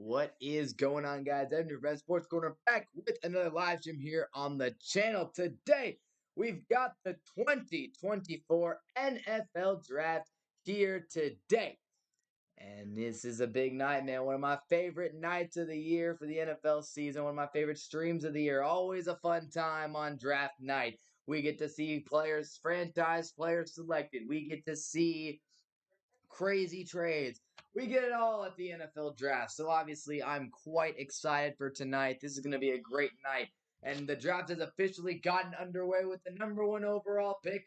What is going on, guys? I'm your best sports corner back with another live stream here on the channel. Today, we've got the 2024 NFL Draft here today. And this is a big night, man. One of my favorite nights of the year for the NFL season. One of my favorite streams of the year. Always a fun time on draft night. We get to see players, franchise players selected. We get to see crazy trades. We get it all at the NFL draft. So obviously, I'm quite excited for tonight. This is going to be a great night. And the draft has officially gotten underway with the number one overall pick.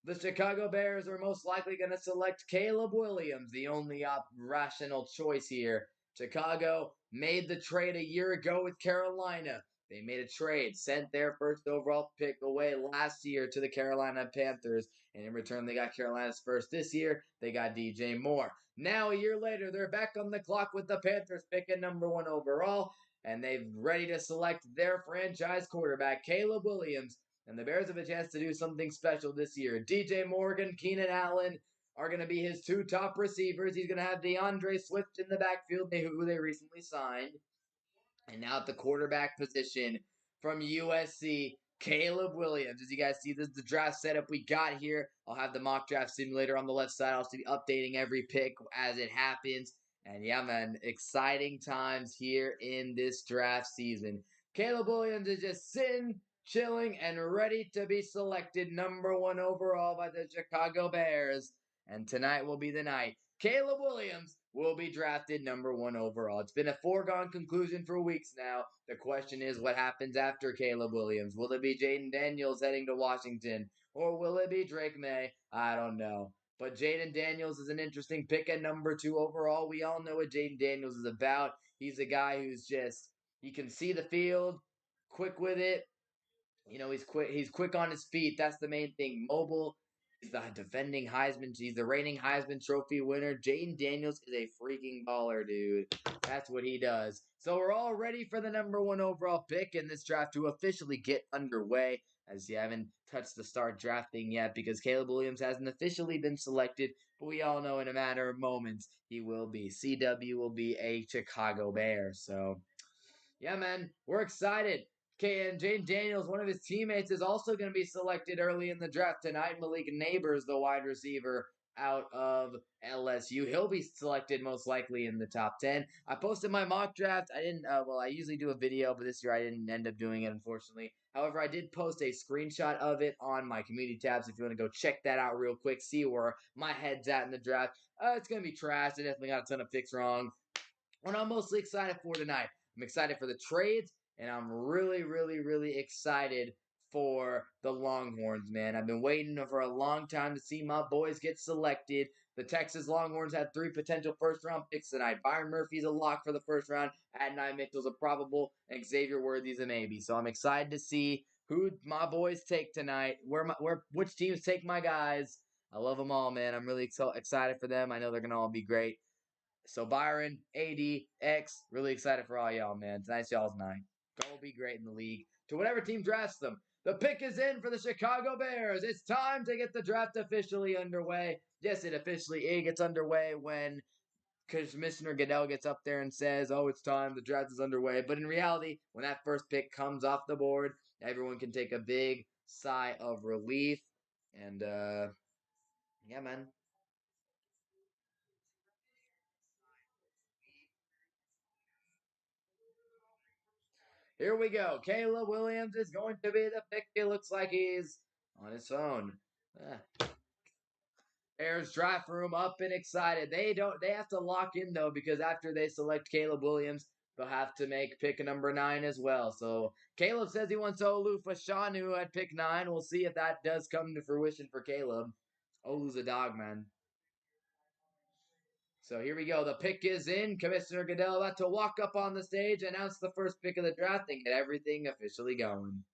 The Chicago Bears are most likely going to select Caleb Williams, the only rational choice here. Chicago made the trade a year ago with Carolina. They made a trade, sent their first overall pick away last year to the Carolina Panthers, and in return, they got Carolina's first this year. They got DJ Moore. Now, a year later, they're back on the clock with the Panthers picking number one overall, and they're ready to select their franchise quarterback, Caleb Williams. And the Bears have a chance to do something special this year. DJ Morgan, Keenan Allen are going to be his two top receivers. He's going to have DeAndre Swift in the backfield, who they recently signed. And now at the quarterback position from USC, Caleb Williams. As you guys see, this is the draft setup we got here. I'll have the mock draft simulator on the left side. I'll be updating every pick as it happens. And yeah, man, exciting times here in this draft season. Caleb Williams is just sitting, chilling, and ready to be selected number one overall by the Chicago Bears. And tonight will be the night. Caleb Williams will be drafted number one overall. It's been a foregone conclusion for weeks now. The question is, what happens after Caleb Williams? Will it be Jayden Daniels heading to Washington? Or will it be Drake May? I don't know. But Jayden Daniels is an interesting pick at number two overall. We all know what Jayden Daniels is about. He's a guy who's just, he can see the field, quick with it. You know, he's quick. He's quick on his feet. That's the main thing. Mobile. He's the defending Heisman. He's the reigning Heisman Trophy winner. Jayden Daniels is a freaking baller, dude. That's what he does. So we're all ready for the number one overall pick in this draft to officially get underway. As you haven't touched the start drafting yet, because Caleb Williams hasn't officially been selected, but we all know in a matter of moments he will be. CW will be a Chicago Bear. So yeah, man, we're excited. Okay, and Jayden Daniels, one of his teammates, is also going to be selected early in the draft tonight. Malik Neighbors, the wide receiver out of LSU. He'll be selected most likely in the top 10. I posted my mock draft. I didn't, I usually do a video, but this year I didn't end up doing it, unfortunately. However, I did post a screenshot of it on my community tabs if you want to go check that out real quick, see where my head's at in the draft. It's going to be trash. I definitely got a ton of picks wrong. What I'm mostly excited for tonight, I'm excited for the trades, and I'm really, really, really excited for the Longhorns, man. I've been waiting for a long time to see my boys get selected. The Texas Longhorns had 3 potential first-round picks tonight. Byron Murphy's a lock for the first round. Adonai Mitchell's a probable, and Xavier Worthy's a maybe. So I'm excited to see who my boys take tonight, which teams take my guys. I love them all, man. I'm really excited for them. I know they're going to all be great. So Byron, AD, X, really excited for all y'all, man. Tonight's y'all's night. Go be great in the league. To whatever team drafts them. The pick is in for the Chicago Bears. It's time to get the draft officially underway. Yes, it officially gets underway when Commissioner Goodell gets up there and says, "Oh, it's time. The draft is underway." But in reality, when that first pick comes off the board, everyone can take a big sigh of relief. And yeah, man. Here we go. Caleb Williams is going to be the pick. It looks like he's on his phone. Bears draft room up and excited. They have to lock in though, because after they select Caleb Williams, they'll have to make pick number 9 as well. So Caleb says he wants Olu Fashanu at pick 9. We'll see if that does come to fruition for Caleb. Olu's a dog, man. So here we go. The pick is in. Commissioner Goodell about to walk up on the stage, announce the first pick of the draft, and get everything officially going.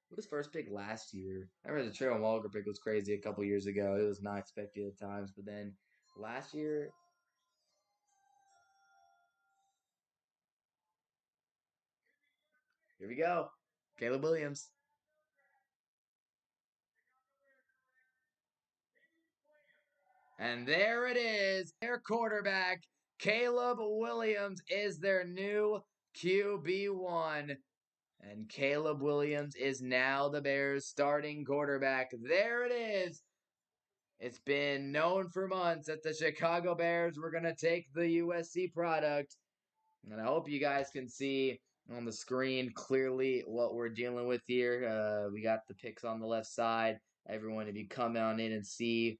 Who was first pick last year? I remember the Traylon Walker pick was crazy a couple years ago. It was not expected at times, but then last year, here we go. Caleb Williams. And there it is. Their quarterback, Caleb Williams, is their new QB1. And Caleb Williams is now the Bears' starting quarterback. There it is. It's been known for months that the Chicago Bears were going to take the USC product. And I hope you guys can see on the screen clearly what we're dealing with here. We got the picks on the left side. Everyone, if you come on in and see,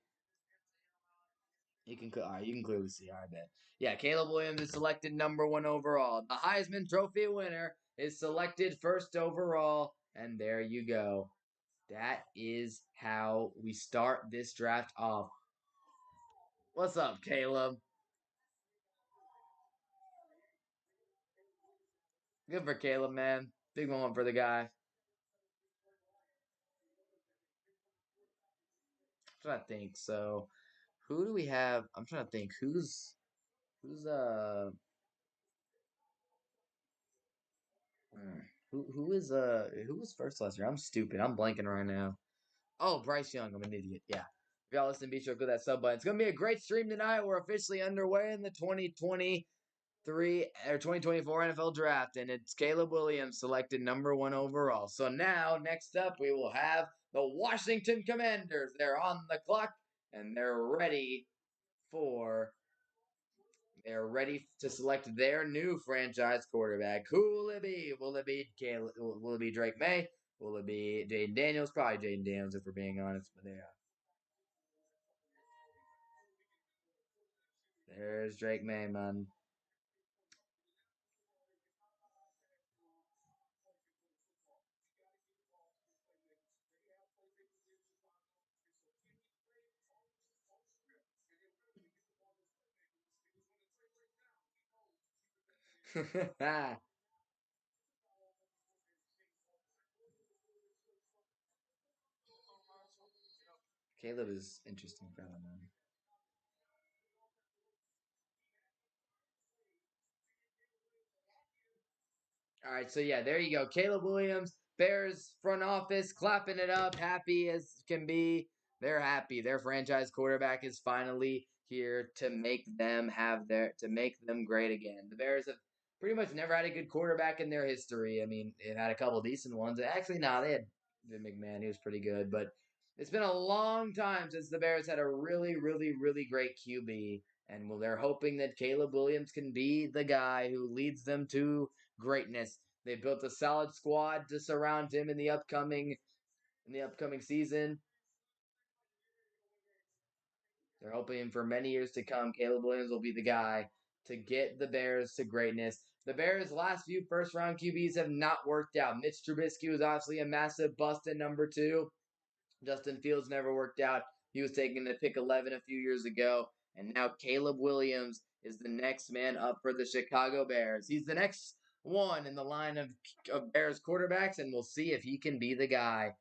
you can you can clearly see. I bet. Yeah, Caleb Williams is selected #1 overall. The Heisman Trophy winner is selected first overall, and there you go. That is how we start this draft off. What's up, Caleb? Good for Caleb, man. Big moment for the guy. I'm trying to think. So, who do we have? I'm trying to think. Who's who was first last year? I'm stupid. I'm blanking right now. Oh, Bryce Young. I'm an idiot. Yeah. If y'all listen, be sure to click that sub button. It's gonna be a great stream tonight. We're officially underway in the 2023 or 2024 NFL Draft, and it's Caleb Williams selected #1 overall. So now, next up, we will have the Washington Commanders. They're on the clock and they're ready to select their new franchise quarterback. Who will it be? Will it be Caleb? Will it be Drake May? Will it be Jayden Daniels? Probably Jayden Daniels, if we're being honest. But there's Drake May, man. Caleb is interesting fellow, man. All right, so yeah, there you go. Caleb Williams, Bears front office clapping it up, happy as can be. They're happy. Their franchise quarterback is finally here to make them great again. The Bears have pretty much never had a good quarterback in their history. I mean, they've had a couple decent ones. Actually, no, they had McMahon. He was pretty good, but it's been a long time since the Bears had a really, really, really great QB. And well, they're hoping that Caleb Williams can be the guy who leads them to greatness. They built a solid squad to surround him in the upcoming season. They're hoping for many years to come, Caleb Williams will be the guy to get the Bears to greatness. The Bears' last few first round QBs have not worked out. Mitch Trubisky was obviously a massive bust at #2. Justin Fields never worked out. He was taken to pick 11 a few years ago. And now Caleb Williams is the next man up for the Chicago Bears. He's the next one in the line of Bears quarterbacks, and we'll see if he can be the guy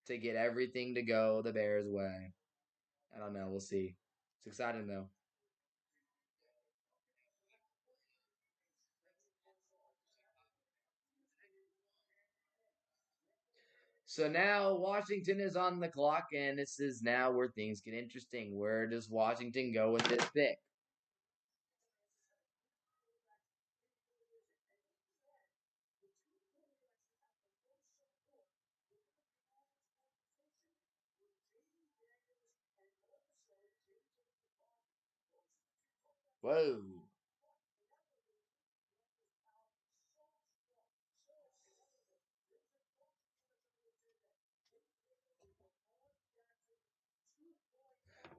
to get everything to go the Bears' way. I don't know. We'll see. It's exciting, though. So now Washington is on the clock, and this is now where things get interesting. Where does Washington go with this pick? Whoa.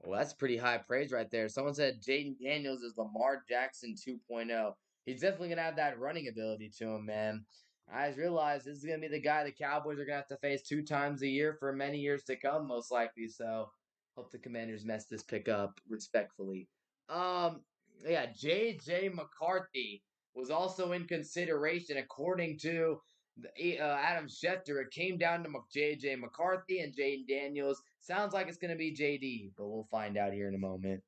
Well, that's pretty high praise right there. Someone said Jayden Daniels is Lamar Jackson 2.0. He's definitely going to have that running ability to him, man. I just realized this is going to be the guy the Cowboys are going to have to face 2 times a year for many years to come, most likely. So, hope the Commanders mess this pick up respectfully. Um, yeah, J.J. McCarthy was also in consideration, according to Adam Schefter. It came down to J.J. McCarthy and Jayden Daniels. Sounds like it's going to be JD, but we'll find out here in a moment.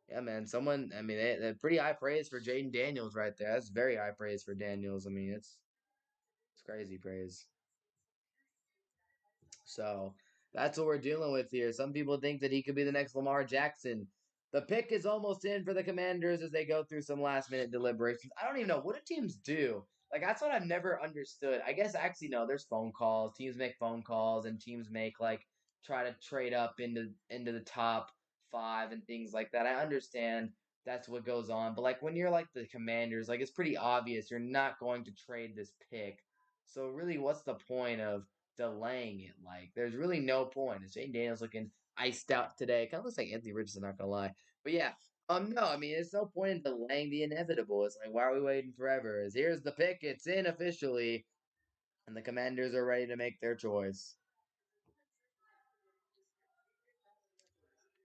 Yeah, man. I mean, they're pretty high praise for Jayden Daniels right there. That's very high praise for Daniels. I mean, it's crazy praise. So, That's what we're dealing with here. Some people think that he could be the next Lamar Jackson. The pick is almost in for the Commanders as they go through some last minute deliberations. I don't even know what do teams do. Like that's what I've never understood. I guess actually no, there's phone calls. Teams make phone calls and teams make like try to trade up into the top five and things like that. I understand that's what goes on. But like when you're like the Commanders, like it's pretty obvious you're not going to trade this pick. So really what's the point of delaying it? Like there's really no point. Is Jane Daniels looking iced out today? Kind of looks like Anthony Richardson, not gonna lie. But yeah, no, I mean, there's no point in delaying the inevitable. It's like, why are we waiting forever? As here's the pick, it's in officially, and the Commanders are ready to make their choice.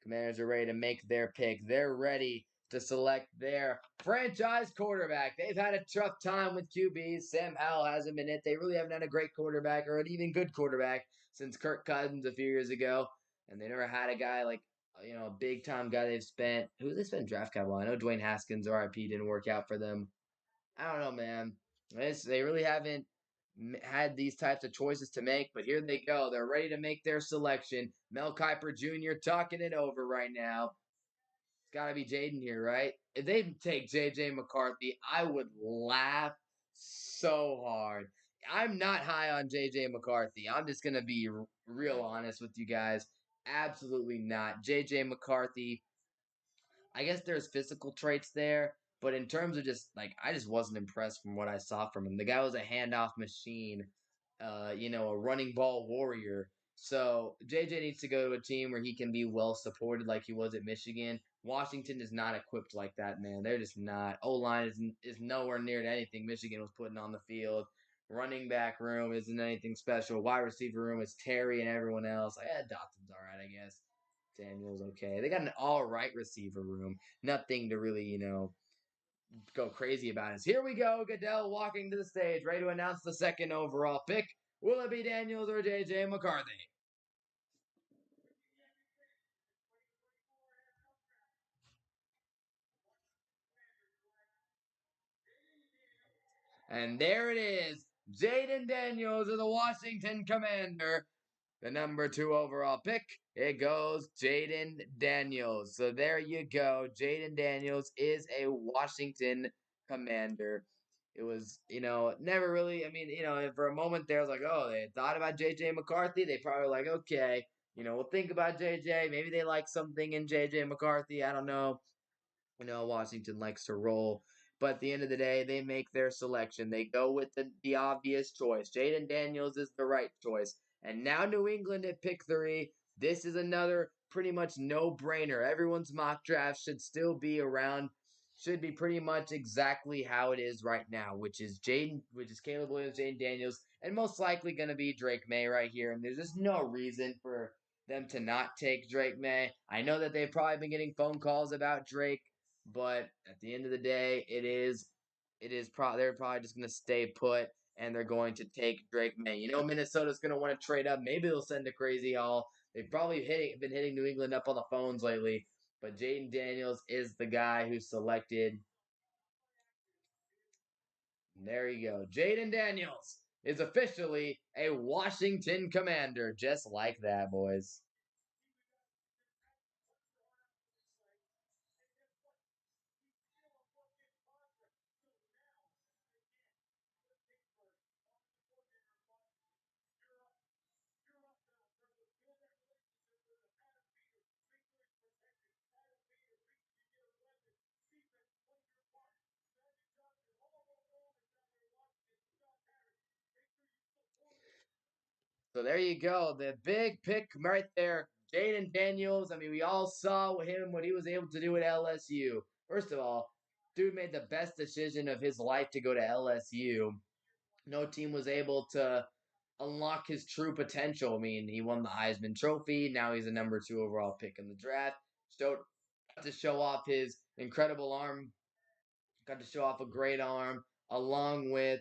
Commanders are ready to make their pick. They're ready to select their franchise quarterback. They've had a tough time with QBs. Sam Howell hasn't been it. They really haven't had a great quarterback or an even good quarterback since Kirk Cousins a few years ago. And they never had a guy like, a big time guy they've spent. Who they spent draft capital on? I know Dwayne Haskins, RIP, didn't work out for them. I don't know, man. They really haven't had these types of choices to make, but here they go. They're ready to make their selection. Mel Kiper Jr. talking it over right now. It's got to be Jaden here, right? If they take JJ McCarthy, I would laugh so hard. I'm not high on JJ McCarthy. I'm just going to be real honest with you guys. Absolutely not. JJ McCarthy, I guess there's physical traits there, but in terms of just like I just wasn't impressed from what I saw from him. The guy was a handoff machine, a running ball warrior. So JJ needs to go to a team where he can be well supported like he was at Michigan. Washington is not equipped like that, man. They're just not. O line is nowhere near to anything Michigan was putting on the field. Running back room isn't anything special. Wide receiver room is Terry and everyone else. Like, Dotson's all right, I guess. Daniels okay. They got an all right receiver room. Nothing to really, go crazy about. Is here we go. Goodell walking to the stage, ready to announce the second overall pick. Will it be Daniels or JJ McCarthy? And there it is. Jaden Daniels of the Washington Commander, the number 2 overall pick. It goes Jaden Daniels. So there you go. Jaden Daniels is a Washington Commander. It was, never really. I mean, for a moment there, I was like, oh, they thought about JJ McCarthy. They probably were like, okay, we'll think about JJ. Maybe they like something in JJ McCarthy. I don't know. Washington likes to roll. But at the end of the day, they make their selection. They go with the obvious choice. Jaden Daniels is the right choice. And now New England at pick 3. This is another pretty much no brainer. Everyone's mock draft should still be around, should be pretty much exactly how it is right now, which is Caleb Williams, Jaden Daniels, and most likely going to be Drake May right here. And there's just no reason for them to not take Drake May. I know that they've probably been getting phone calls about Drake, but at the end of the day, they're probably just gonna stay put and they're going to take Drake May. Minnesota's gonna want to trade up. Maybe they'll send a crazy haul. They've probably been hitting New England up on the phones lately. But Jaden Daniels is the guy who's selected. And there you go. Jaden Daniels is officially a Washington Commander, just like that, boys. So there you go. The big pick right there. Jaden Daniels. I mean, we all saw him what he was able to do at LSU. First of all, dude made the best decision of his life to go to LSU. No team was able to unlock his true potential. I mean, he won the Heisman Trophy. Now he's a number 2 overall pick in the draft. Showed to show off his incredible arm, got to show off a great arm along with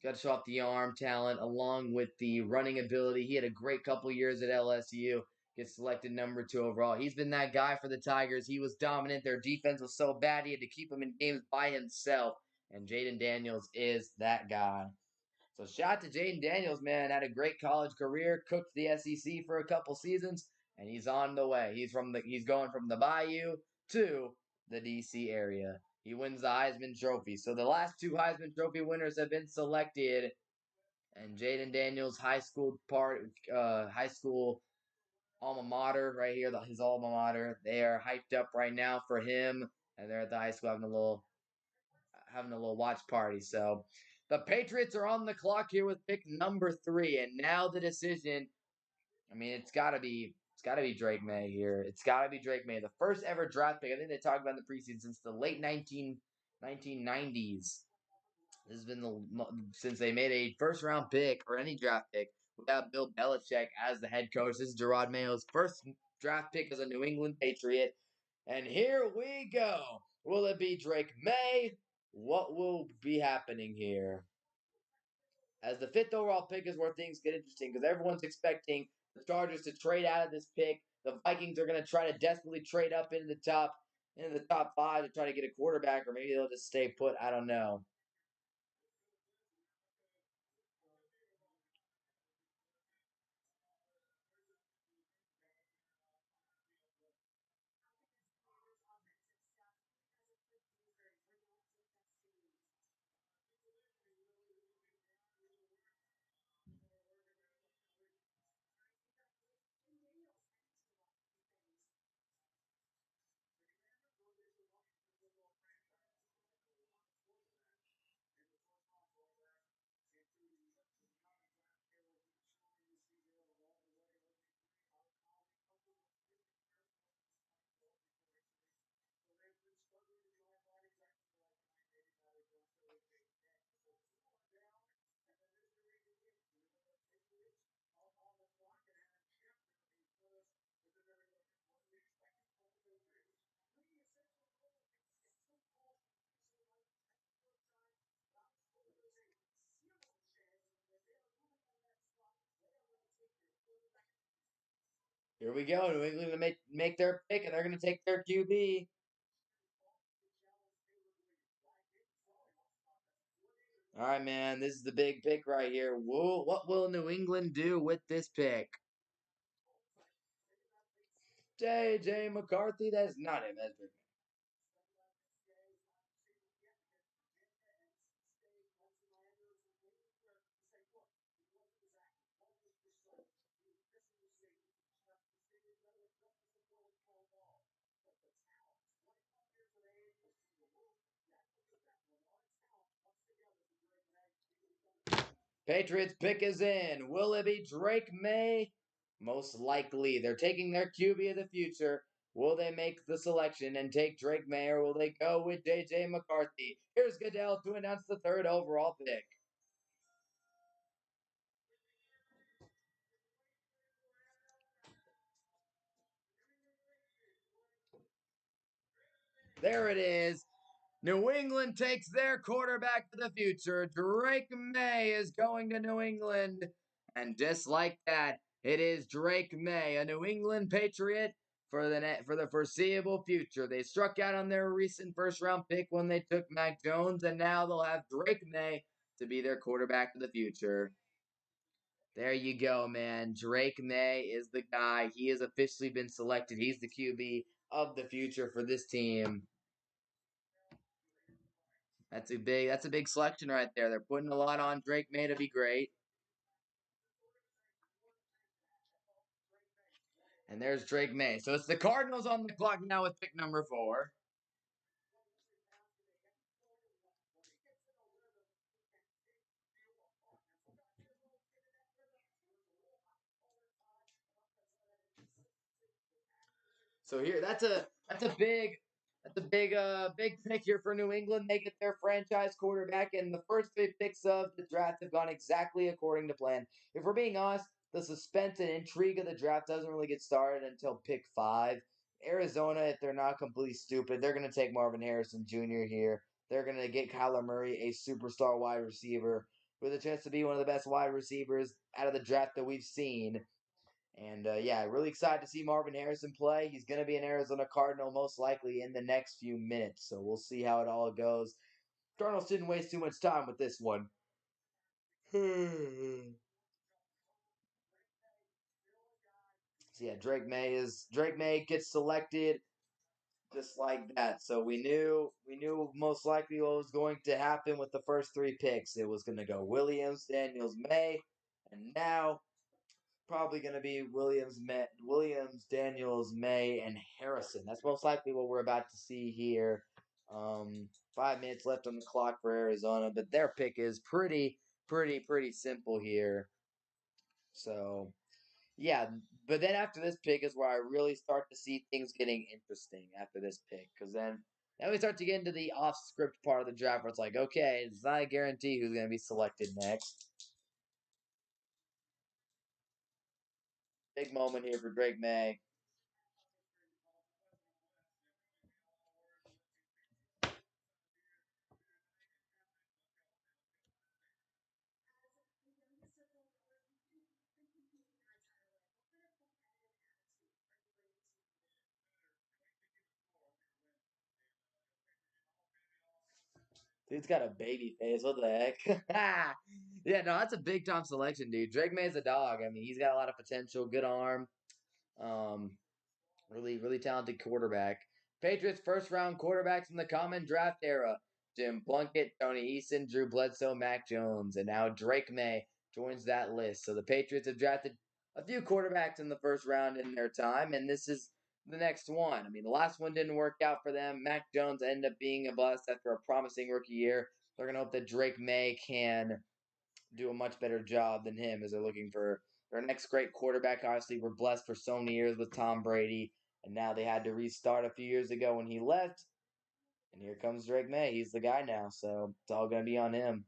got to show off the arm talent along with the running ability. He had a great couple years at LSU. Gets selected number 2 overall. He's been that guy for the Tigers. He was dominant. Their defense was so bad he had to keep him in games by himself. And Jaden Daniels is that guy. So shout out to Jaden Daniels, man. Had a great college career, cooked the SEC for a couple seasons, and he's on the way. He's going from the Bayou to the DC area. He wins the Heisman Trophy. So the last two Heisman Trophy winners have been selected, and Jaden Daniels' high school alma mater right here, his alma mater. They are hyped up right now for him, and they're at the high school having a little watch party. So the Patriots are on the clock here with pick number 3, and now the decision. I mean, it's gotta be Drake May here. It's gotta be Drake May, the first ever draft pick. I think they talked about in the preseason since the late 1990s. This has been since they made a first round pick or any draft pick without Bill Belichick as the head coach. This is Gerard Mayo's first draft pick as a New England Patriot. And here we go. Will it be Drake May? What will be happening here? As the 5th overall pick is where things get interesting because everyone's expecting the Chargers to trade out of this pick. The Vikings are going to try to desperately trade up into the top 5 to try to get a quarterback, or maybe they'll just stay put. I don't know. Here we go. New England to make their pick, and they're going to take their QB. All right, man. This is the big pick right here. What will New England do with this pick? J.J. McCarthy. That's not him. That's Big. Patriots pick is in. Will it be Drake May? Most likely. They're taking their QB of the future. Will they make the selection and take Drake May, or will they go with J.J. McCarthy? Here's Goodell to announce the 3rd overall pick. There it is. New England takes their quarterback for the future. Drake May is going to New England. And just like that, it is Drake May, a New England Patriot for the foreseeable future. They struck out on their recent first round pick when they took Mac Jones, and now they'll have Drake May to be their quarterback for the future. There you go, man. Drake May is the guy. He has officially been selected. He's the QB of the future for this team. That's a big selection right there. They're putting a lot on Drake May to be great. And there's Drake May. So it's the Cardinals on the clock now with pick number 4. So here, that's a big pick here for New England. They get their franchise quarterback, and the first 3 picks of the draft have gone exactly according to plan. If we're being honest, the suspense and intrigue of the draft doesn't really get started until pick 5. Arizona, if they're not completely stupid, they're going to take Marvin Harrison Jr. here. They're going to get Kyler Murray, a superstar wide receiver, with a chance to be one of the best wide receivers out of the draft that we've seen. And yeah, really excited to see Marvin Harrison play. He's going to be an Arizona Cardinal most likely in the next few minutes. So we'll see how it all goes. Cardinals didn't waste too much time with this one. So yeah, Drake May gets selected just like that. So we knew most likely what was going to happen with the first three picks. It was going to go Williams, Daniels, May, and now probably going to be Williams, Daniels, May, and Harrison. That's most likely what we're about to see here. 5 minutes left on the clock for Arizona, but their pick is pretty simple here. So yeah, but then after this pick is where I really start to see things getting interesting after this pick, because then we start to get into the off script part of the draft where it's like, okay, it's not a guarantee who's going to be selected next. Big moment here for Drake May. Dude's got a baby face. What the heck? Yeah, no, that's a big time selection, dude. Drake May's a dog. I mean, he's got a lot of potential, good arm. Um, really talented quarterback. Patriots first round quarterbacks in the common draft era. Jim Plunkett, Tony Eason, Drew Bledsoe, Mac Jones, and now Drake May joins that list. So the Patriots have drafted a few quarterbacks in the first round in their time, and this is the next one. I mean, the last one didn't work out for them. Mac Jones ended up being a bust after a promising rookie year. They're going to hope that Drake May can do a much better job than him as they're looking for their next great quarterback. Obviously, we're blessed for so many years with Tom Brady, and now they had to restart a few years ago when he left. And here comes Drake May. He's the guy now, so it's all going to be on him.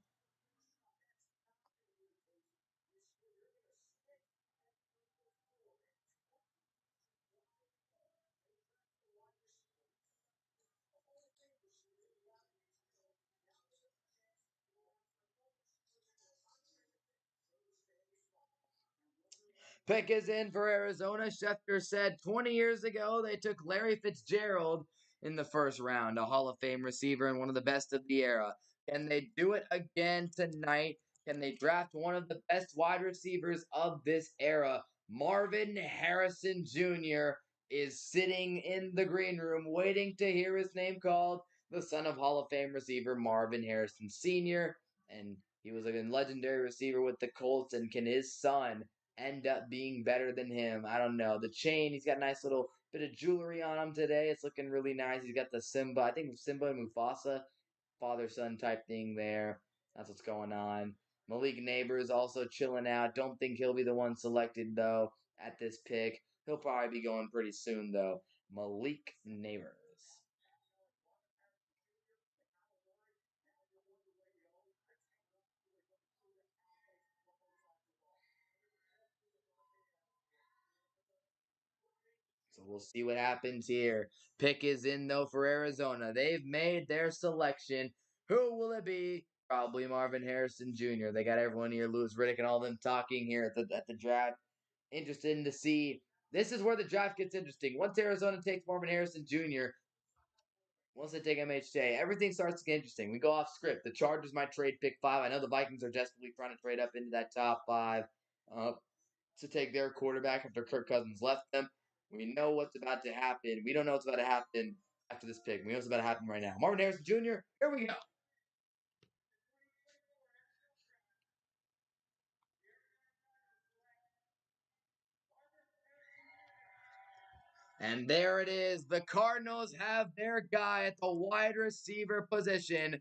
Pick is in for Arizona. Schefter said 20 years ago they took Larry Fitzgerald in the first round, a Hall of Fame receiver and one of the best of the era. Can they do it again tonight? Can they draft one of the best wide receivers of this era? Marvin Harrison Jr. is sitting in the green room waiting to hear his name called, the son of Hall of Fame receiver Marvin Harrison Sr. And he was a legendary receiver with the Colts. And can his son end up being better than him? I don't know. The chain, he's got a nice little bit of jewelry on him today. It's looking really nice. He's got the Simba, I think Simba and Mufasa, father son type thing there. That's what's going on. Malik Neighbors also chilling out. Don't think he'll be the one selected though at this pick. He'll probably be going pretty soon though. Malik Neighbors. So we'll see what happens here. Pick is in though for Arizona. They've made their selection. Who will it be? Probably Marvin Harrison Jr. They got everyone here, Louis Riddick and all them talking here at the draft. Interested to see. This is where the draft gets interesting. Once Arizona takes Marvin Harrison Jr., once they take MHJ, everything starts to get interesting. We go off script. The Chargers might trade pick 5. I know the Vikings are desperately trying to trade up into that top 5. Uh, to take their quarterback after Kirk Cousins left them. We know what's about to happen. We don't know what's about to happen after this pick. We know what's about to happen right now. Marvin Harrison Jr., here we go. And there it is. The Cardinals have their guy at the wide receiver position.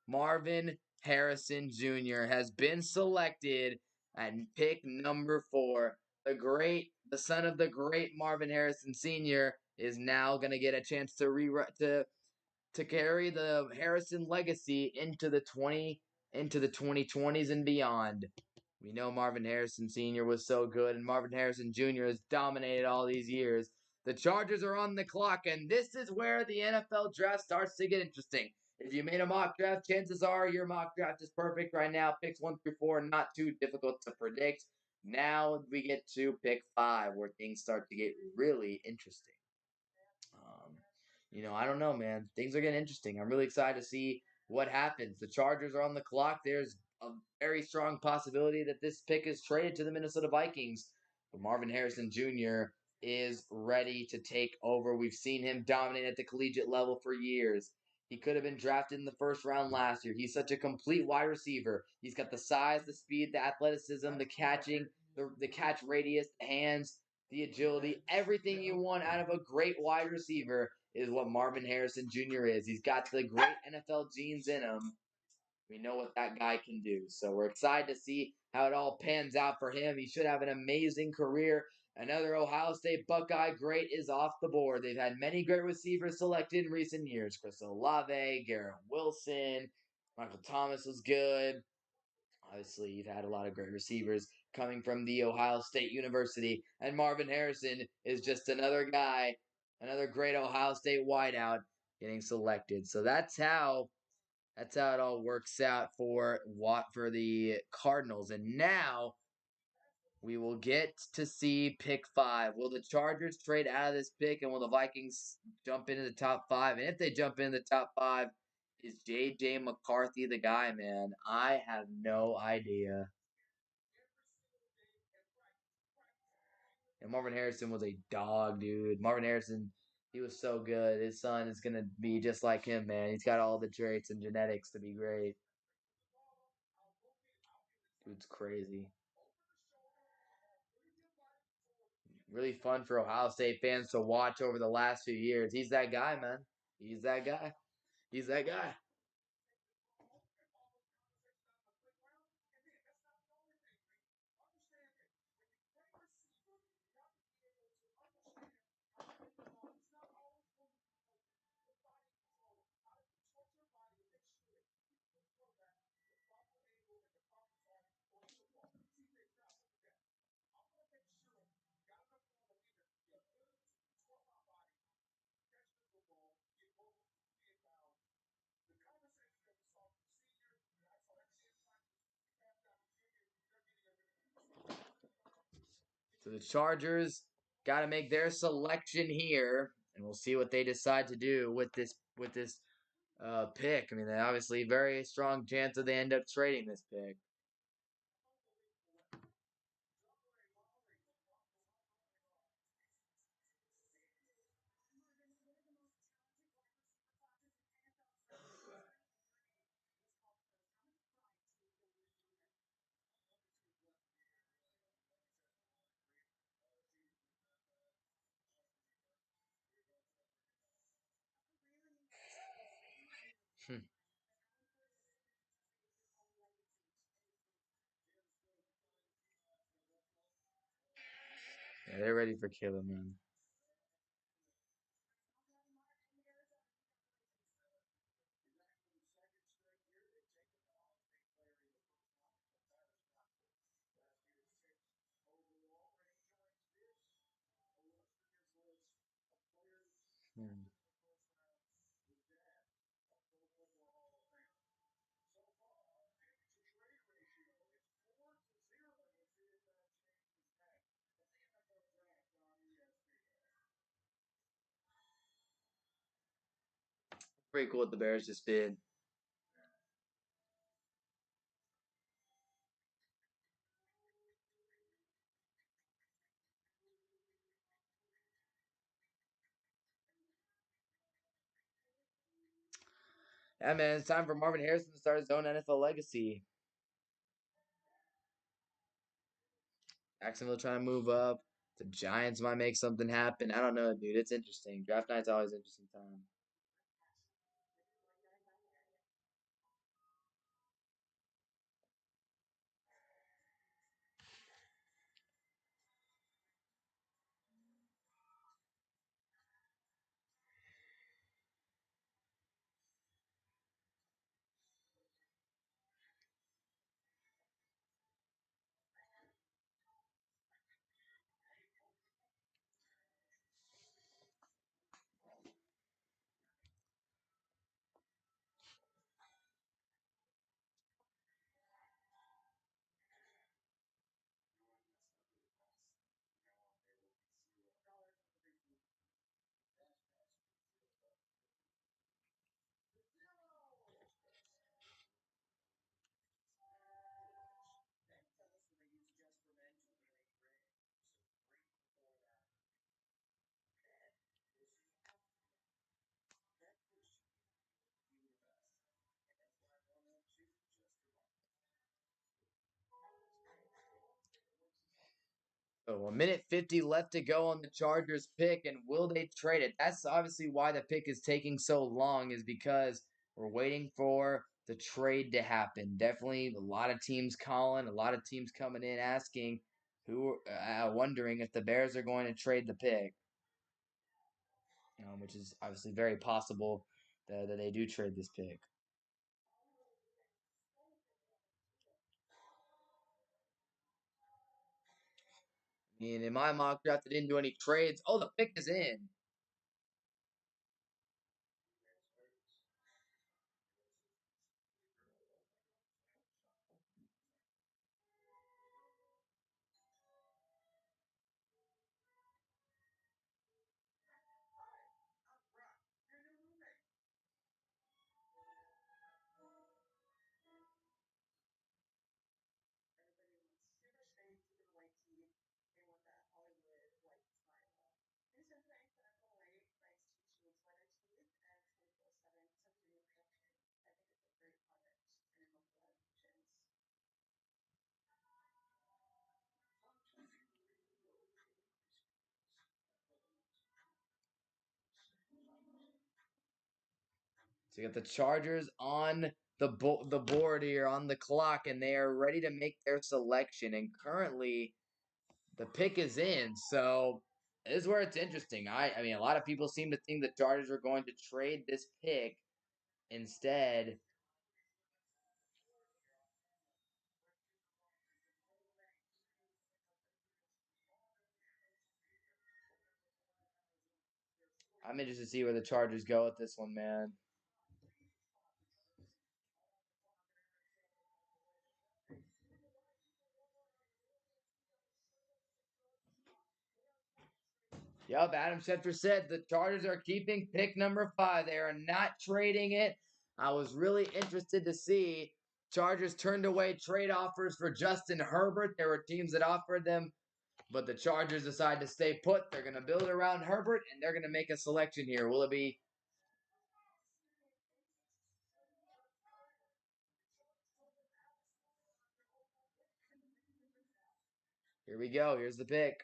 Marvin Harrison Jr. has been selected at pick number 4. The son of the great Marvin Harrison Sr. is now going to get a chance to carry the Harrison legacy into the 2020s and beyond. We know Marvin Harrison Sr. was so good, and Marvin Harrison Jr. has dominated all these years. The Chargers are on the clock, and this is where the NFL draft starts to get interesting. If you made a mock draft, chances are your mock draft is perfect right now. Picks 1 through 4, not too difficult to predict. Now we get to pick 5, where things start to get really interesting. I don't know, man. Things are getting interesting. I'm really excited to see what happens? The Chargers are on the clock. There's a very strong possibility that this pick is traded to the Minnesota Vikings. But Marvin Harrison Jr. is ready to take over. We've seen him dominate at the collegiate level for years. He could have been drafted in the first round last year. He's such a complete wide receiver. He's got the size, the speed, the athleticism, the catching, the catch radius, the hands, the agility, everything you want out of a great wide receiver is what Marvin Harrison Jr. is. He's got the great NFL genes in him. We know what that guy can do. So we're excited to see how it all pans out for him. He should have an amazing career. Another Ohio State Buckeye great is off the board. They've had many great receivers selected in recent years. Chris Olave, Garrett Wilson, Michael Thomas was good. Obviously, you've had a lot of great receivers coming from the Ohio State University, and Marvin Harrison is just another guy, another great Ohio State wideout getting selected. So that's how it all works out for the Cardinals. And now we will get to see pick 5. Will the Chargers trade out of this pick, and will the Vikings jump into the top 5? And if they jump into the top 5, is J.J. McCarthy the guy, man? I have no idea. And Marvin Harrison was a dog, dude. Marvin Harrison, he was so good. His son is gonna be just like him, man. He's got all the traits and genetics to be great. Dude's crazy. Really fun for Ohio State fans to watch over the last few years. He's that guy, man. He's that guy. He's that guy. So the Chargers got to make their selection here, and we'll see what they decide to do with this pick. I mean, they obviously very strong chance that they end up trading this pick. yeah, they're ready for Caleb, man. Hmm. Pretty cool what the Bears just did. Yeah, man, it's time for Marvin Harrison to start his own NFL legacy. Jacksonville trying to move up. The Giants might make something happen. I don't know, dude. It's interesting. Draft night's always an interesting time. So a minute 50 left to go on the Chargers pick, and will they trade it? That's obviously why the pick is taking so long, is because we're waiting for the trade to happen. Definitely a lot of teams calling, a lot of teams coming in asking, wondering if the Bears are going to trade the pick, which is obviously very possible that they do trade this pick. I mean, in my mock draft, they didn't do any trades. Oh, the pick is in. So you got the Chargers on the board here on the clock, and they are ready to make their selection. And currently, the pick is in. So this is where it's interesting. I mean, a lot of people seem to think the Chargers are going to trade this pick instead. I'm interested to see where the Chargers go with this one, man. Yep, Adam Schefter said the Chargers are keeping pick number 5. They are not trading it. I was really interested to see Chargers turned away trade offers for Justin Herbert. There were teams that offered them, but the Chargers decide to stay put. They're going to build around Herbert, and they're going to make a selection here. Will it be? Here we go. Here's the pick.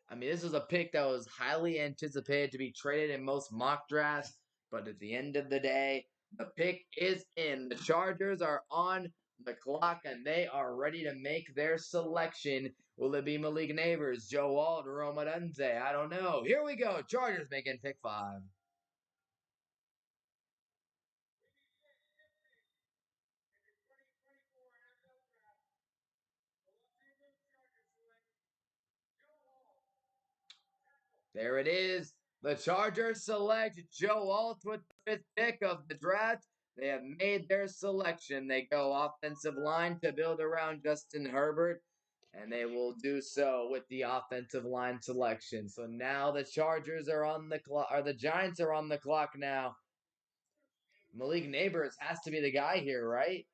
I mean, this was a pick that was highly anticipated to be traded in most mock drafts, but at the end of the day, the pick is in. The Chargers are on the clock and they are ready to make their selection. Will it be Malik Neighbors, Joe Alt, Rome Odunze? I don't know. Here we go. Chargers making pick 5. There it is. The Chargers select Joe Alt with the 5th pick of the draft. They have made their selection. They go offensive line to build around Justin Herbert, and they will do so with the offensive line selection. So now the Chargers are on the clock, or the Giants are on the clock now. Malik Neighbors has to be the guy here, right?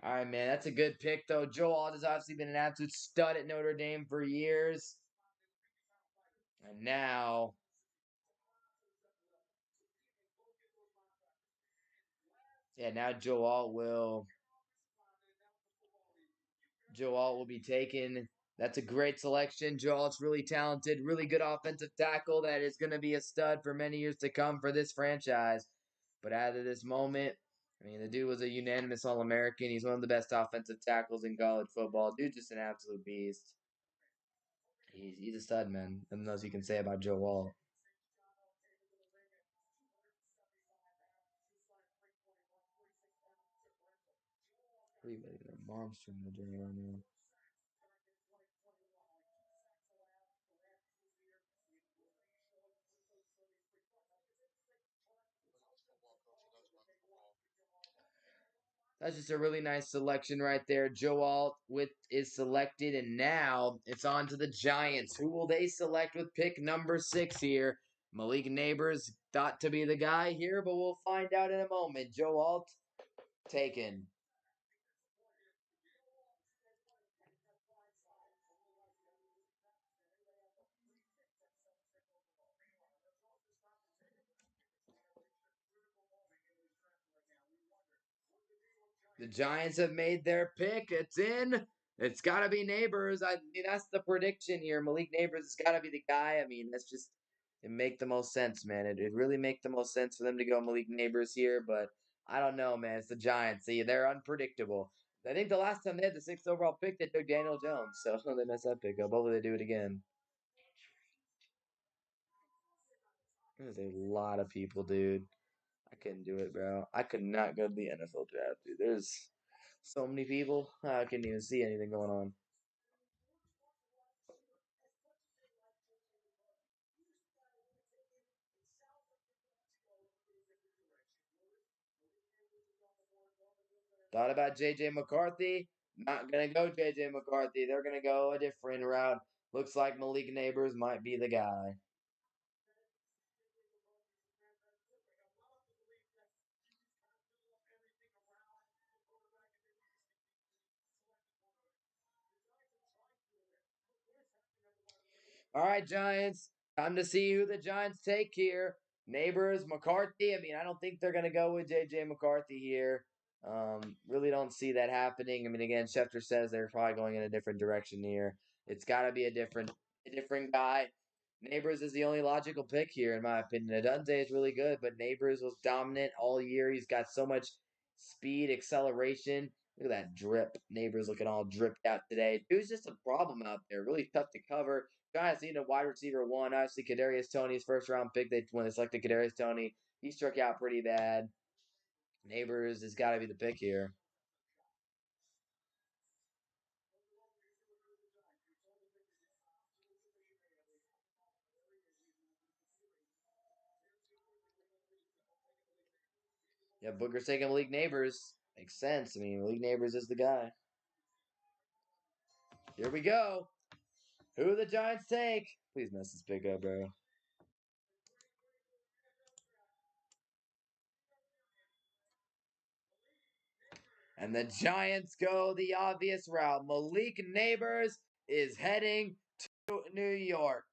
All right, man. That's a good pick, though. Joe Alt has obviously been an absolute stud at Notre Dame for years. And now, yeah, now Joe Alt will be taken. That's a great selection. Joe Alt's really talented, really good offensive tackle that is going to be a stud for many years to come for this franchise. But out of this moment, I mean, the dude was a unanimous All American. He's one of the best offensive tackles in college football. Dude's just an absolute beast. He's a stud, man. Nothing else you can say about Joe Alt. Everybody got a monster in the gym right now. That's just a really nice selection right there. Joe Alt with is selected, and now it's on to the Giants. Who will they select with pick number 6 here? Malik Neighbors thought to be the guy here, but we'll find out in a moment. Joe Alt taken. The Giants have made their pick. It's in. It's got to be Neighbors. I mean, that's the prediction here. Malik Neighbors has got to be the guy. I mean, that's just it make the most sense, man. It really make the most sense for them to go Malik Neighbors here, but I don't know, man. It's the Giants. See, they're unpredictable. I think the last time they had the 6th overall pick, they took Daniel Jones, so they messed that pick up. Hopefully, they do it again. There's a lot of people, dude. I couldn't do it, bro. I could not go to the NFL draft, dude. There's so many people. I couldn't even see anything going on. Thought about JJ McCarthy. Not gonna go JJ McCarthy. They're gonna go a different route. Looks like Malik Neighbors might be the guy. All right, Giants. Time to see who the Giants take here. Neighbors, McCarthy. I mean, I don't think they're going to go with J.J. McCarthy here. Really don't see that happening. I mean, again, Schefter says they're probably going in a different direction here. It's got to be a different guy. Neighbors is the only logical pick here, in my opinion. Adunze is really good, but Neighbors was dominant all year. He's got so much speed, acceleration. Look at that drip. Neighbors looking all dripped out today. Dude's just a problem out there. Really tough to cover. Giants need a wide receiver one. Obviously, Kadarius Toney's first round pick. When they selected Kadarius Toney, he struck out pretty bad. Neighbors has got to be the pick here. Yeah, Booker's taking Malik Neighbors. Makes sense. I mean, Malik Neighbors is the guy. Here we go. Who the Giants take? Please mess this pick up, bro. And the Giants go the obvious route. Malik Neighbors is heading to New York.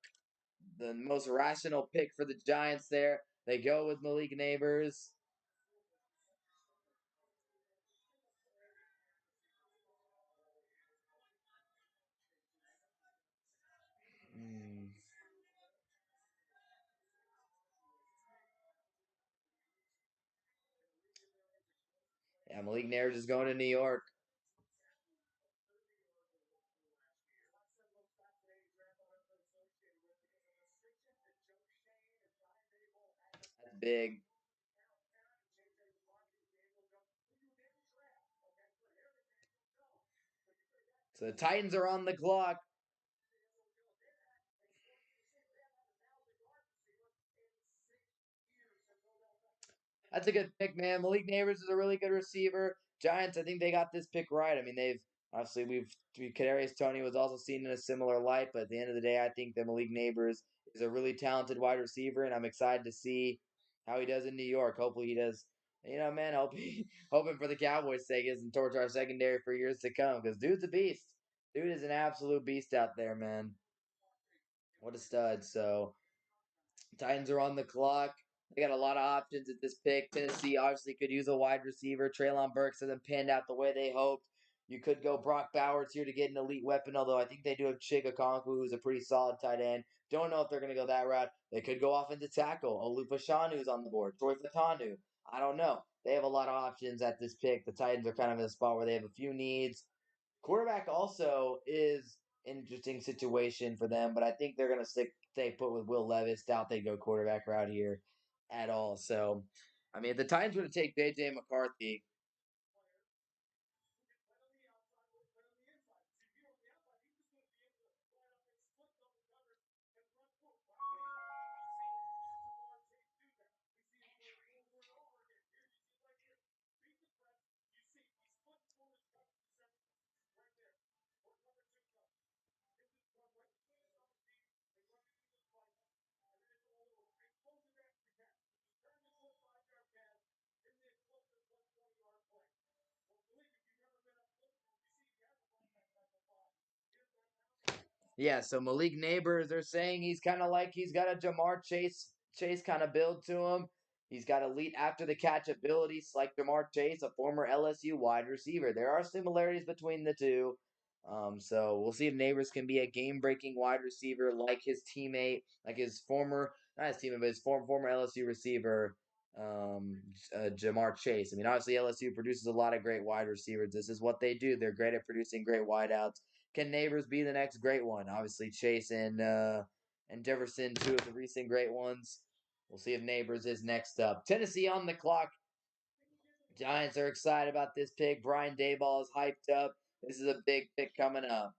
The most rational pick for the Giants there. They go with Malik Neighbors. Mm. Yeah, Malik Neighbors is going to New York. That's big. So the Titans are on the clock. That's a good pick, man. Malik Neighbors is a really good receiver. Giants, I think they got this pick right. I mean, they've obviously Kadarius Toney was also seen in a similar light, but at the end of the day, I think that Malik Neighbors is a really talented wide receiver, and I'm excited to see how he does in New York. Hopefully, he does. You know, man, hoping for the Cowboys' sake isn't torch our secondary for years to come because dude's a beast. Dude is an absolute beast out there, man. What a stud. So Titans are on the clock. They got a lot of options at this pick. Tennessee obviously could use a wide receiver. Traylon Burks hasn't panned out the way they hoped. You could go Brock Bowers here to get an elite weapon, although I think they do have Chig Okonkwo, who's a pretty solid tight end. Don't know if they're going to go that route. They could go offensive tackle. Olufoshanu on the board. Troy Fatanu. I don't know. They have a lot of options at this pick. The Titans are kind of in a spot where they have a few needs. Quarterback also is an interesting situation for them, but I think they're going to stay put with Will Levis. Doubt they go quarterback route here at all. So, I mean, if the Titans were to take J.J. McCarthy, Yeah, so Malik Neighbors, they're saying he's kind of like he's got a Jamar Chase kind of build to him. He's got elite after the catch abilities like Jamar Chase, a former LSU wide receiver. There are similarities between the two. So we'll see if Neighbors can be a game breaking wide receiver like his teammate, like his former, not his teammate, but his former LSU receiver, Jamar Chase. I mean, obviously LSU produces a lot of great wide receivers. This is what they do. They're great at producing great wideouts. Can Neighbors be the next great one? Obviously, Chase and Jefferson, two of the recent great ones. We'll see if Neighbors is next up. Tennessee on the clock. Giants are excited about this pick. Brian Dayball is hyped up. This is a big pick coming up.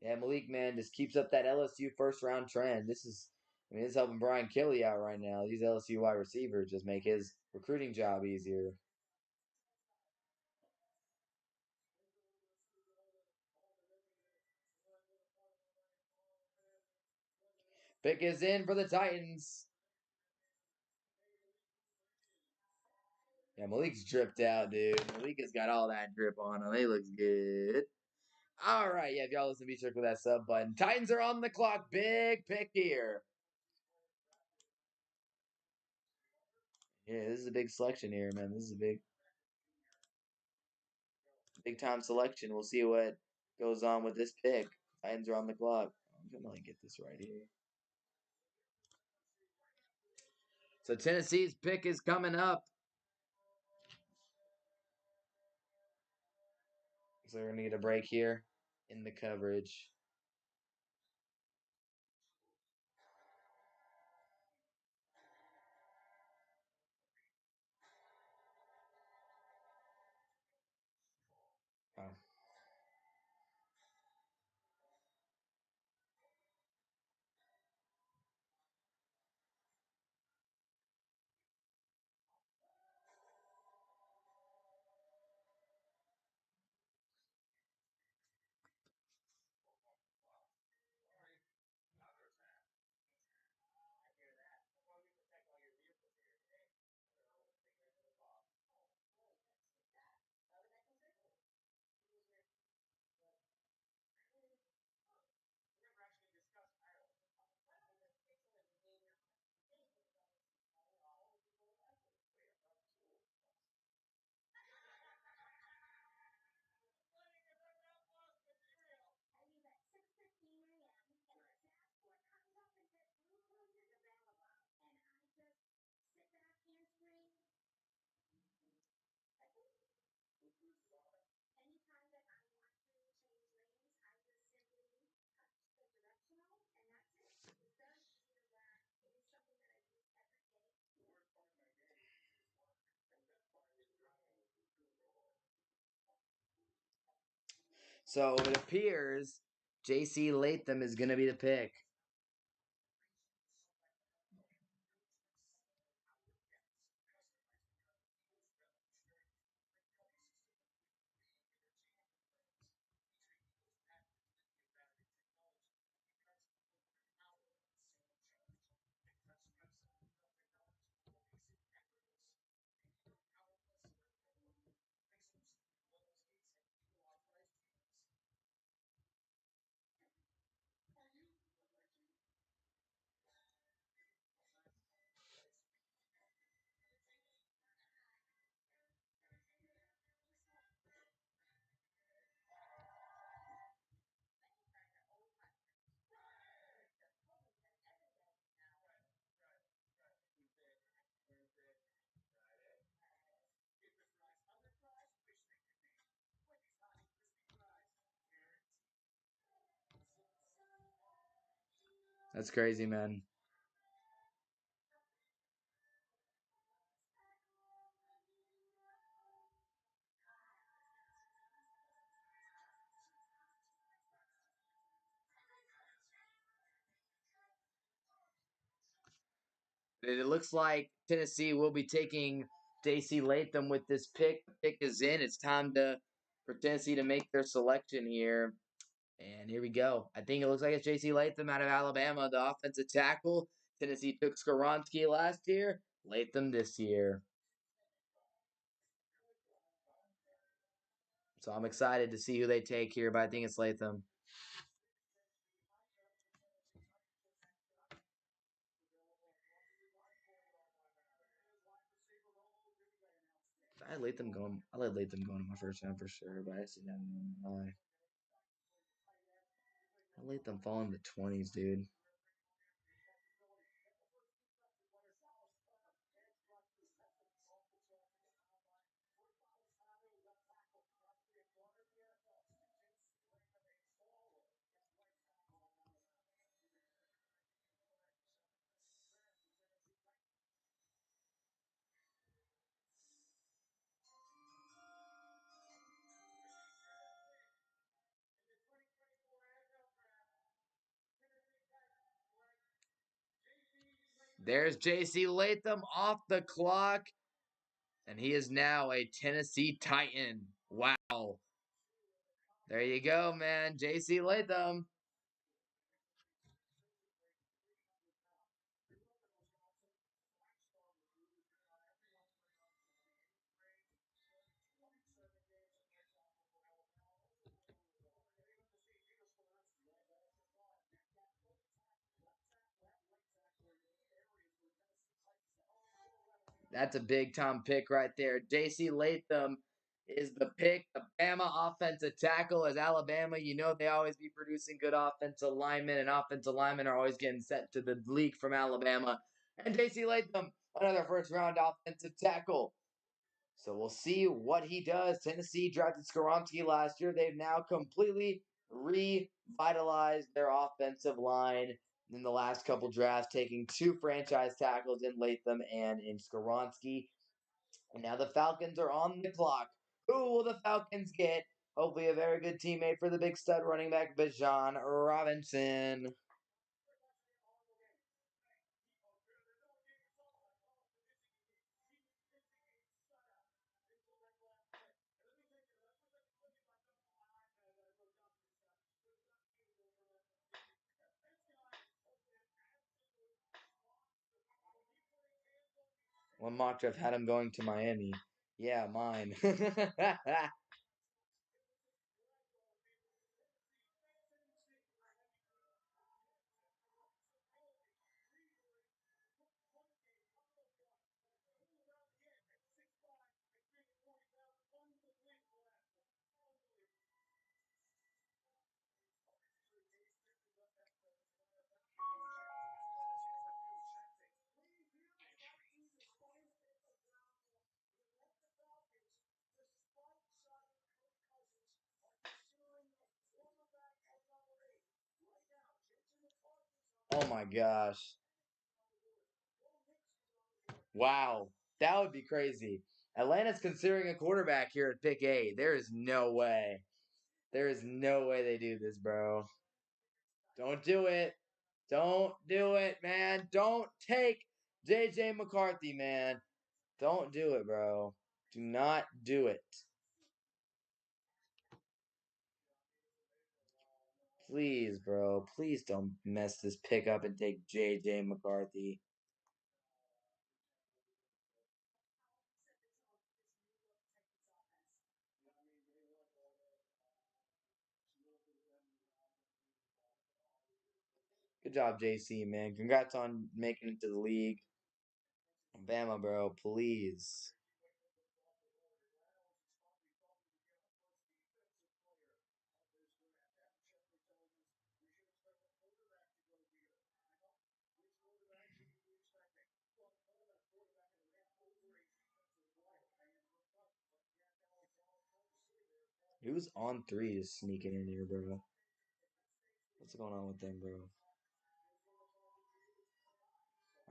Yeah, Malik, man, just keeps up that LSU first round trend. I mean, this is helping Brian Kelly out right now. These LSU wide receivers just make his recruiting job easier. Pick is in for the Titans. Yeah, Malik's dripped out, dude. Malik has got all that drip on him. He looks good. All right, yeah, if y'all listen, be sure to click that sub button. Titans are on the clock. Big pick here. Yeah, this is a big selection here, man. This is a big time selection. We'll see what goes on with this pick. Titans are on the clock. I'm gonna get this right here. So Tennessee's pick is coming up. So we're gonna get a break here in the coverage. Oh. So it appears JC Latham is gonna be the pick. That's crazy, man. It looks like Tennessee will be taking JC Latham with this pick. The pick is in. It's time for Tennessee to make their selection here. And here we go. I think it looks like it's JC Latham out of Alabama, the offensive tackle. Tennessee took Skoronski last year. Latham this year. So I'm excited to see who they take here, but I think it's Latham. I let Latham go. I let Latham go in my first round for sure, but I see that why. I let them fall in the 20s, dude. There's JC Latham off the clock, and he is now a Tennessee Titan. Wow. There you go, man. JC Latham. That's a big time pick right there. JC Latham is the pick. The Bama offensive tackle as Alabama. You know they always be producing good offensive linemen, and offensive linemen are always getting sent to the league from Alabama. And JC Latham, another first round offensive tackle. So we'll see what he does. Tennessee drafted Skoronski last year. They've now completely revitalized their offensive line in the last couple drafts, taking two franchise tackles in Latham and in Skoronski. And now the Falcons are on the clock. Who will the Falcons get? Hopefully, a very good teammate for the big stud running back, Bijan Robinson. One mock draft had him going to Miami. Yeah, mine. Oh my gosh. Wow. That would be crazy. Atlanta's considering a quarterback here at pick 8. There is no way. There is no way they do this, bro. Don't do it. Don't do it, man. Don't take JJ McCarthy, man. Don't do it, bro. Do not do it. Please, bro. Please don't mess this pick up and take JJ McCarthy. Good job, JC, man. Congrats on making it to the league. Bama, bro. Please. Who's on 3 is sneaking in here, bro? What's going on with them, bro?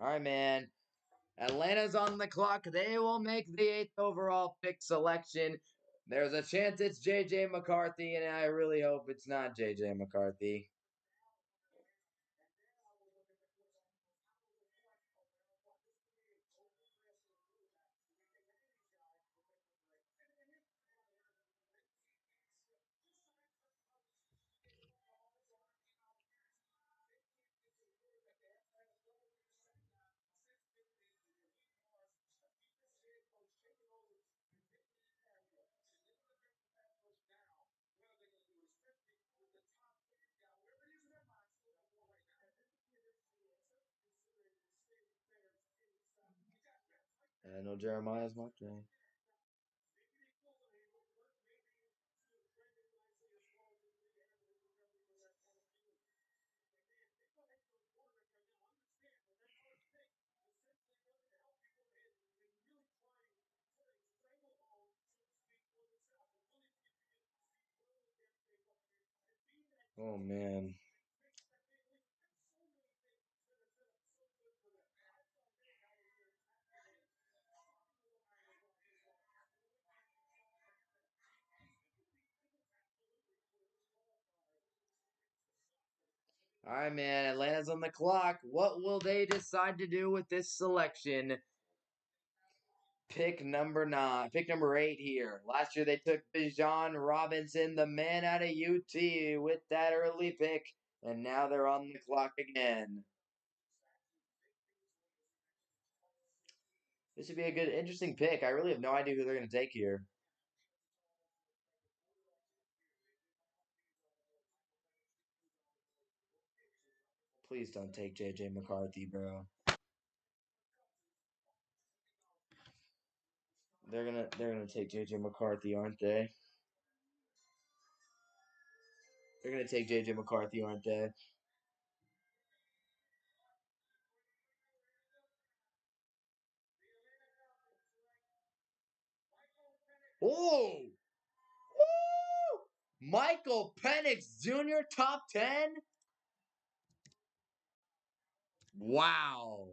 All right, man. Atlanta's on the clock. They will make the 8th overall pick selection. There's a chance it's JJ McCarthy, and I really hope it's not JJ McCarthy. No Jeremiah's mock draft. Oh man. All right, man. Atlanta's on the clock. What will they decide to do with this selection? Pick number 9. Pick number 8 here. Last year they took Bijan Robinson, the man out of UT, with that early pick, and now they're on the clock again. This should be a good, interesting pick. I really have no idea who they're going to take here. Please don't take JJ McCarthy, bro. They're gonna take JJ McCarthy, aren't they? They're gonna take JJ McCarthy, aren't they? Oh, woo! Michael Penix Jr. top 10. Wow.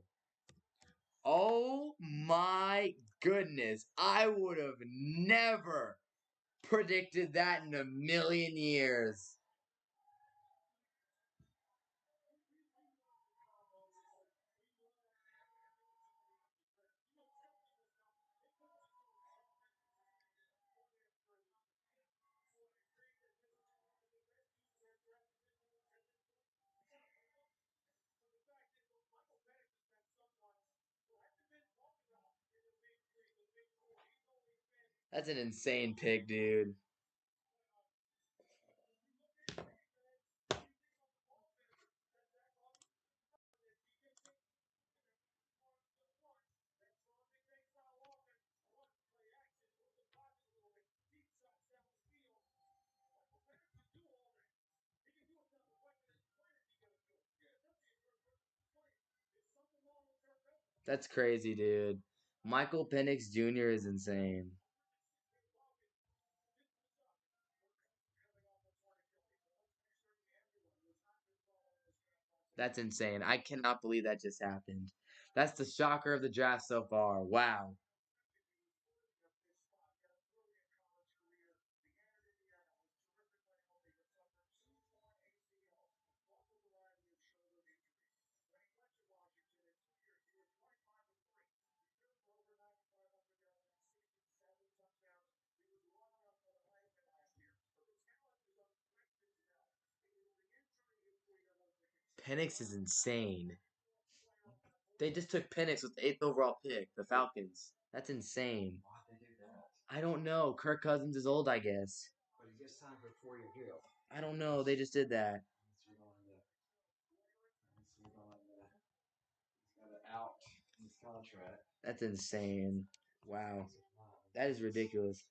Oh my goodness. I would have never predicted that in a million years. That's an insane pick, dude. That's crazy, dude. Michael Penix Jr. is insane. That's insane. I cannot believe that just happened. That's the shocker of the draft so far. Wow. Penix is insane. They just took Penix with the 8th overall pick, the Falcons. That's insane. I don't know. Kirk Cousins is old, I guess. I don't know. They just did that. That's insane. Wow. That is ridiculous.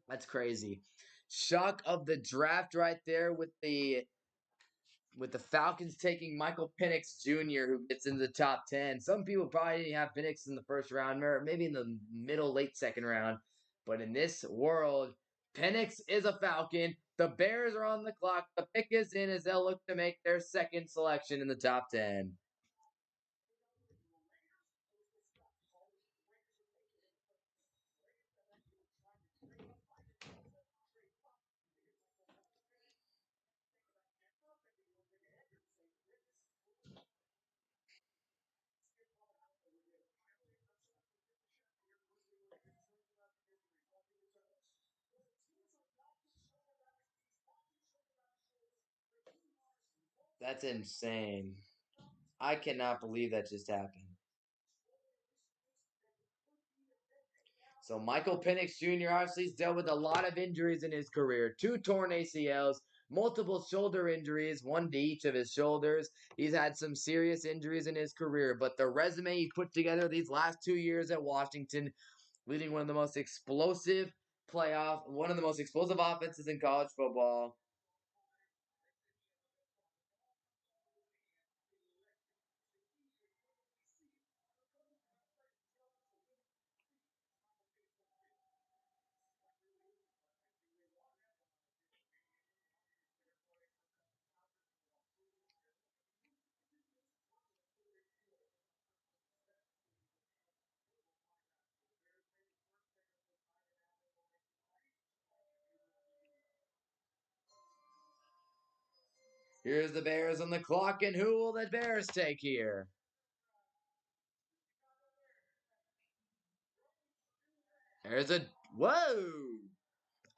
That's crazy. Shock of the draft right there with the Falcons taking Michael Penix Jr., who gets into the top 10. Some people probably didn't have Penix in the first round, or maybe in the middle, late second round. But in this world, Penix is a Falcon. The Bears are on the clock. The pick is in as they'll look to make their second selection in the top 10. That's insane. I cannot believe that just happened. So Michael Penix Jr. obviously has dealt with a lot of injuries in his career. 2 torn ACLs, multiple shoulder injuries, one to each of his shoulders. He's had some serious injuries in his career, but the resume he put together these last 2 years at Washington, leading one of the most explosive one of the most explosive offenses in college football. Here's the Bears on the clock, and who will the Bears take here? There's a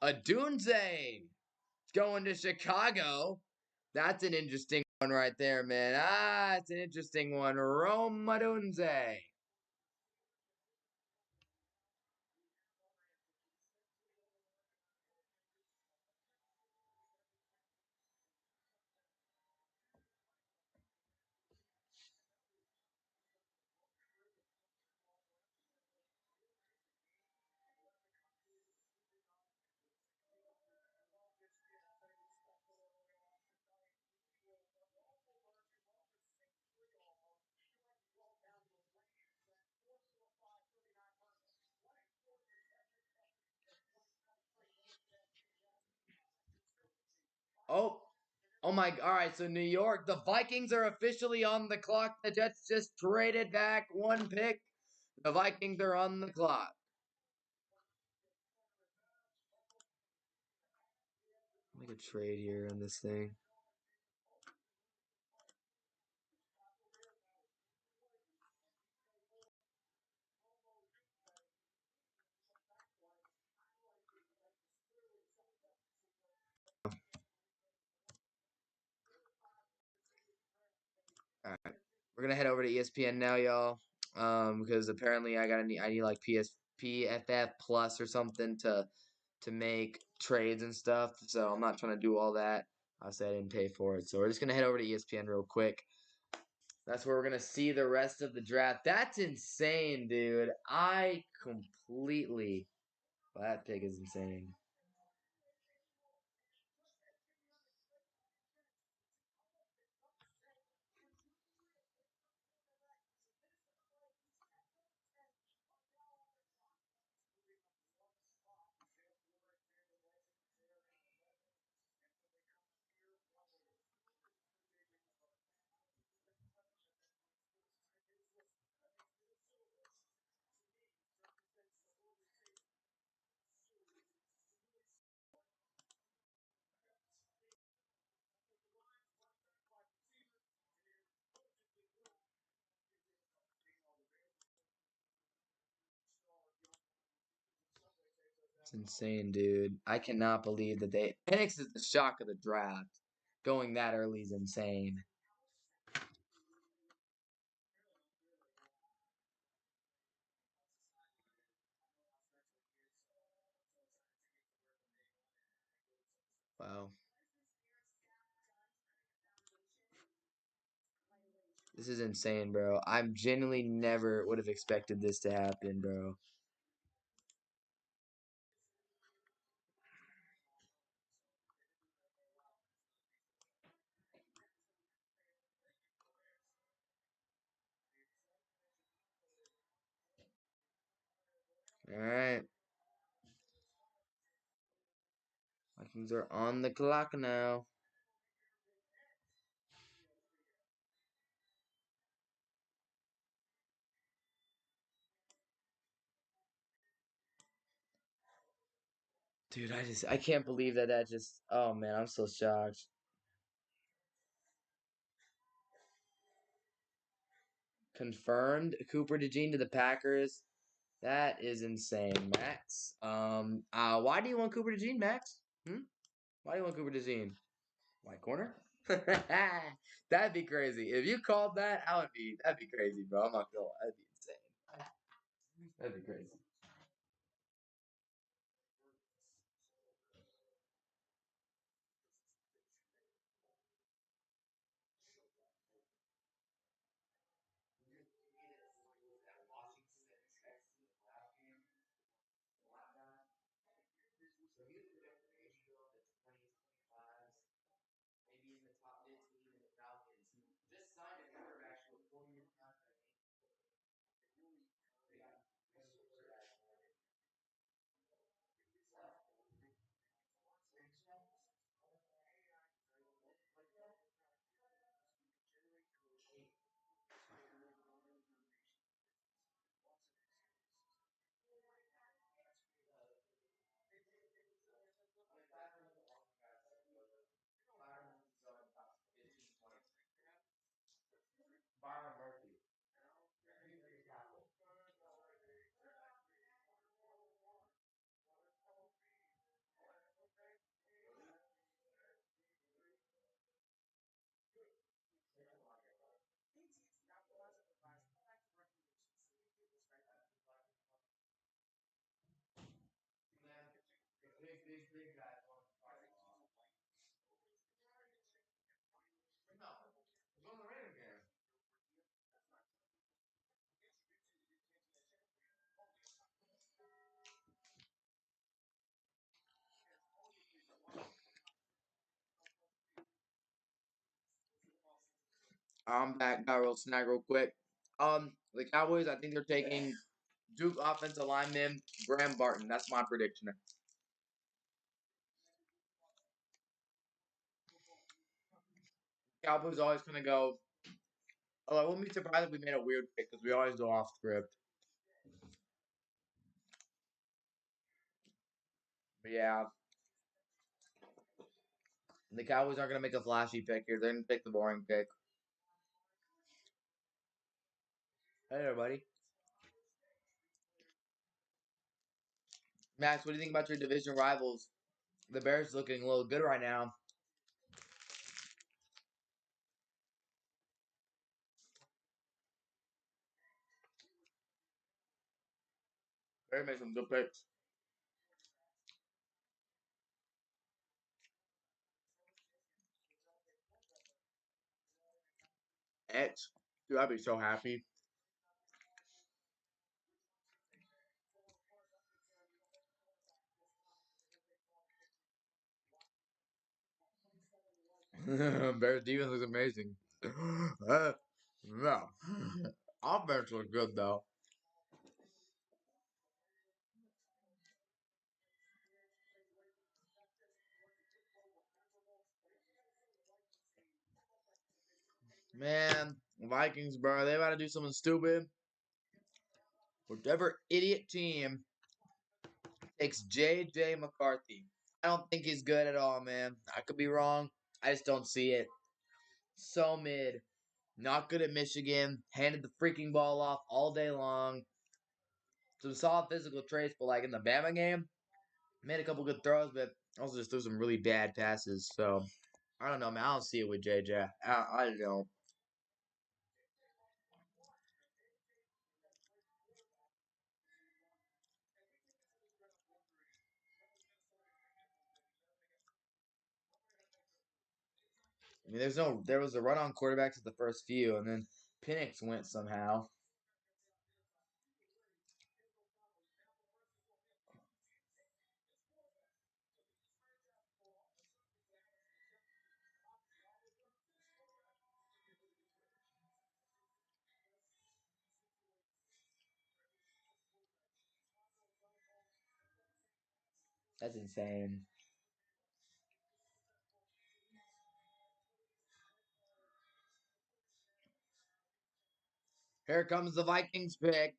Odunze going to Chicago. That's an interesting one right there, man. It's an interesting one. Rome Odunze. Oh, oh my! All right, so New York, the Vikings are officially on the clock. The Jets just traded back one pick. The Vikings are on the clock. Make a trade here on this thing. All right, we're gonna head over to ESPN now, y'all. Because apparently I need like PFF Plus or something to make trades and stuff. So I'm not trying to do all that. I said I didn't pay for it. So we're just gonna head over to ESPN real quick. That's where we're gonna see the rest of the draft. That's insane, dude. I completely that pick is insane. It's insane, dude. I cannot believe that they Penix is the shock of the draft. Going that early is insane. Wow. This is insane, bro. I'm genuinely never would have expected this to happen, bro. All right. Vikings are on the clock now. Dude, I can't believe that just oh man, I'm so shocked. Confirmed Cooper DeJean to the Packers. That is insane, Max. Why do you want Cooper DeJean, Max? Hmm? Why do you want Cooper DeJean? White corner? That'd be crazy. If you called that, that'd be crazy, bro. I'm not gonna lie. That'd be insane. That'd be crazy. I'm back. Got a real snag real quick. The Cowboys, I think they're taking Duke offensive lineman Graham Barton. That's my prediction. Cowboys always gonna go. Oh, I wouldn't be surprised if we made a weird pick because we always go off script. But yeah, the Cowboys aren't gonna make a flashy pick here. They're gonna pick the boring pick. Hey, everybody. Max, what do you think about your division rivals? The Bears looking a little good right now. Bears made some good picks. X, dude, I'd be so happy. Bears defense looks amazing. No. Offense looks good though. Man, Vikings, bro, they about to do something stupid. Whichever idiot team takes J.J. McCarthy. I don't think he's good at all, man. I could be wrong. I just don't see it. So mid. Not good at Michigan. Handed the freaking ball off all day long. Some solid physical traits, but like in the Bama game, made a couple good throws, but also just threw some really bad passes. So I don't know, man. I don't see it with JJ. I don't. I mean, there was a run on quarterbacks at the first few, and then Penix went somehow. That's insane. Here comes the Vikings pick,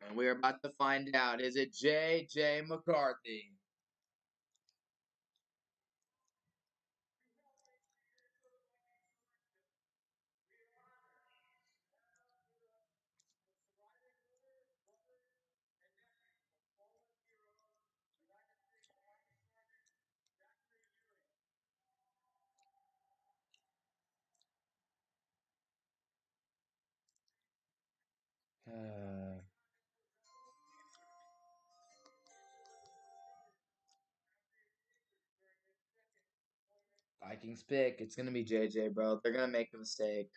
and we're about to find out. Is it J.J. McCarthy? Vikings pick. It's gonna be JJ, bro. They're gonna make a mistake.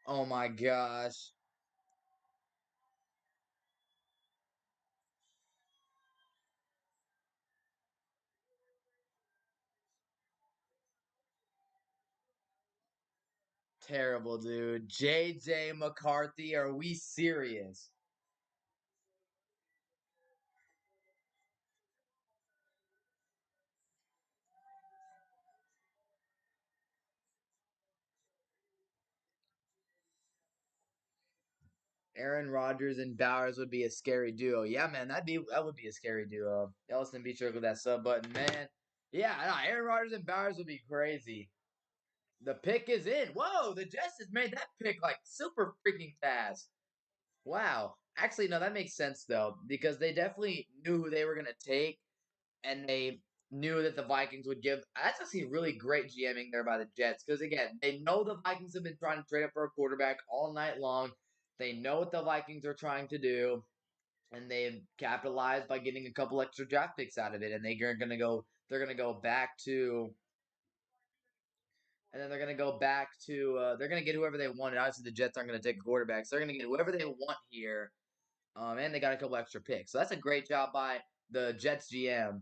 Oh my gosh. Terrible, dude. JJ McCarthy, are we serious? Aaron Rodgers and Bowers would be a scary duo. Yeah, man, that would be a scary duo. Ellison, be sure to click that sub button, man. Yeah, no, Aaron Rodgers and Bowers would be crazy. The pick is in. Whoa, the Jets has made that pick like super freaking fast. Wow. Actually, no, that makes sense though, because they definitely knew who they were gonna take, and they knew that the Vikings would give. That's actually really great GMing there by the Jets, because again, they know the Vikings have been trying to trade up for a quarterback all night long. They know what the Vikings are trying to do, and they've capitalized by getting a couple extra draft picks out of it. And they're gonna go. They're gonna go back to and then they're gonna go back to they're gonna get whoever they want. Obviously, the Jets aren't gonna take a quarterback, so they're gonna get whoever they want here. And they got a couple extra picks, so that's a great job by the Jets GM.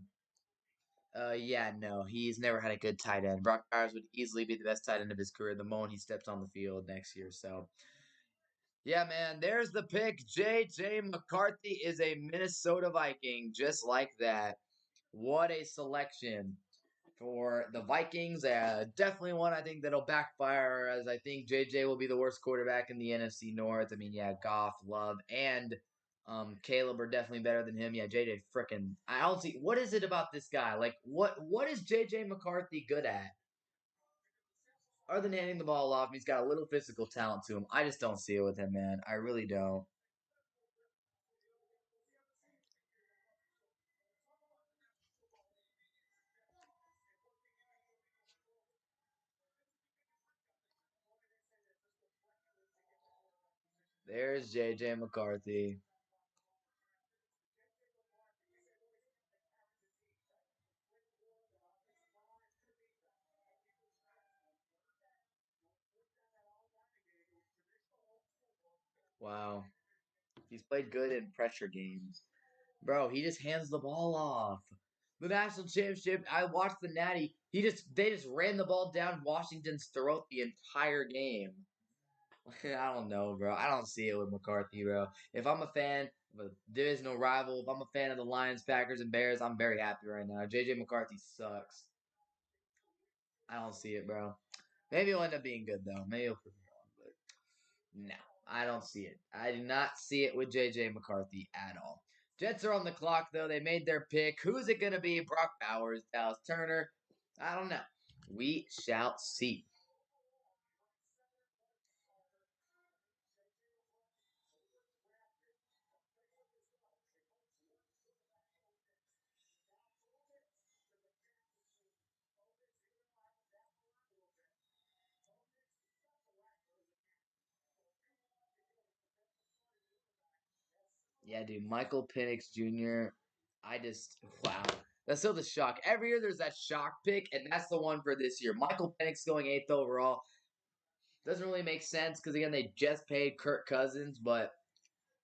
Yeah, no, he's never had a good tight end. Brock Bowers would easily be the best tight end of his career the moment he steps on the field next year. So, yeah, man, there's the pick. J.J. McCarthy is a Minnesota Viking, just like that. What a selection for the Vikings. Definitely one I think that'll backfire, as I think JJ will be the worst quarterback in the NFC North. I mean, yeah, Goff, Love, and Caleb are definitely better than him. Yeah, JJ freaking. I don't see what is it about this guy. Like, what is JJ McCarthy good at? Other than handing the ball off, he's got a little physical talent to him. I just don't see it with him, man. I really don't. There's JJ McCarthy. Wow, he's played good in pressure games. Bro, he just hands the ball off. The national championship, I watched the Natty. They just ran the ball down Washington's throat the entire game. I don't know, bro. I don't see it with McCarthy, bro. If I'm a fan of a divisional rival, if I'm a fan of the Lions, Packers, and Bears, I'm very happy right now. JJ McCarthy sucks. I don't see it, bro. Maybe he'll end up being good though. Maybe he'll prove me wrong, but no, I don't see it. I do not see it with JJ McCarthy at all. Jets are on the clock though. They made their pick. Who's it gonna be? Brock Bowers, Dallas Turner? I don't know. We shall see. Yeah, dude. Michael Penix Jr. I just wow. That's still the shock. Every year there's that shock pick, and that's the one for this year. Michael Penix going eighth overall doesn't really make sense because again they just paid Kirk Cousins, but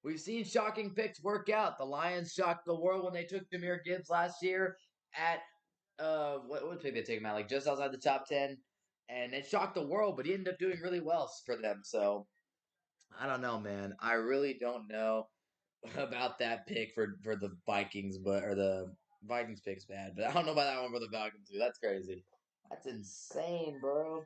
we've seen shocking picks work out. The Lions shocked the world when they took Jahmyr Gibbs last year at what pick they take him at, like just outside the top 10, and it shocked the world. But he ended up doing really well for them. So I don't know, man. I really don't know about that pick for the Vikings, but or the Vikings pick's bad. But I don't know about that one for the Falcons too. That's crazy. That's insane, bro.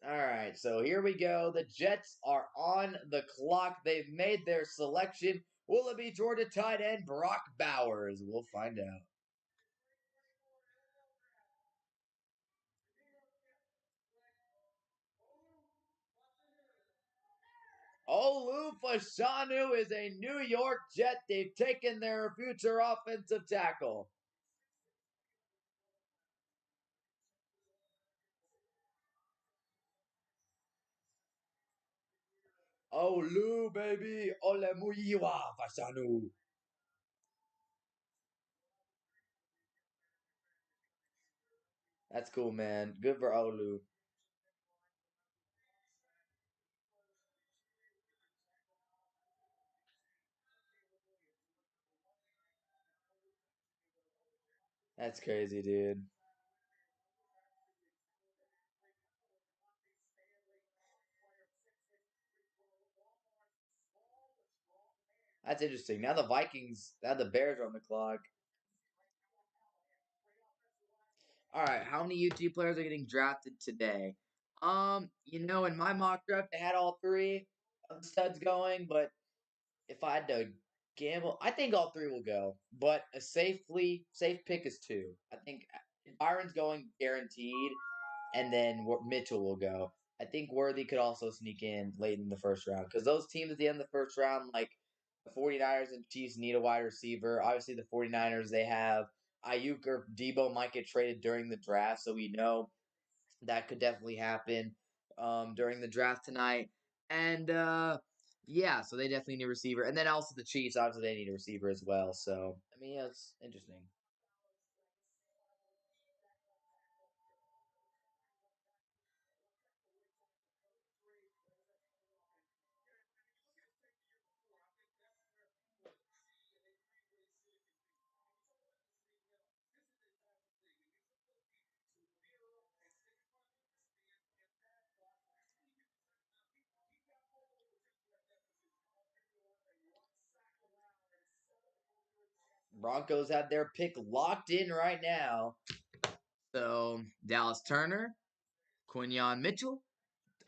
All right, so here we go. The Jets are on the clock. They've made their selection. Will it be Georgia tight end Brock Bowers? We'll find out. Olu Fashanu is a New York Jet. They've taken their future offensive tackle. Olu, baby. Olemuyiwa Fashanu. That's cool, man. Good for Olu. That's crazy, dude. That's interesting. Now the Vikings, now the Bears are on the clock. All right, how many UT players are getting drafted today? In my mock draft, I had all three of the studs going, but if I had to gamble, I think all three will go. But a safe pick is two. I think Byron's going guaranteed, and then Mitchell will go. I think Worthy could also sneak in late in the first round because those teams at the end of the first round, like the 49ers and Chiefs, need a wide receiver. Obviously, the 49ers, they have Ayuk or Debo might get traded during the draft, so we know that could definitely happen during the draft tonight. And yeah, so they definitely need a receiver. And then also the Chiefs, obviously, they need a receiver as well. So, I mean, yeah, it's interesting. Broncos have their pick locked in right now. So Dallas Turner, Quinyon Mitchell.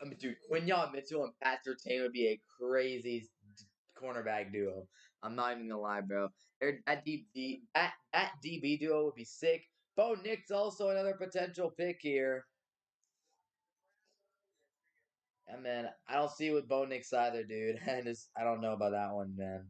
I mean, dude, Quinyon Mitchell and Pat Surtain would be a crazy cornerback duo. I'm not even gonna lie, bro. That DB duo would be sick. Bo Nick's also another potential pick here. And man, I don't see it with Bo Nix either, dude. I don't know about that one, man.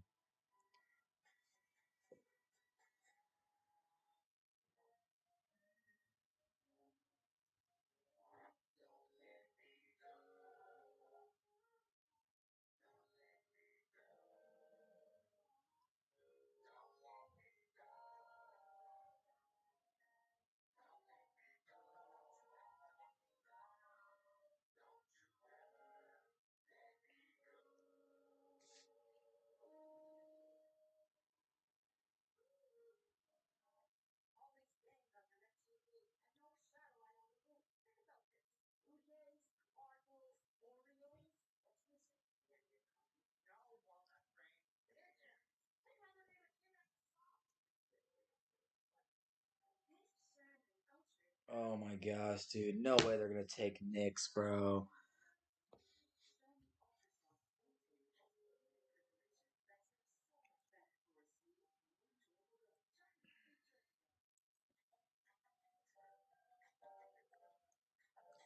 Oh my gosh, dude. No way they're gonna take Knicks, bro.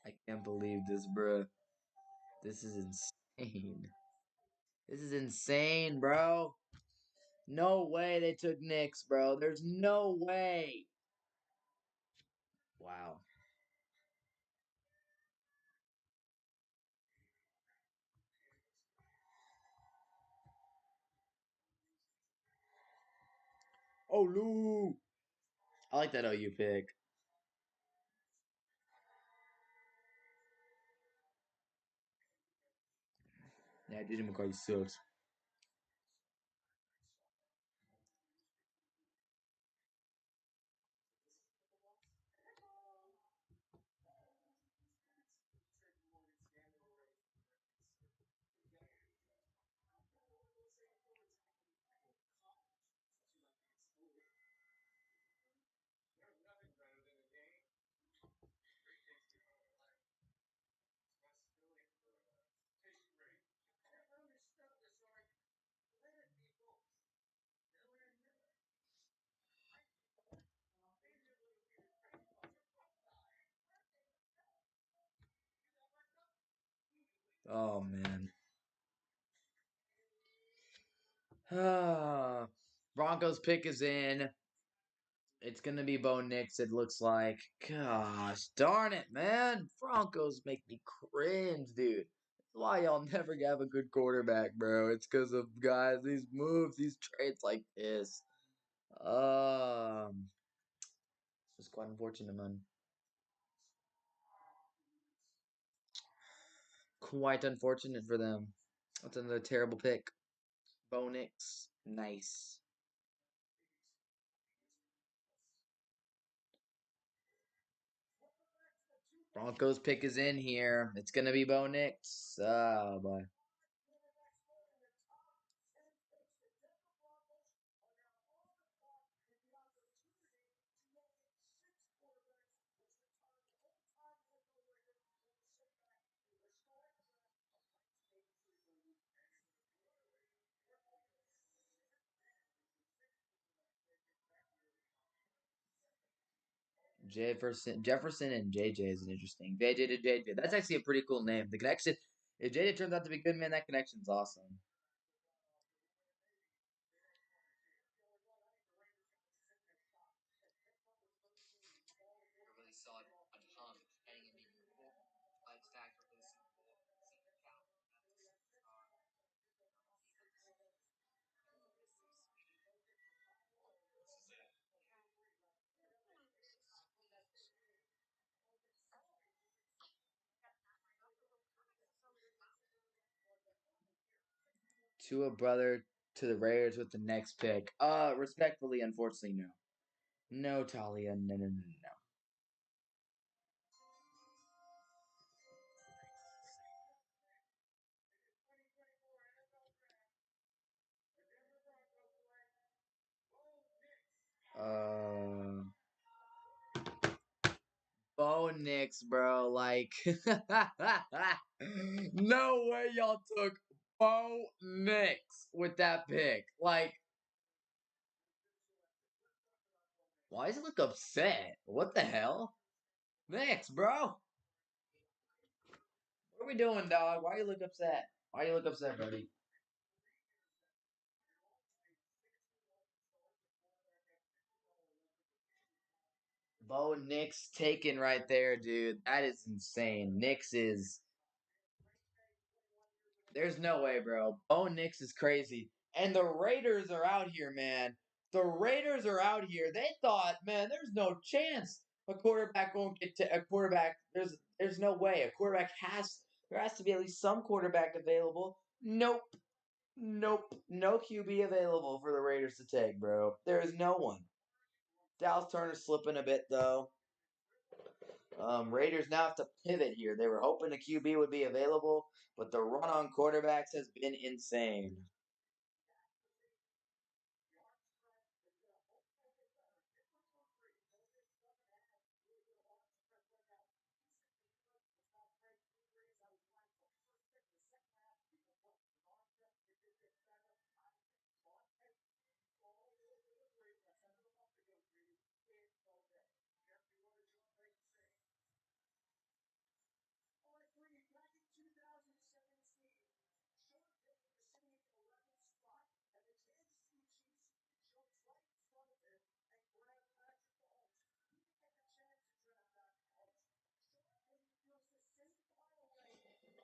I can't believe this, bro. This is insane. This is insane, bro. No way they took Knicks, bro. There's no way. Wow. Oh, Lou. I like that OU pick. Yeah, DJ McCarthy sucks. Oh man. Ah, Broncos pick is in. It's gonna be Bo Nix, it looks like. Gosh, darn it, man. Broncos make me cringe, dude. That's why y'all never have a good quarterback, bro. It's because of guys, these moves, these trades like this. It's just quite unfortunate, man. Quite unfortunate for them. That's another terrible pick. Bo Nix, nice. Broncos pick is in here. It's gonna be Bo Nix. Oh boy. Jefferson and JJ is an interesting. JJ to JJ. That's actually a pretty cool name. The connection. If JJ turns out to be good, man, that connection's awesome. Tua brother to the Raiders with the next pick. Respectfully, unfortunately, no. No, Talia, no, no, no, no. Bo Nix, bro. Like, no way y'all took Bo Nix with that pick. Like, why does it look upset? What the hell? Nix, bro. What are we doing, dog? Why you look upset? Why you look upset, buddy? Bo Nix taken right there, dude. That is insane. Nix is. There's no way, bro. Bo Nix is crazy. And the Raiders are out here, man. The Raiders are out here. They thought, man, there's no chance a quarterback won't get to a quarterback. There's no way. A quarterback there has to be at least some quarterback available. Nope. Nope. No QB available for the Raiders to take, bro. There is no one. Dallas Turner's slipping a bit though. Raiders now have to pivot here. They were hoping a QB would be available, but the run on quarterbacks has been insane.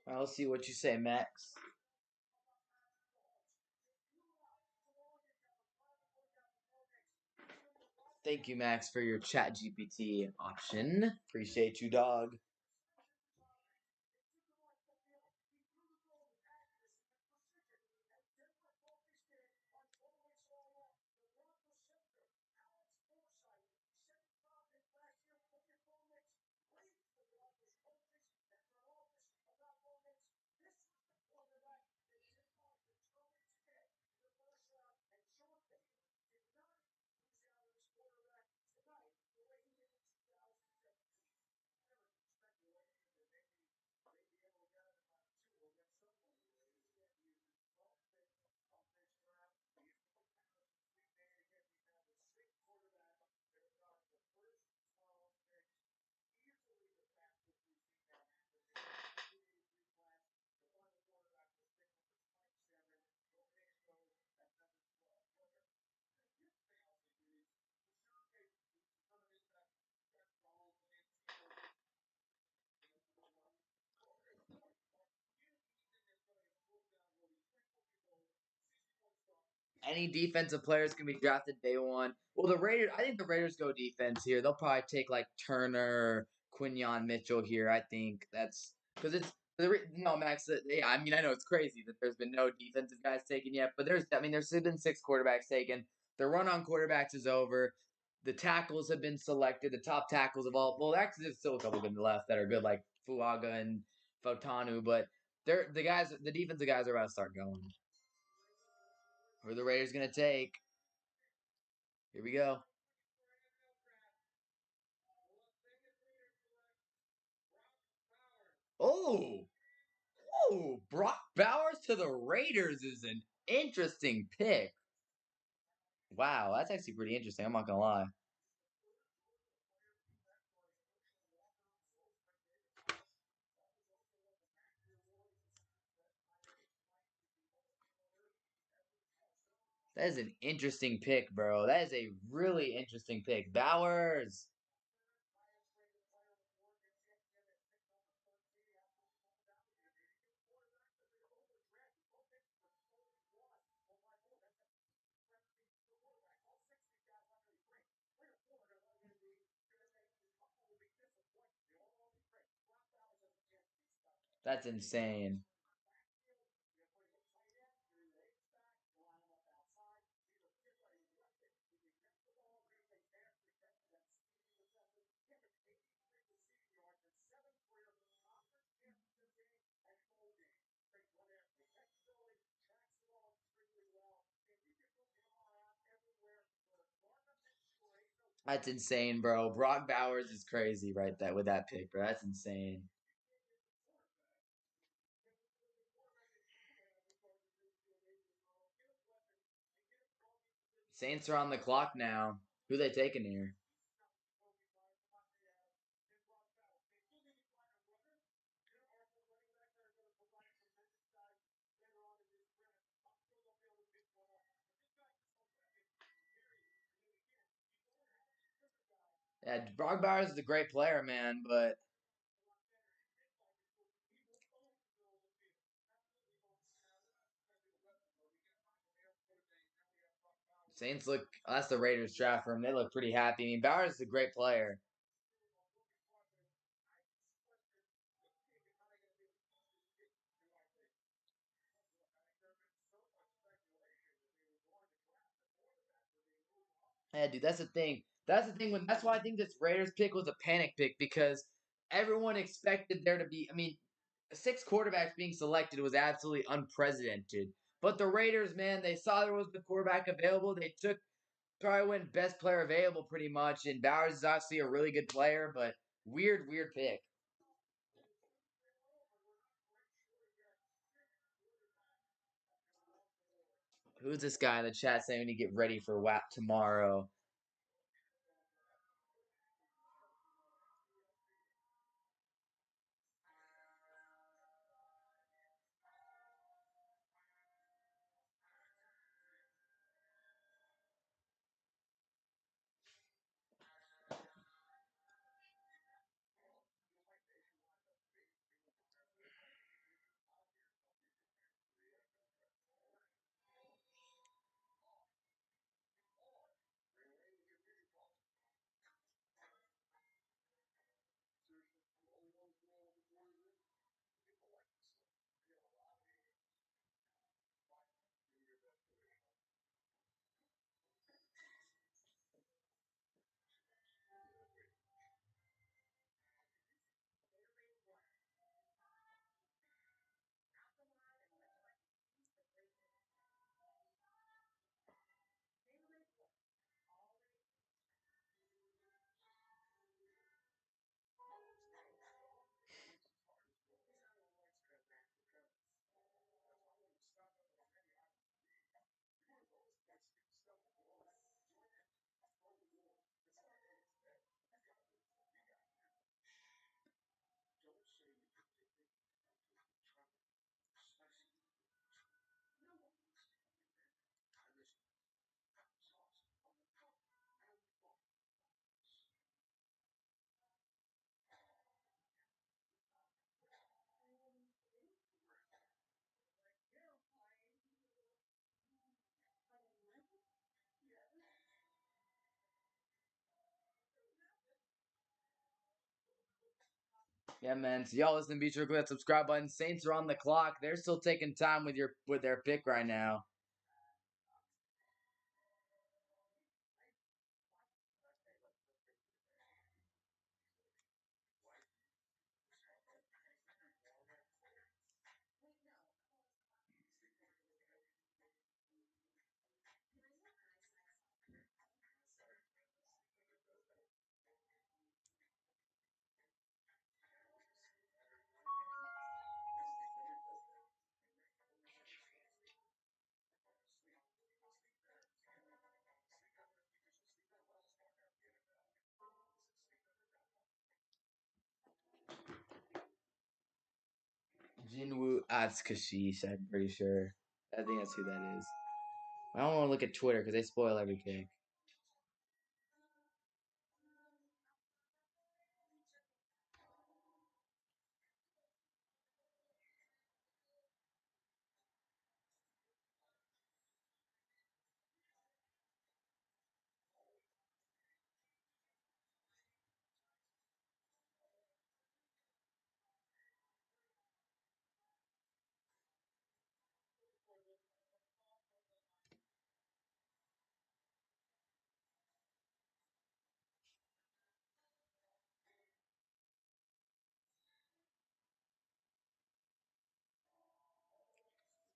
I'll see what you say, Max. Thank you, Max, for your chat GPT option. Appreciate you, dog. Any defensive players can be drafted day one. Well, the Raiders, I think the Raiders go defense here. They'll probably take like Turner, Quinyon Mitchell here. I think that's because it's no Max. Yeah, I mean I know it's crazy that there's been no defensive guys taken yet, but there's been six quarterbacks taken. The run on quarterbacks is over. The tackles have been selected. The top tackles of all. Well, actually, there's still a couple good left that are good, like Fuaga and Fotanu, but they're the guys. The defensive guys are about to start going. Who are the Raiders gonna take? Here we go. Oh, oh, Brock Bowers to the Raiders is an interesting pick. Wow, that's actually pretty interesting. I'm not gonna lie. That is an interesting pick, bro. That is a really interesting pick. Bowers. That's insane. That's insane, bro. Brock Bowers is crazy right that with that pick, bro. That's insane. Saints are on the clock now. Who they taking here? Yeah, Brock Bowers is a great player, man, but Saints look. That's the Raiders draft room. They look pretty happy. I mean, Bowers is a great player. Yeah, dude, that's the thing. That's the thing. That's why I think this Raiders pick was a panic pick because everyone expected there to be. I mean, six quarterbacks being selected was absolutely unprecedented. But the Raiders, man, they saw there was the quarterback available. They took probably went best player available pretty much. And Bowers is obviously a really good player, but weird pick. Who's this guy in the chat saying we need to get ready for WAP tomorrow? Yeah, man. So y'all listen, be sure to click that subscribe button. Saints are on the clock. They're still taking time with their pick right now. Jinwoo Atsukashi, I'm pretty sure. I think that's who that is. I don't want to look at Twitter because they spoil everything.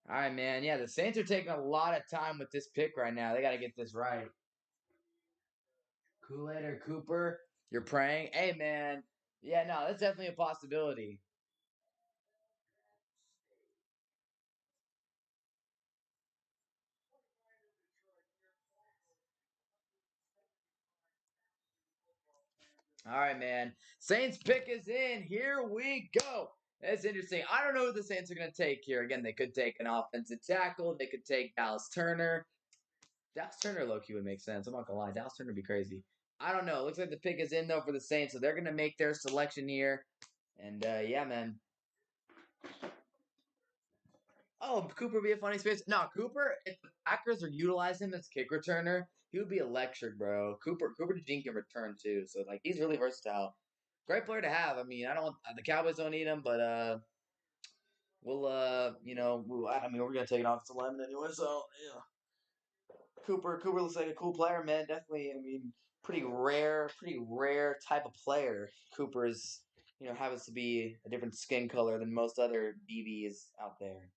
All right, man. Yeah, the Saints are taking a lot of time with this pick right now. They got to get this right. Kool-Aid or Cooper, you're praying. Hey, man. Yeah, no, that's definitely a possibility. All right, man. Saints pick is in. Here we go. That's interesting. I don't know who the Saints are going to take here. Again, they could take an offensive tackle. They could take Dallas Turner. Dallas Turner low key would make sense. I'm not gonna lie. Dallas Turner would be crazy. I don't know. Looks like the pick is in though for the Saints, so they're gonna make their selection here. And yeah, man. Oh, Cooper would be a funny space. No, Cooper. If the Packers are utilizing him as kick returner, he would be electric, bro. Cooper Jean can return too, so like he's really versatile. Great player to have. I mean, I don't want the Cowboys don't need him, but we'll I mean we're gonna take an offensive lineman anyway, so yeah. Cooper looks like a cool player, man. Definitely, I mean, pretty rare type of player. Cooper is, happens to be a different skin color than most other DBs out there.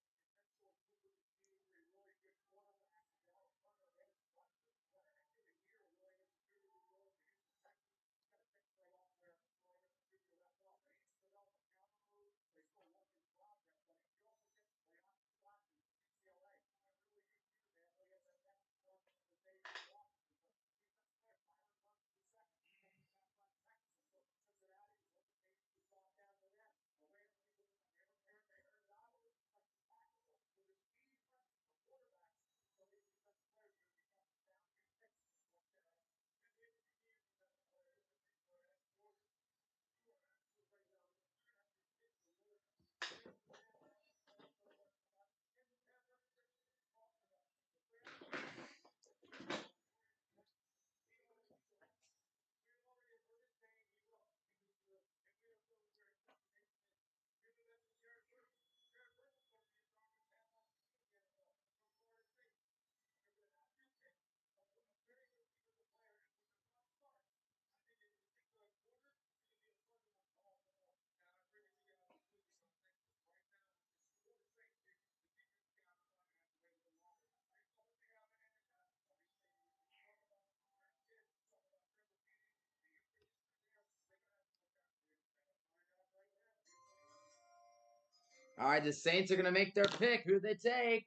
All right, the Saints are gonna make their pick. Who they take?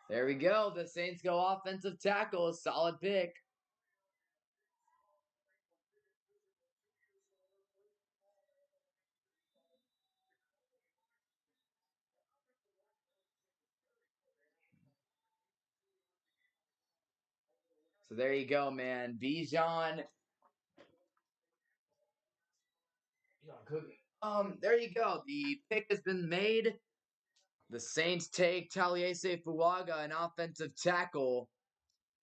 There we go. The Saints go offensive tackle. A solid pick. So there you go, man. Bijan. There you go. The pick has been made. The Saints take Taliesin Fuaga, an offensive tackle.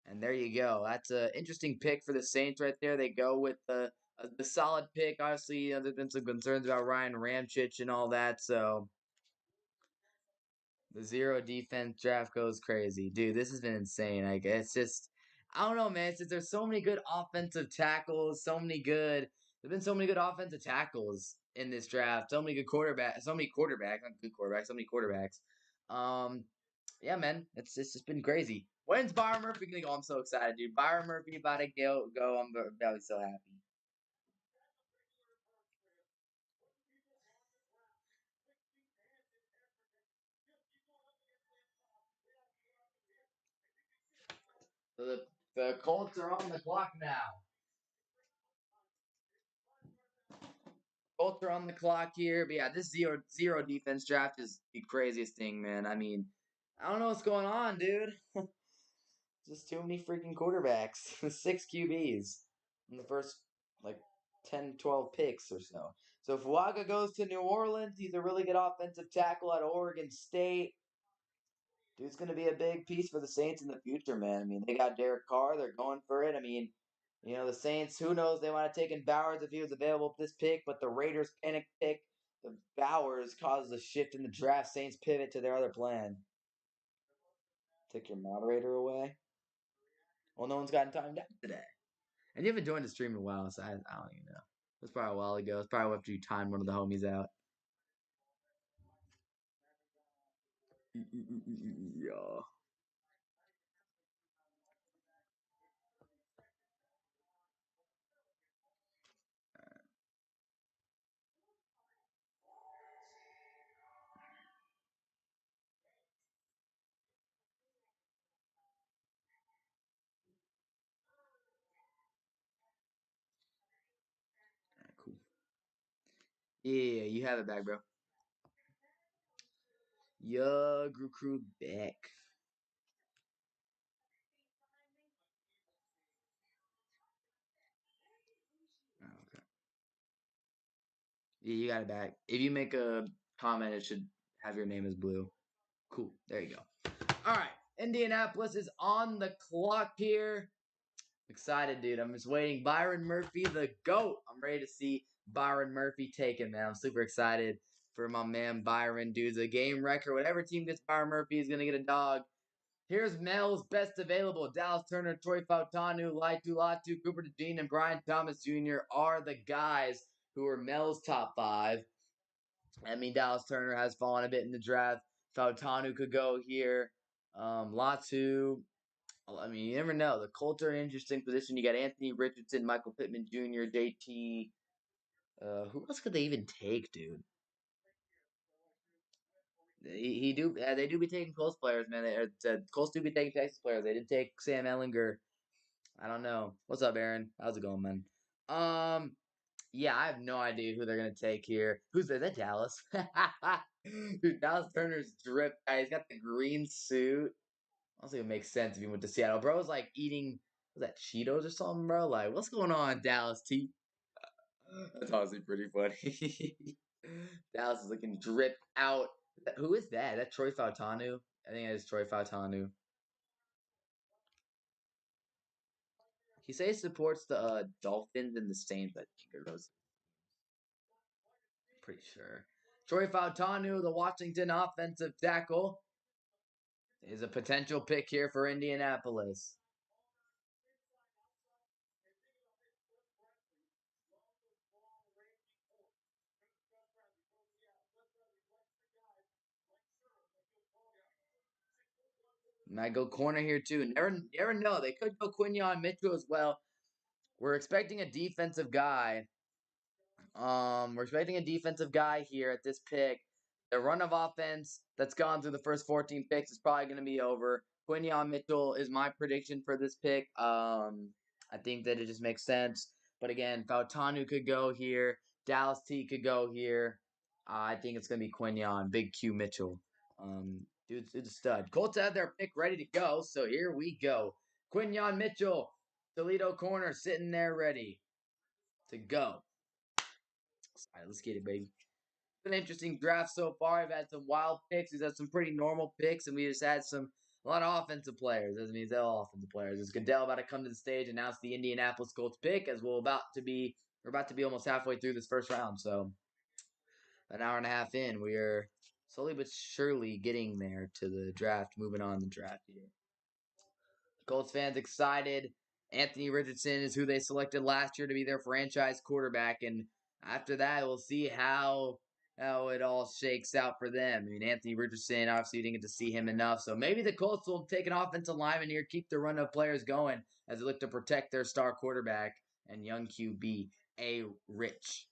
And there you go. That's an interesting pick for the Saints right there. They go with the solid pick. Obviously, there's been some concerns about Ryan Ramczyk and all that. So the zero defense draft goes crazy. Dude, this has been insane. Like, it's just, I don't know, man. Since there's so many good offensive tackles, there's been so many good offensive tackles in this draft. So many good quarterbacks, not good quarterbacks, so many quarterbacks. Um, yeah, man, it's just been crazy. When's Byron Murphy gonna go? I'm so excited, dude. Byron Murphy about to go. I'm about to be so happy. So the Colts are on the clock now. Colts are on the clock here. But yeah, this zero defense draft is the craziest thing, man. I mean, I don't know what's going on, dude. Just too many freaking quarterbacks. Six QBs in the first like 10, 12 picks or so. So Fuaga goes to New Orleans. He's a really good offensive tackle at Oregon State. Dude's going to be a big piece for the Saints in the future, man. I mean, they got Derek Carr. They're going for it. I mean, the Saints, who knows? They might have taken Bowers if he was available for this pick, but the Raiders panic pick. The Bowers causes a shift in the draft. Saints pivot to their other plan. Take your moderator away. Well, no one's gotten timed out today. And you haven't joined the stream in a while, so I don't even know. It was probably a while ago. It's probably after you timed one of the homies out. Yeah. Cool. Yeah, you have it back, bro. Yeah, Crew back. Oh, okay. Yeah, you got it back. If you make a comment, it should have your name as blue. Cool. There you go. All right. Indianapolis is on the clock here. Excited, dude. I'm just waiting. Byron Murphy, the GOAT. I'm ready to see Byron Murphy taken, man. I'm super excited for my man Byron, dude. The game record. Whatever team gets Byron Murphy is going to get a dog. Here's Mel's best available. Dallas Turner, Troy Fautanu, Laitu Latu, Cooper DeJean, and Brian Thomas Jr. are the guys who are Mel's top five. I mean, Dallas Turner has fallen a bit in the draft. Fautanu could go here. Latu. I mean, you never know. The Colts are in an interesting position. You got Anthony Richardson, Michael Pittman Jr., JT. Who else could they even take, dude? He do they do be taking Colts players, man. Colts do be taking Texas players. They did take Sam Ellinger. I don't know. What's up, Aaron? How's it going, man? Yeah, I have no idea who they're gonna take here. Who's there? That Dallas. Dude, Dallas Turner's drip. He's got the green suit. Honestly, it makes sense if he went to Seattle. Bro's like eating, was that Cheetos or something, bro? Like, what's going on, Dallas T? That's honestly pretty funny. Dallas is looking dripped out. Who is that? That Troy Fautanu? I think it is Troy Fautanu. He says he supports the Dolphins and the Saints. I think it was pretty sure. Troy Fautanu, the Washington offensive tackle, is a potential pick here for Indianapolis. Might go corner here too. Never know. They could go Quinyon Mitchell as well. We're expecting a defensive guy. We're expecting a defensive guy here at this pick. The run of offense that's gone through the first 14 picks is probably going to be over. Quinyon Mitchell is my prediction for this pick. I think that it just makes sense. But again, Fautanu could go here. Dallas T could go here. I think it's going to be Quinyon, Big Q Mitchell. Dude's a stud. Colts have their pick ready to go, so here we go. Quinyon Mitchell, Toledo corner, sitting there ready to go. All right, let's get it, baby. been an interesting draft so far. We've had some wild picks. We've had some pretty normal picks, and we just had a lot of offensive players. Doesn't mean they're all offensive players. Is Goodell about to come to the stage, announce the Indianapolis Colts pick, as we're about to be almost halfway through this first round. So an hour and a half in, we are slowly but surely getting there to the draft. Moving on the draft here. Colts fans excited. Anthony Richardson is who they selected last year to be their franchise quarterback, and after that, we'll see how it all shakes out for them. I mean, Anthony Richardson, obviously, you didn't get to see him enough, so maybe the Colts will take an offensive lineman here, keep the run of players going as they look to protect their star quarterback and young QB, A. Rich,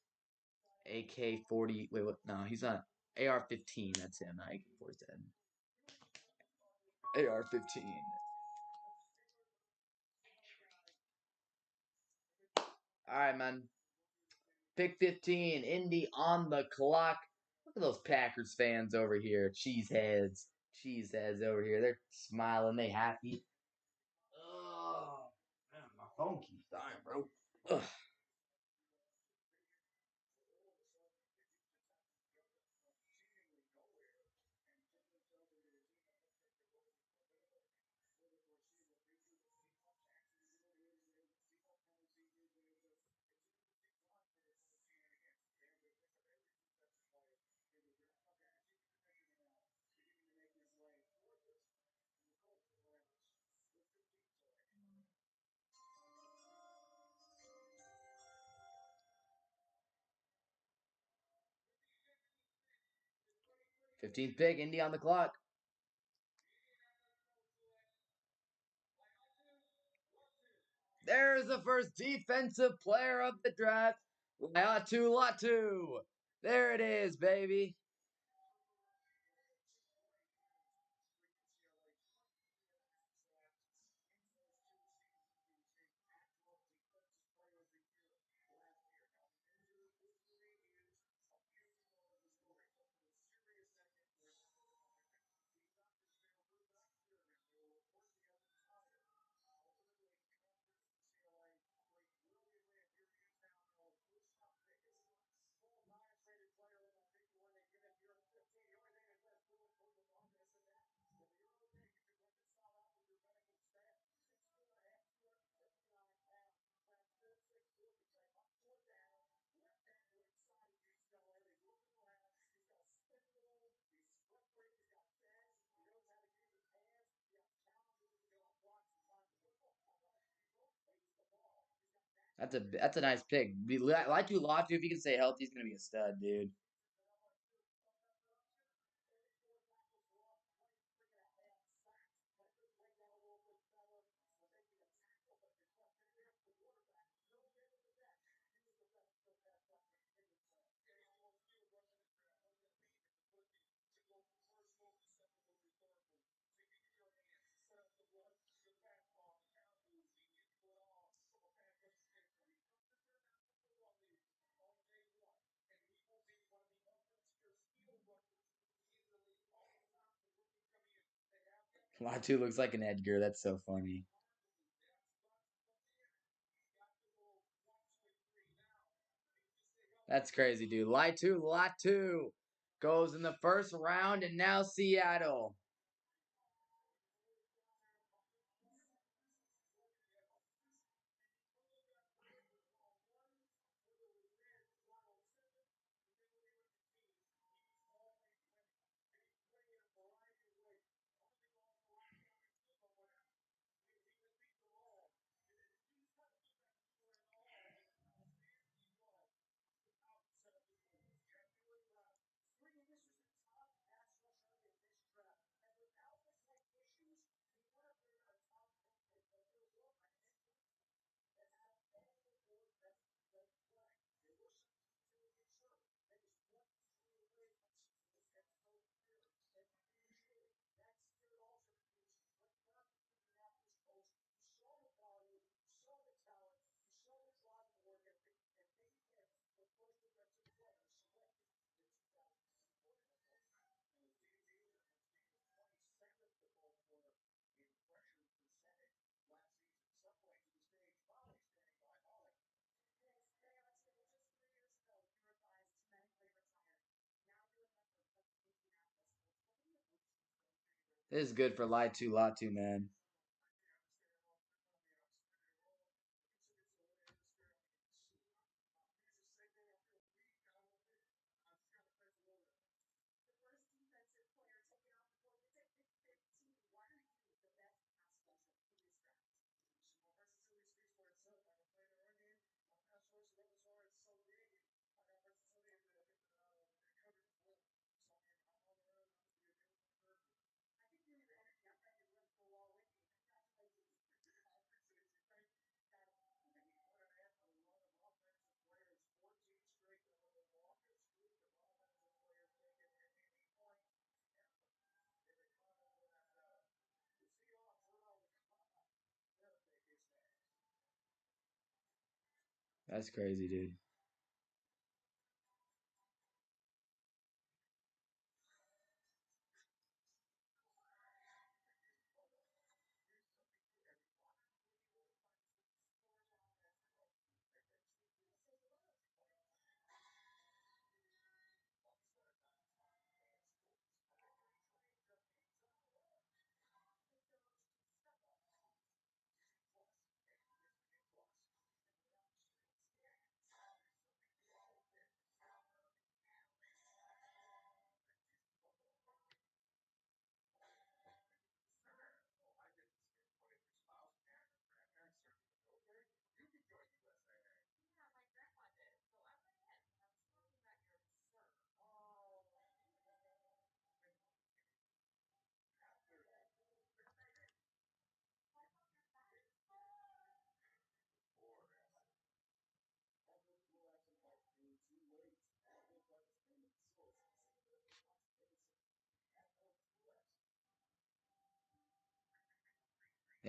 AK 40. Wait, what? No, he's not. AR 15. That's him. Not AK 47. AR 15. All right, man. Pick 15, Indy on the clock. Look at those Packers fans over here. Cheeseheads. Cheeseheads over here. They're smiling. They happy. Oh, man, my phone keeps dying, bro. Ugh. 15th pick, Indy on the clock. There's the first defensive player of the draft. Laiatu Latu. There it is, baby. That's a nice pick. Laiatu Latu, if he can stay healthy, he's gonna be a stud, dude. Latu looks like an Edgar. That's so funny. That's crazy, dude. Latu goes in the first round, and now Seattle. This is good for Latu Latu, man. That's crazy, dude.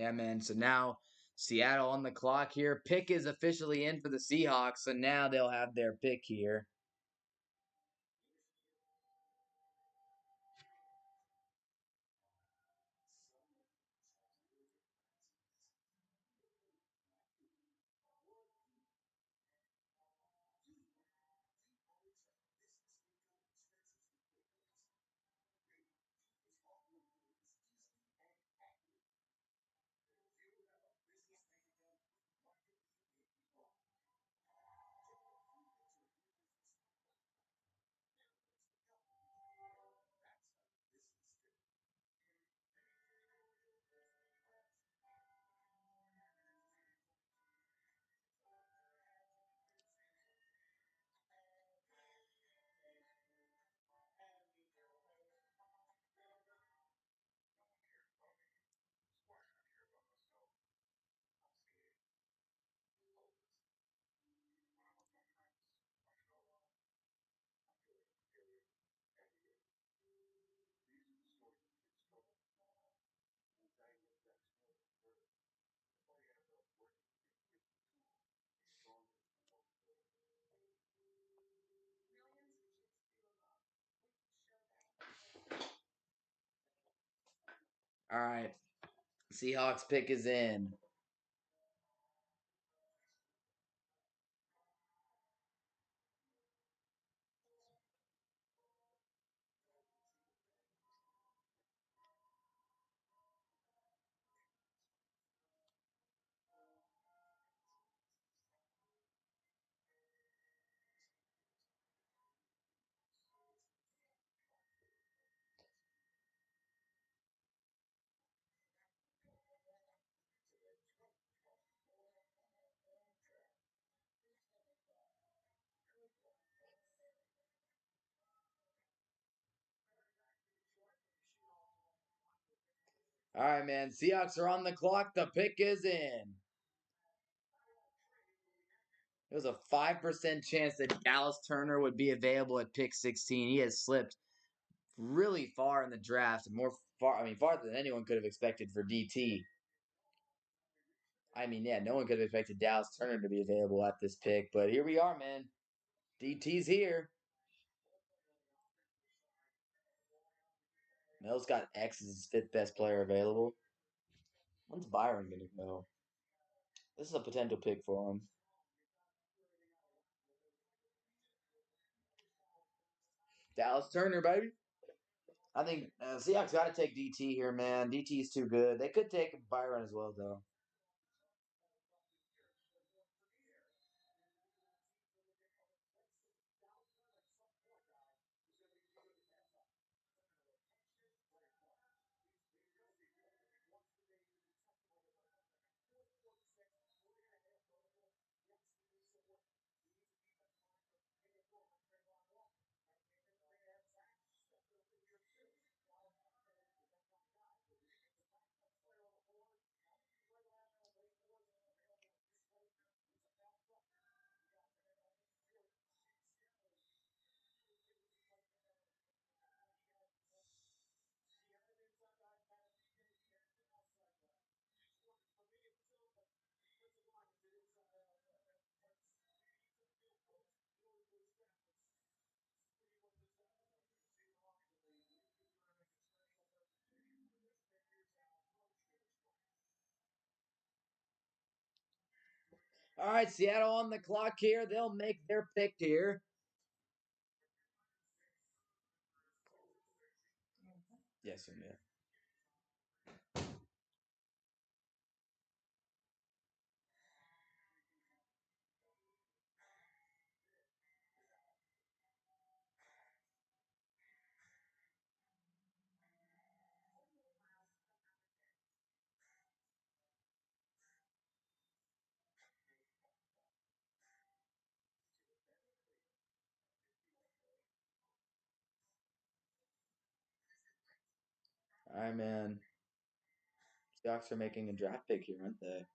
Yeah, man. So now Seattle on the clock here. Pick is officially in for the Seahawks, so now they'll have their pick here. All right. Seahawks pick is in. All right, man. Seahawks are on the clock. The pick is in. There was a 5% chance that Dallas Turner would be available at pick 16. He has slipped really far in the draft, more far. I mean, farther than anyone could have expected for DT. I mean, yeah, no one could have expected Dallas Turner to be available at this pick, but here we are, man. DT's here. Mel's got X as his fifth best player available. When's Byron gonna go? This is a potential pick for him. Dallas Turner, baby. I think Seahawks got to take DT here, man. DT is too good. They could take Byron as well, though. All right, Seattle on the clock here. They'll make their pick here. Yes, sir, man. All right, man. Seahawks are making a draft pick here, aren't they?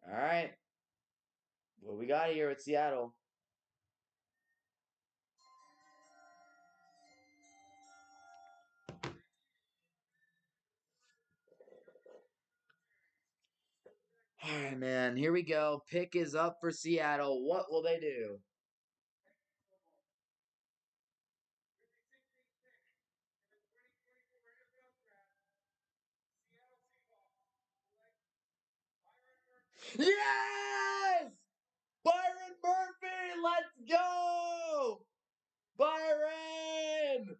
All right. What we got here at Seattle? All right, man. Here we go. Pick is up for Seattle. What will they do? Yes! Byron Murphy, let's go! Byron!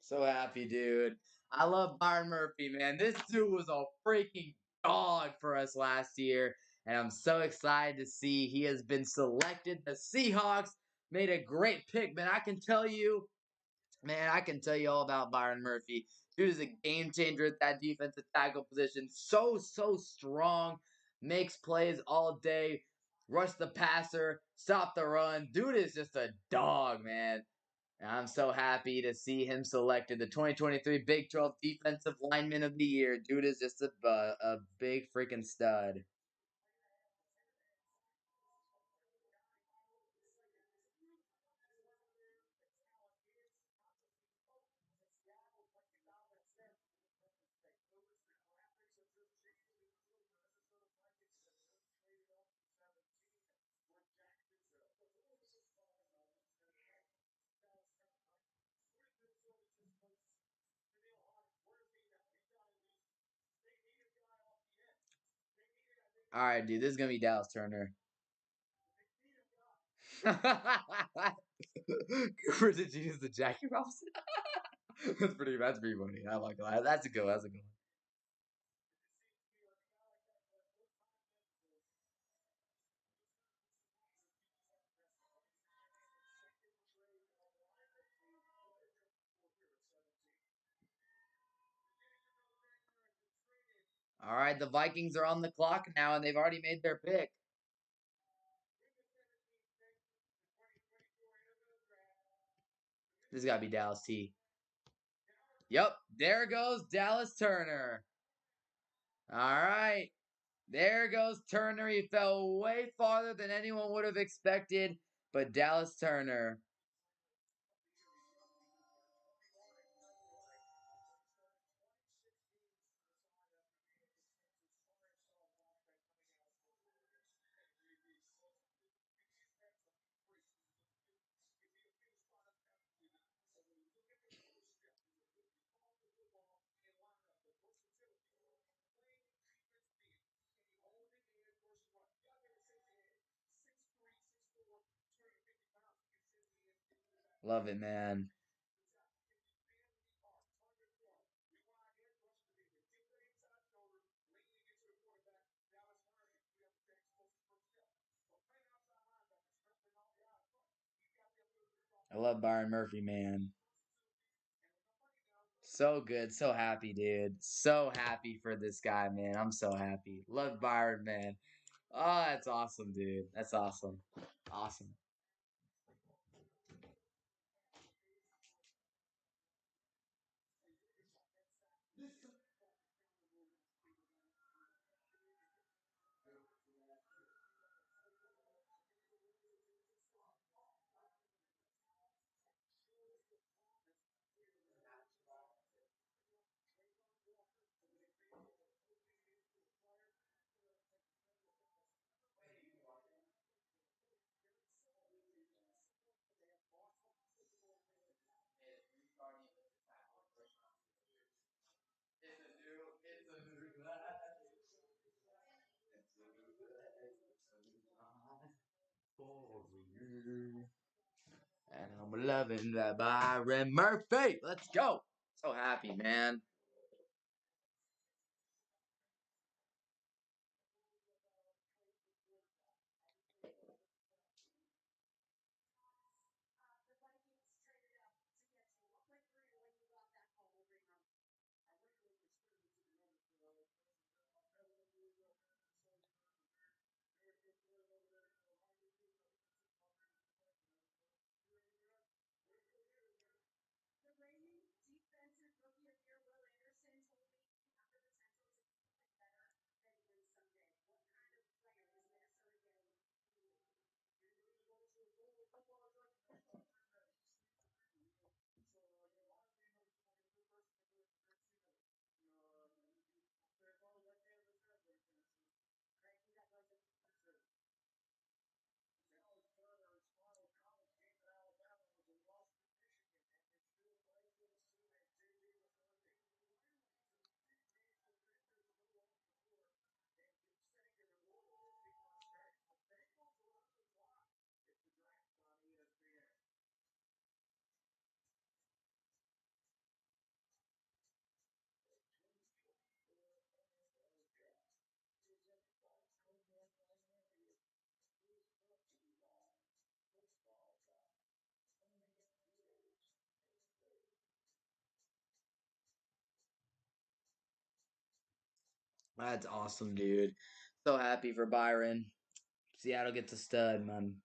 So happy, dude. I love Byron Murphy, man. This dude was a freaking dog for us last year. And I'm so excited to see he has been selected. The Seahawks made a great pick, man. I can tell you all about Byron Murphy. Dude is a game changer at that defensive tackle position. So strong. Makes plays all day. Rush the passer. Stop the run. Dude is just a dog, man. And I'm so happy to see him selected the 2023 Big 12 Defensive Lineman of the Year. Dude is just a big freaking stud. All right, dude, this is gonna be Dallas Turner. Cooper did you use the Jackie Robinson? That's pretty funny. I like that. That's a good one. That's a good one. All right, the Vikings are on the clock now, and they've already made their pick. This has got to be Dallas T. Yep, there goes Dallas Turner. All right, there goes Turner. He fell way farther than anyone would have expected, but Dallas Turner. Love it, man. I love Byron Murphy, man. So good. So happy, dude. So happy for this guy, man. I'm so happy. Love Byron, man. Oh, that's awesome, dude. That's awesome. Awesome. And I'm loving that Byron Murphy. Let's go. So happy, man. That's awesome, dude. So happy for Byron. Seattle gets a stud, man.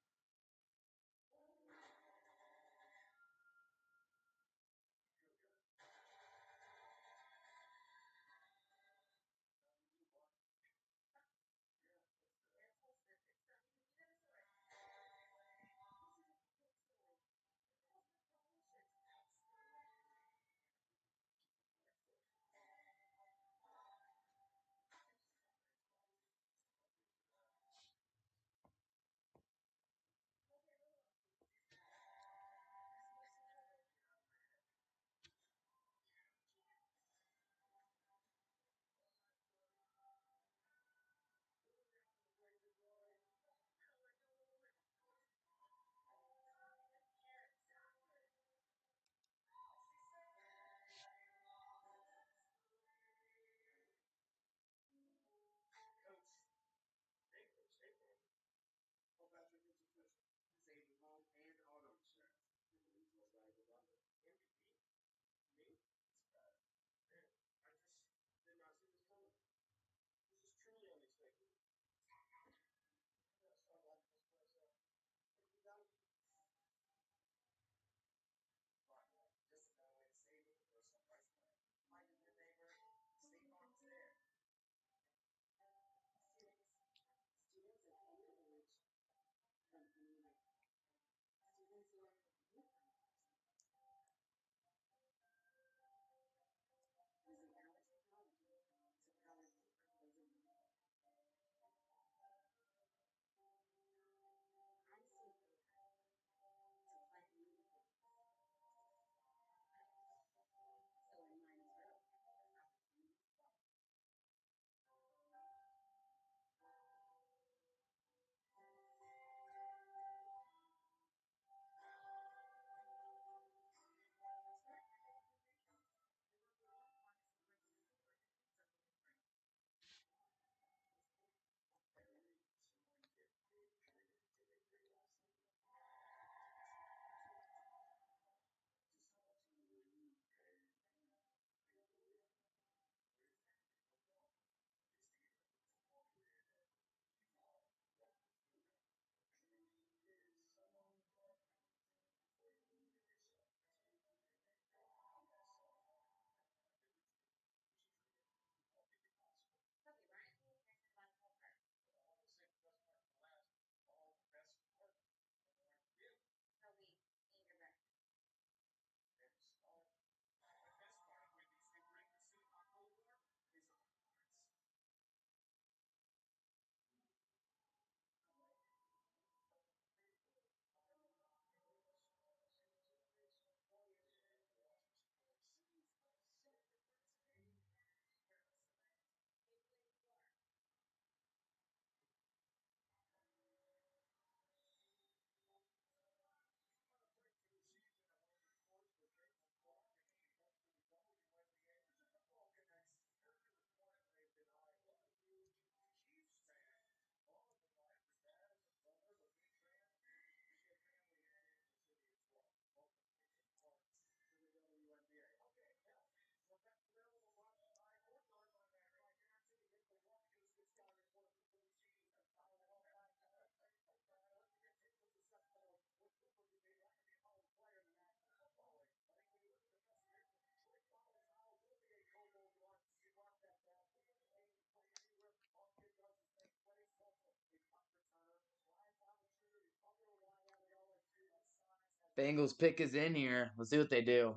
Bengals pick is in here. Let's see what they do.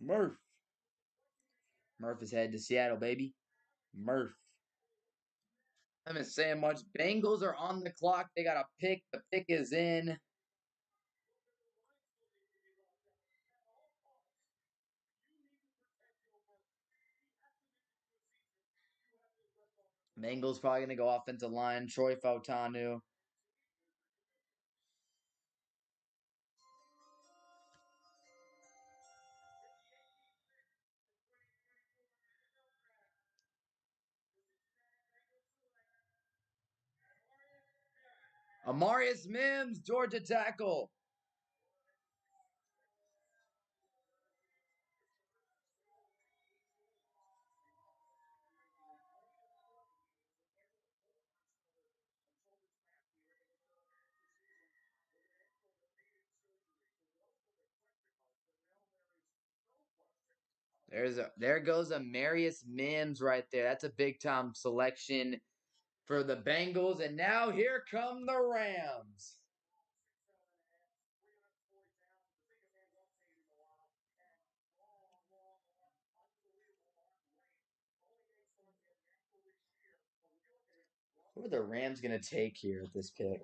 Murph. Murph is headed to Seattle, baby. Murph. I'm not saying much. Bengals are on the clock. They got a pick. The pick is in. Bengals probably going to go offensive line. Troy Fautanu. Amarius Mims, Georgia tackle. There goes Amarius Mims right there. That's a big time selection for the Bengals. And now here come the Rams. Who are the Rams going to take here at this pick?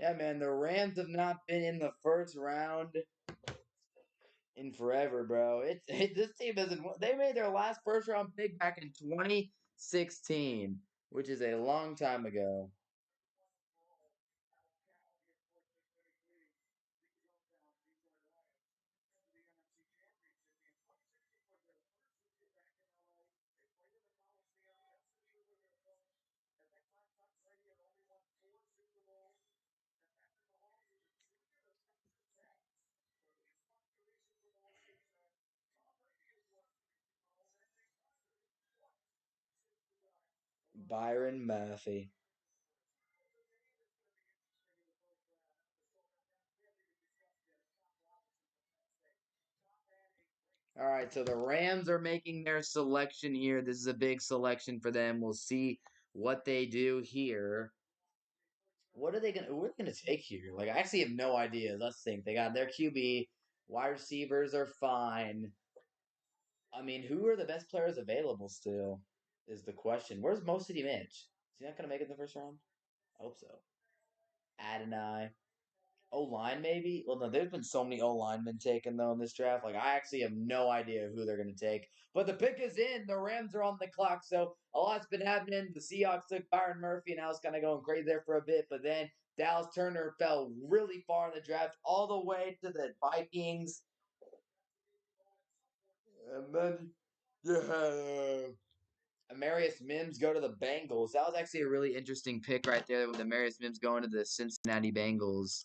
Yeah, man, the Rams have not been in the first round in forever, bro. This team doesn't. They made their last first round pick back in 2016, which is a long time ago. Byron Murphy. All right, so the Rams are making their selection here. This is a big selection for them. We'll see what they do here. What are they gonna? What are they gonna take here? Like, I actually have no idea. Let's think. They got their QB. Wide receivers are fine. I mean, who are the best players available still is the question. Where's Mo City Mitch? Is he not going to make it in the first round? I hope so. Adonai. O line, maybe? Well, no, there's been so many O linemen taken, though, in this draft. Like, I actually have no idea who they're going to take. But the pick is in. The Rams are on the clock. So a lot's been happening. The Seahawks took Byron Murphy, and I was kind of going crazy there for a bit. But then Dallas Turner fell really far in the draft, all the way to the Vikings. And then you had Amarius Mims go to the Bengals. That was actually a really interesting pick right there with Amarius Mims going to the Cincinnati Bengals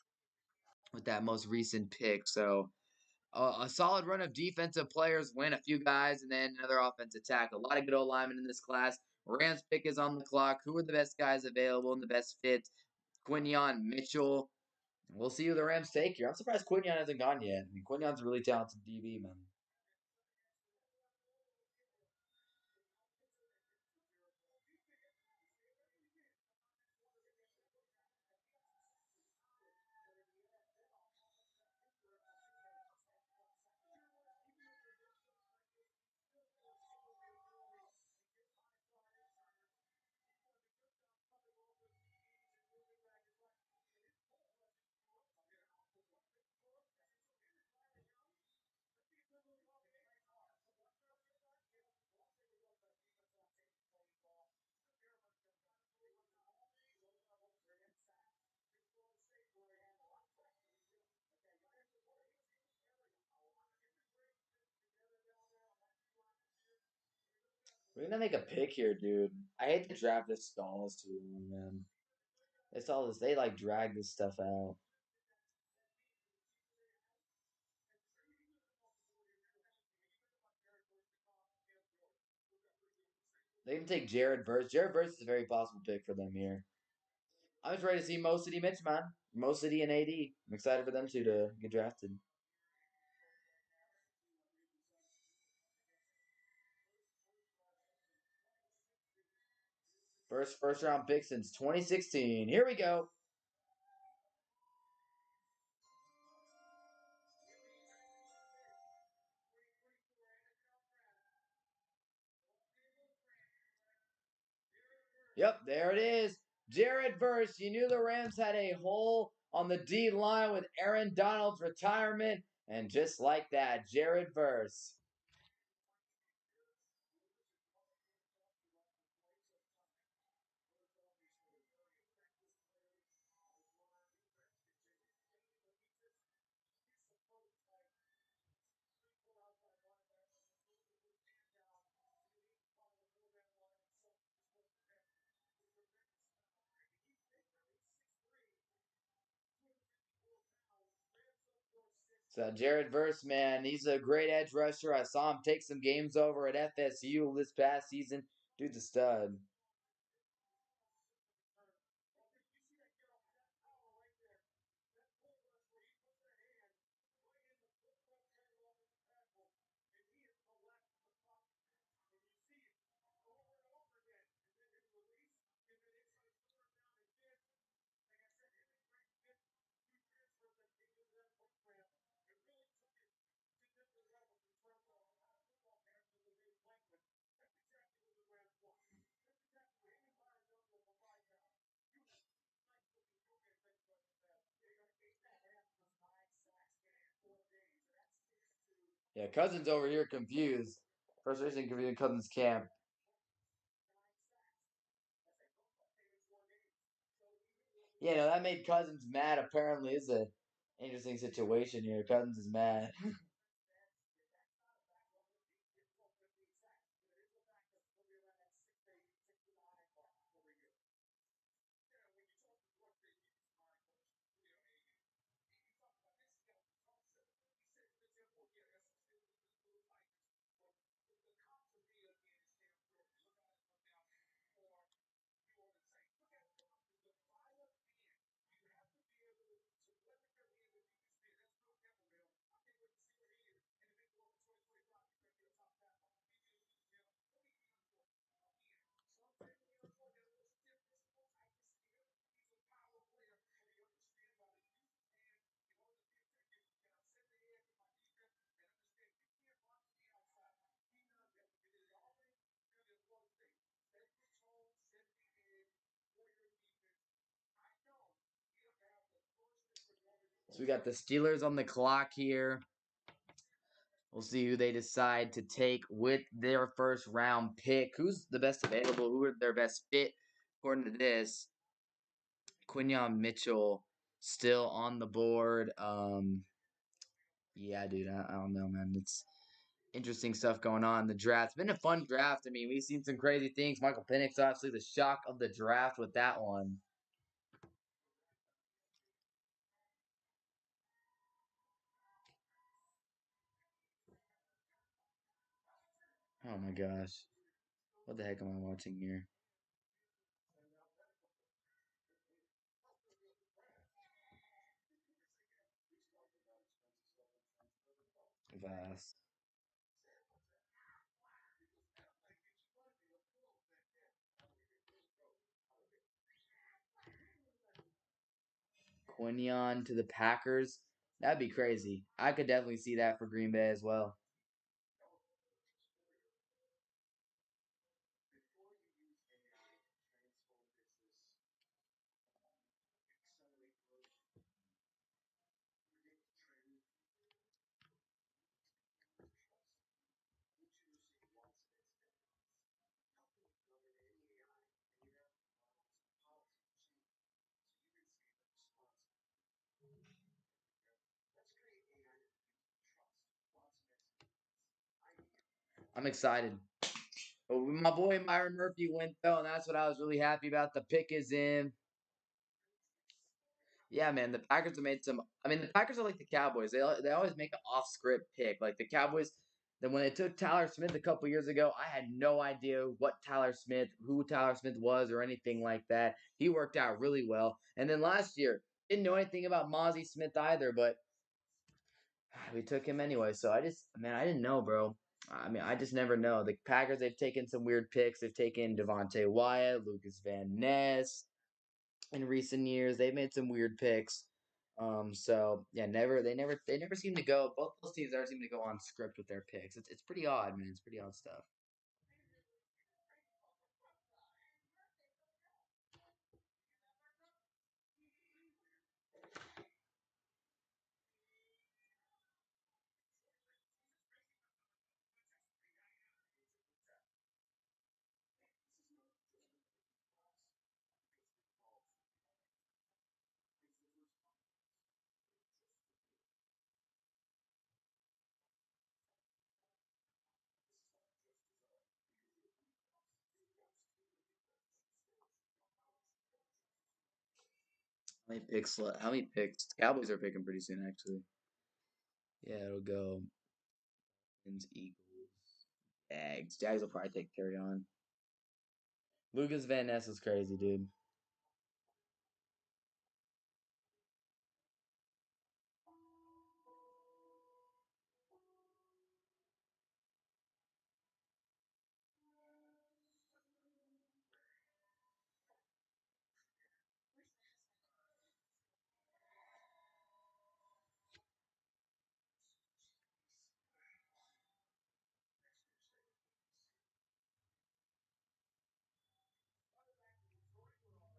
with that most recent pick. So a solid run of defensive players win a few guys and then another offensive tackle. A lot of good old linemen in this class. Rams pick is on the clock. Who are the best guys available and the best fit? Quinyon Mitchell. We'll see who the Rams take here. I'm surprised Quinyon hasn't gone yet. I mean, Quinyon's a really talented DB, man. We're gonna make a pick here, dude. I hate the draft this stalls too long, man. It's all this. They like drag this stuff out. They can take Jared Verse. Jared Verse is a very possible pick for them here. I'm just ready to see Mo City Mitch, man. Mo City and AD. I'm excited for them two to get drafted. First round pick since 2016. Here we go. Yep, there it is. Jared Verse. You knew the Rams had a hole on the D line with Aaron Donald's retirement. And just like that, Jared Verse. So Jared Verse, man, he's a great edge rusher. I saw him take some games over at FSU this past season. Dude's a stud. Yeah, Cousins over here confused. Frustration confused Cousins camp. Yeah, no, that made Cousins mad. Apparently, is a interesting situation here. Cousins is mad. So we got the Steelers on the clock here. We'll see who they decide to take with their first round pick. Who's the best available? Who are their best fit? According to this, Quinyon Mitchell still on the board. Yeah, dude, I don't know, man. It's interesting stuff going on in the draft. It's been a fun draft. I mean, we've seen some crazy things. Michael Penix, obviously, the shock of the draft with that one. Oh my gosh. What the heck am I watching here? Vast. Quinion to the Packers. That'd be crazy. I could definitely see that for Green Bay as well. I'm excited. But my boy Myron Murphy went though, and that's what I was really happy about. The pick is in. Yeah, man, the Packers have made some. I mean, the Packers are like the Cowboys. They always make an off script pick. Like the Cowboys, then when they took Tyler Smith a couple years ago, I had no idea who Tyler Smith was, or anything like that. He worked out really well. And then last year, didn't know anything about Mozzie Smith either, but we took him anyway. So man, I didn't know, bro. I mean, I just never know. The Packers, they've taken some weird picks. They've taken Devontae Wyatt, Lucas Van Ness in recent years. They've made some weird picks. So yeah, they never seem to go. Both those teams never seem to go on script with their picks. It's pretty odd, man. It's pretty odd stuff. How many picks? Cowboys are picking pretty soon, actually. Yeah, it'll go. Eagles, Jags. Jags will probably take carry on. Lucas Van Ness is crazy, dude.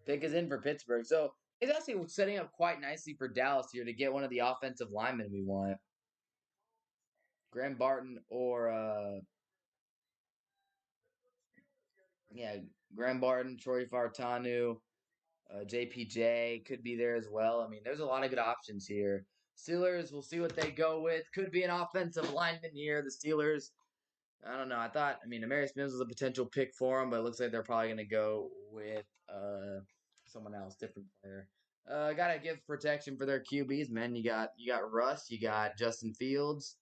Pick is in for Pittsburgh. So it's actually setting up quite nicely for Dallas here to get one of the offensive linemen we want. Graham Barton or yeah, Graham Barton, Troy Fartanu, JPJ could be there as well. I mean, there's a lot of good options here. Steelers, we'll see what they go with. Could be an offensive lineman here. The Steelers, I don't know. I mean, Amarius Mims was a potential pick for him, but it looks like they're probably going to go with someone else, different player. Gotta give protection for their QBs, man. You got Russ, you got Justin Fields.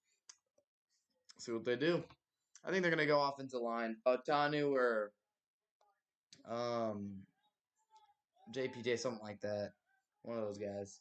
See what they do. I think they're gonna go offensive line. Tanu or um JPJ, something like that. One of those guys.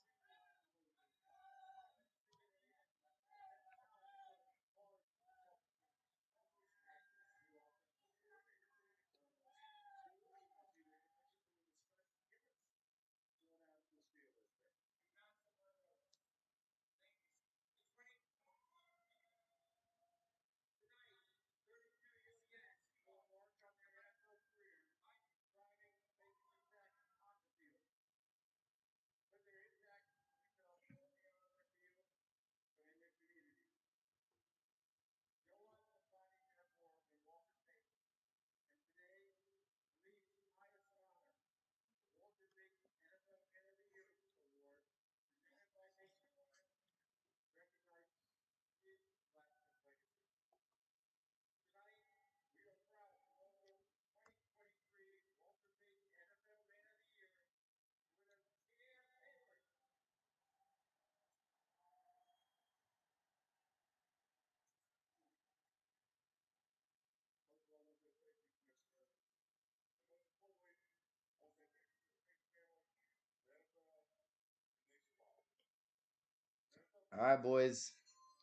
All right, boys.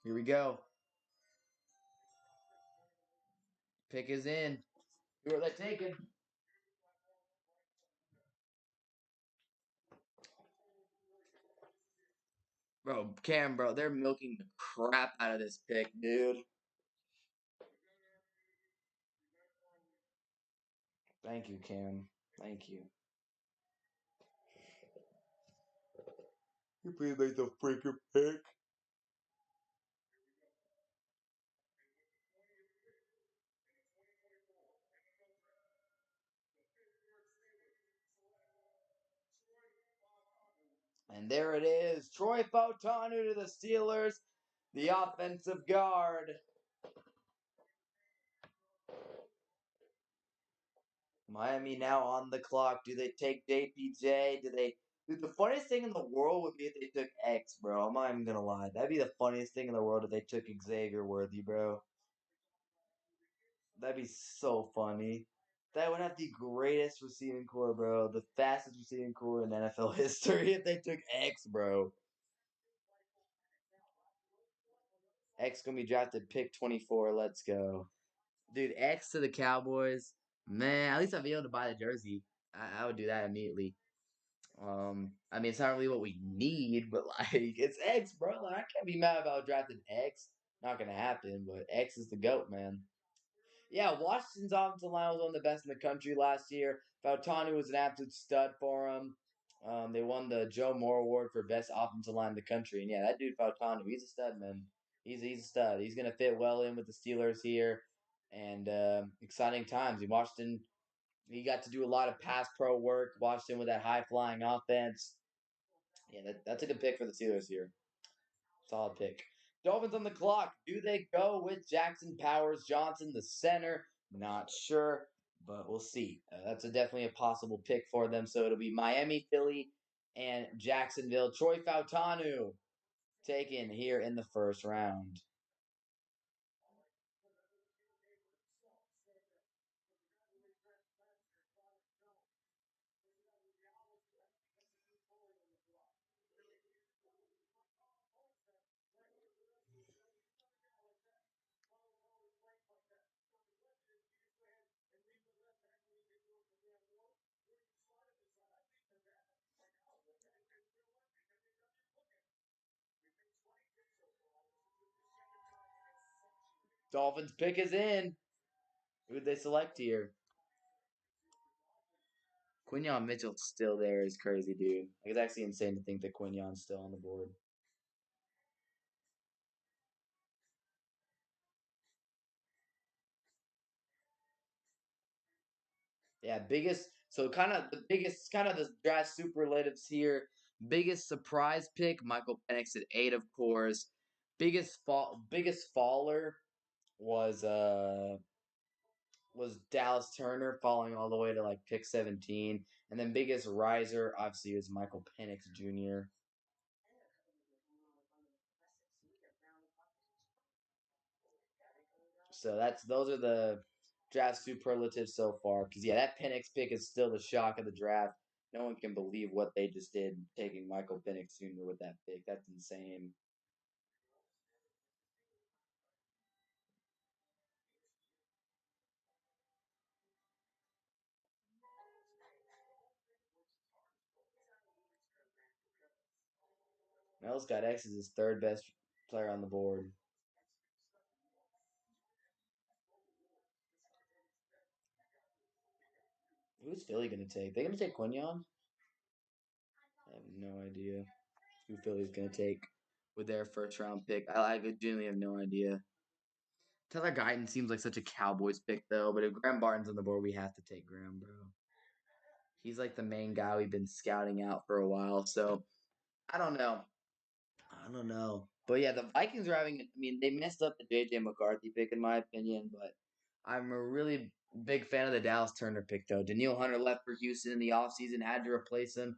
Here we go. Pick is in. Who are they taking? Bro, Cam, bro, they're milking the crap out of this pick, dude. Thank you, Cam. Thank you. You please make the freaking pick. And there it is. Troy Fautanu to the Steelers, the offensive guard. Miami now on the clock. Do they take JPJ? Do they? Dude, the funniest thing in the world would be if they took X, bro. I'm not even gonna lie. That'd be the funniest thing in the world if they took Xavier Worthy, bro. That'd be so funny. That would have the greatest receiving core, bro. The fastest receiving core in NFL history if they took X, bro. X gonna be drafted pick 24. Let's go. Dude, X to the Cowboys. Man, at least I'll be able to buy the jersey. I would do that immediately. I mean, it's not really what we need, but like, it's X, bro. Like, I can't be mad about drafting X. Not gonna happen, but X is the goat, man. Yeah, Washington's offensive line was one of the best in the country last year. Fautanu was an absolute stud for him. They won the Joe Moore Award for best offensive line in the country, and yeah, that dude Fautanu, he's a stud, man. He's a stud. He's gonna fit well in with the Steelers here, and exciting times. In Washington, he got to do a lot of pass pro work. Washington with that high flying offense. Yeah, that's a good pick for the Steelers here. Solid pick. Dolphins on the clock. Do they go with Jackson Powers Johnson, the center? Not sure, but we'll see. That's definitely a possible pick for them. So it'll be Miami, Philly, and Jacksonville. Troy Fautanu taken here in the first round. Dolphins pick is in. Who'd they select here? Quinyon Mitchell's still there is crazy, dude. Like, it's actually insane to think that Quinyon's still on the board. Yeah, biggest. So kind of the biggest, kind of the draft superlatives here. Biggest surprise pick, Michael Penix at 8, of course. Biggest faller was Dallas Turner falling all the way to like pick 17, and then biggest riser obviously was Michael Penix Jr. So those are the draft superlatives so far. Because yeah, that Penix pick is still the shock of the draft. No one can believe what they just did taking Michael Penix Jr. with that pick. That's insane. Mel Scott X is his third best player on the board. Who's Philly going to take? They going to take Quinion? I have no idea who Philly's going to take with their first round pick. I genuinely have no idea. Tyler Guyton seems like such a Cowboys pick though, but if Graham Barton's on the board, we have to take Graham, bro. He's like the main guy we've been scouting out for a while. So I don't know. I don't know. But yeah, the Vikings are having. I mean, they messed up the JJ McCarthy pick in my opinion, but I'm a really big fan of the Dallas Turner pick though. Daniil Hunter left for Houston in the offseason, had to replace him.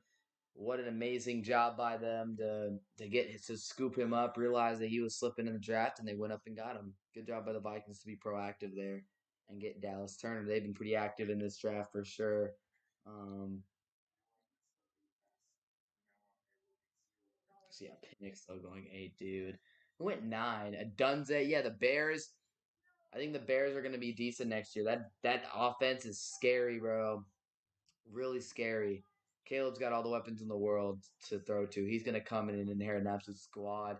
What an amazing job by them to scoop him up, realize that he was slipping in the draft, and they went up and got him. Good job by the Vikings to be proactive there and get Dallas Turner. They've been pretty active in this draft for sure. Um, So yeah, Penix though going 8, dude. Who went 9? A Dunze. Yeah, the Bears. I think the Bears are gonna be decent next year. That offense is scary, bro. Really scary. Caleb's got all the weapons in the world to throw to. He's gonna come in and inherit an absolute squad.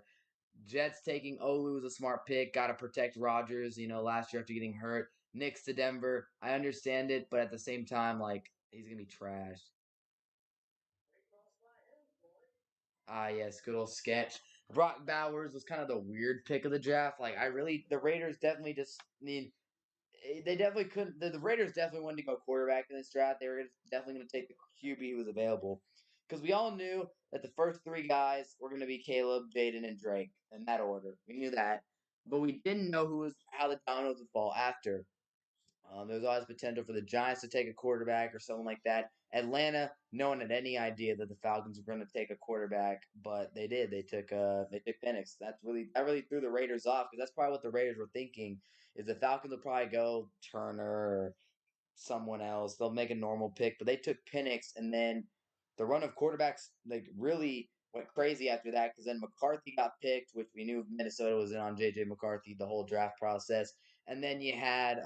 Jets taking Olu is a smart pick. Got to protect Rodgers. Last year after getting hurt. Knicks to Denver. I understand it, but at the same time, like he's gonna be trashed. Ah, yes, good old sketch. Brock Bowers was kind of the weird pick of the draft. Like, the Raiders definitely just need. They definitely couldn't. The Raiders definitely wanted to go quarterback in this draft. They were definitely going to take the QB who was available. Because we all knew that the first three guys were going to be Caleb, Jaden, and Drake in that order. We knew that. But we didn't know how the dominoes would fall after. There's always potential for the Giants to take a quarterback or something like that. Atlanta, no one had any idea that the Falcons were going to take a quarterback, but they did. They took Penix. That really threw the Raiders off because that's probably what the Raiders were thinking. Is the Falcons will probably go Turner or someone else. They'll make a normal pick, but they took Penix, and then the run of quarterbacks like really went crazy after that because then McCarthy got picked, which we knew Minnesota was in on JJ McCarthy the whole draft process, and then you had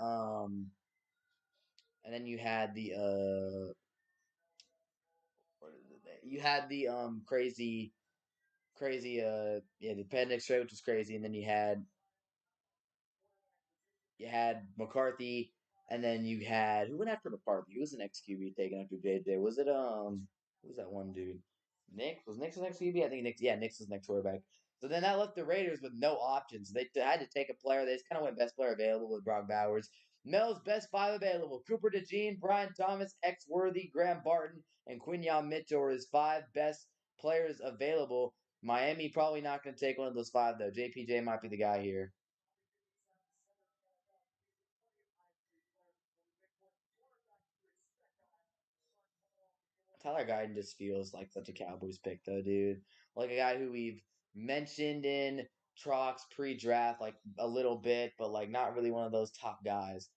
what is it? You had the crazy the Penix trade, which was crazy, and then you had McCarthy, and then you had who went after McCarthy? Who was the next QB taken after JJ? Was it who was that one dude? Nick was Nick's next QB. I think Nick's Nick's his next quarterback. So then that left the Raiders with no options. They had to take a player. They just kind of went best player available with Brock Bowers. Mel's best five available: Cooper DeJean, Brian Thomas, X Worthy, Graham Barton, and Quinyon Mitchell are his five best players available. Miami probably not going to take one of those five though. JPJ might be the guy here. Tyler Guyton just feels like such a Cowboys pick, though, dude. Like a guy who we've mentioned in Trox pre-draft, like a little bit, but like not really one of those top guys.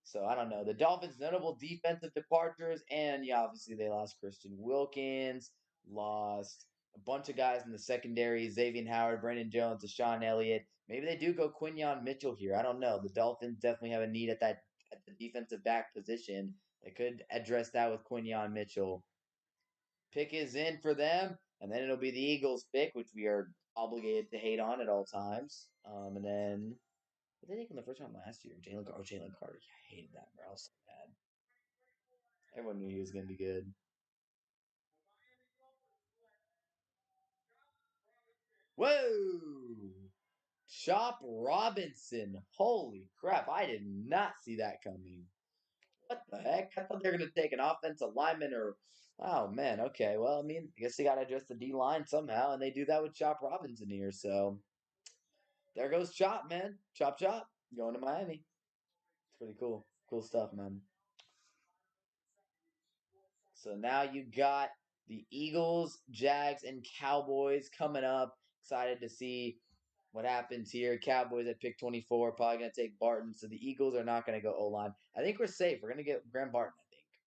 So I don't know. The Dolphins' notable defensive departures, and yeah, obviously they lost Christian Wilkins, lost a bunch of guys in the secondary: Xavier Howard, Brandon Jones, Deshaun Elliott. Maybe they do go Quinyon Mitchell here. I don't know. The Dolphins definitely have a need at the defensive back position. They could address that with Quinyon Mitchell. Pick is in for them, and then it'll be the Eagles pick, which we are obligated to hate on at all times. And then what did they take in the first round last year? Jalen Carter. Yeah, I hated that, bro. I was so bad. Everyone knew he was gonna be good. Whoa! Chop Robinson. Holy crap! I did not see that coming. What the heck? I thought they were gonna take an offensive lineman or. Oh man. Okay. Well, I mean, I guess they gotta adjust the D line somehow, and they do that with Chop Robinson here. So there goes Chop, man. Chop Chop going to Miami. It's pretty cool. Cool stuff, man. So now you got the Eagles, Jags, and Cowboys coming up. Excited to see what happens here. Cowboys at pick 24, probably going to take Barton. So the Eagles are not going to go O line. I think we're safe. We're going to get Graham Barton,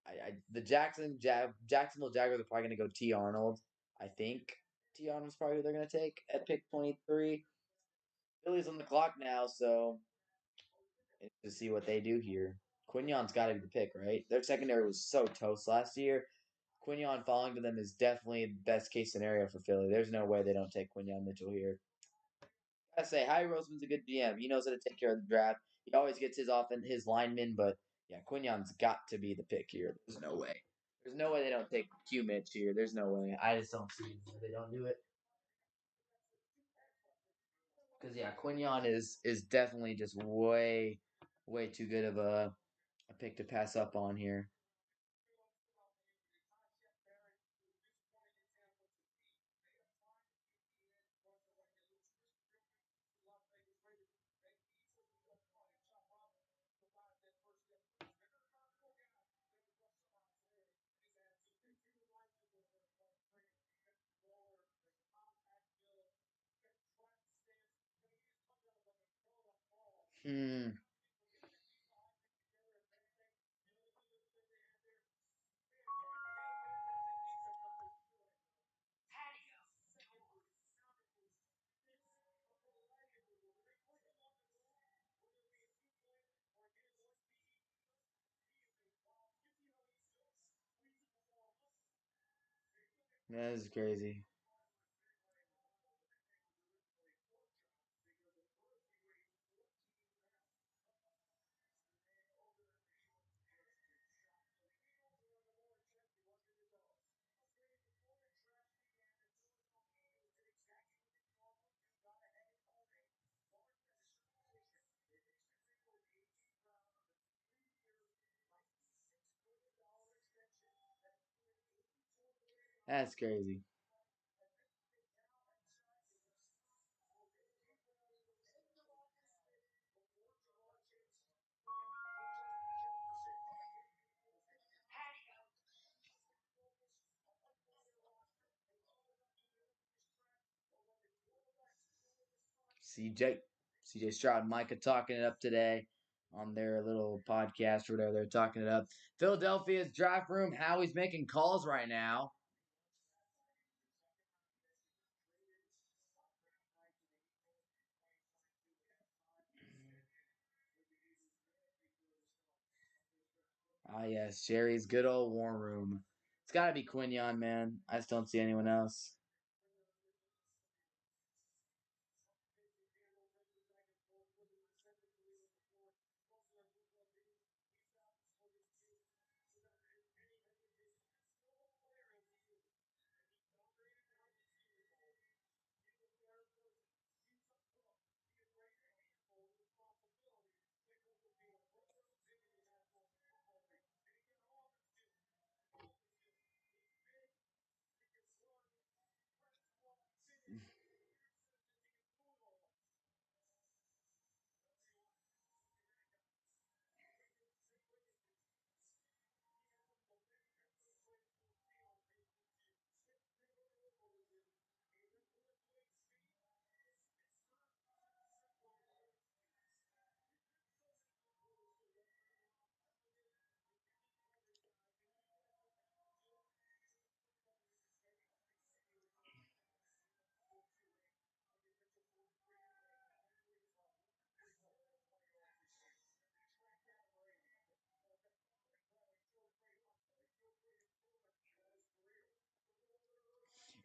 I think. The Jacksonville Jaguars are probably going to go T. Arnold. I think T. Arnold's probably who they're going to take at pick 23. Philly's on the clock now, so to see what they do here. Quinyon's got to be the pick, right? Their secondary was so toast last year. Quinyon falling to them is definitely the best case scenario for Philly. There's no way they don't take Quinyon Mitchell here. I say, Harry Roseman's a good GM. He knows how to take care of the draft. He always gets his linemen, but yeah, Quinyon's got to be the pick here. There's no way. There's no way they don't take Q Mitch here. There's no way. I just don't see why they don't do it. Because yeah, Quinyon is definitely just way too good of a pick to pass up on here. Hmm. That is crazy. That's crazy. CJ, CJ Stroud and Micah talking it up today on their little podcast or whatever. They're talking it up. Philadelphia's draft room. Howie's making calls right now. Ah, yes, Jerry's good old war room. It's got to be Quinion, man. I just don't see anyone else.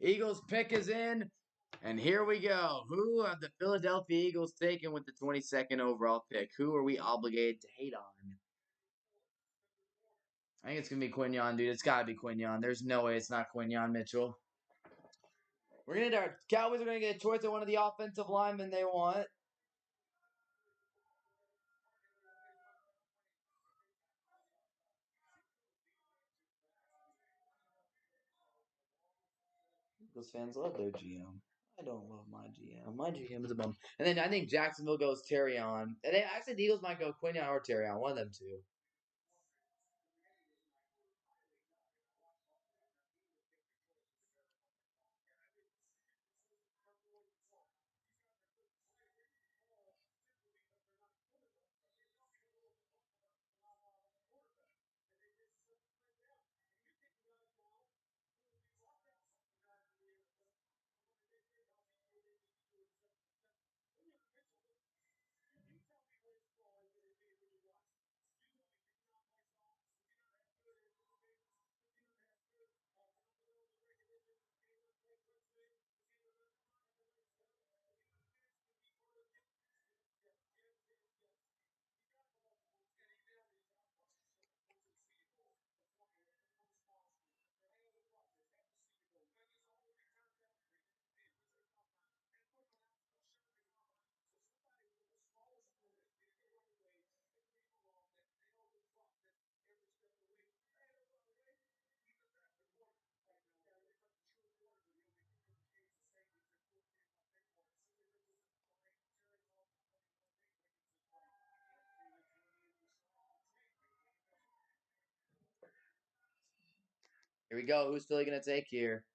Eagles pick is in, and here we go. Who have the Philadelphia Eagles taken with the 22nd overall pick? Who are we obligated to hate on? I think it's gonna be Quinion, dude. It's gotta be Quinion. There's no way it's not Quinion Mitchell. We're gonna our Cowboys are gonna get a choice of one of the offensive linemen they want. Eagles fans love their GM. I don't love my GM. My GM is a bum. And then I think Jacksonville goes Terry on. And actually, the Eagles might go Quinion or Terry on. One of them two. Here we go. Who's Philly gonna take here?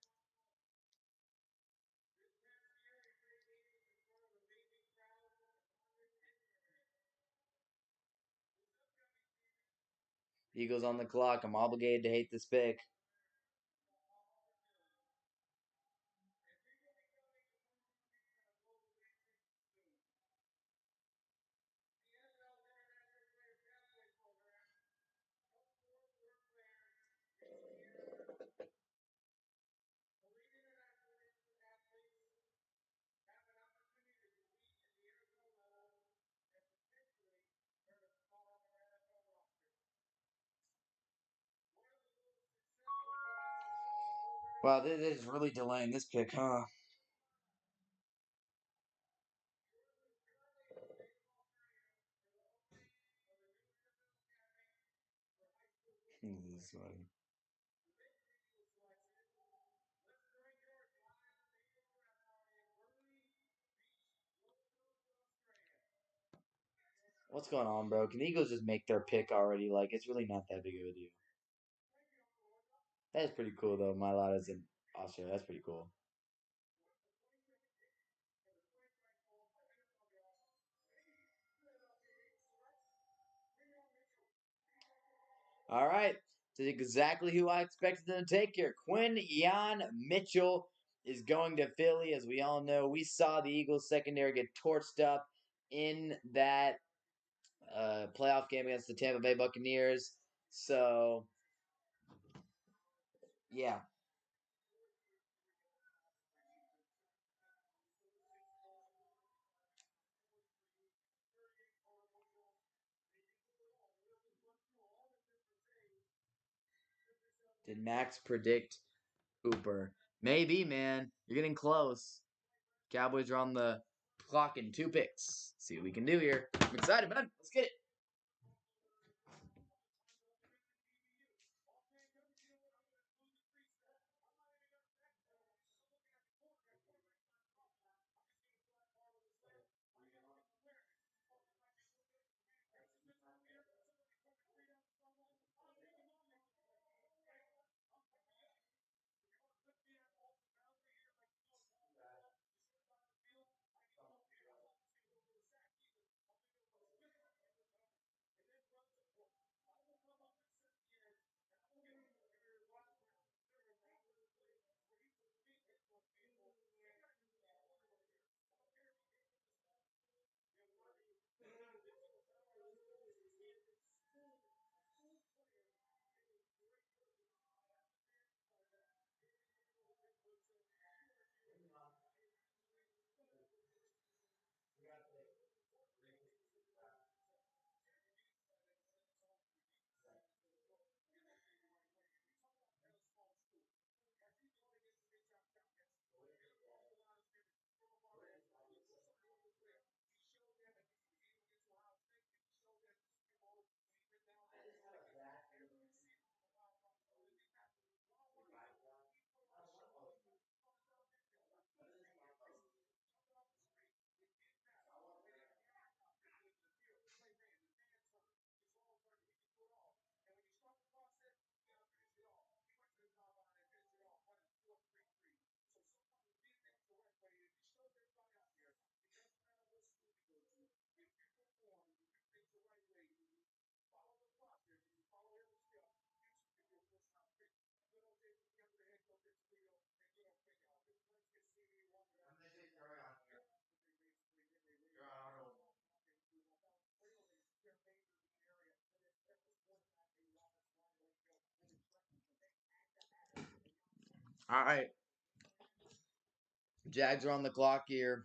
Eagles on the clock. I'm obligated to hate this pick. Wow, this is really delaying this pick, huh? This is funny. What's going on, bro? Can the Eagles just make their pick already? Like, it's really not that big of a deal. That is pretty cool, though. Mailata's in Australia. That's pretty cool. All right. This is exactly who I expected them to take here. Quinyon Mitchell is going to Philly. As we all know, we saw the Eagles secondary get torched up in that playoff game against the Tampa Bay Buccaneers. So, yeah. Did Max predict Hooper? Maybe, man. You're getting close. Cowboys are on the clock in 2 picks. See what we can do here. I'm excited, man. Let's get it. All right. Jags are on the clock here.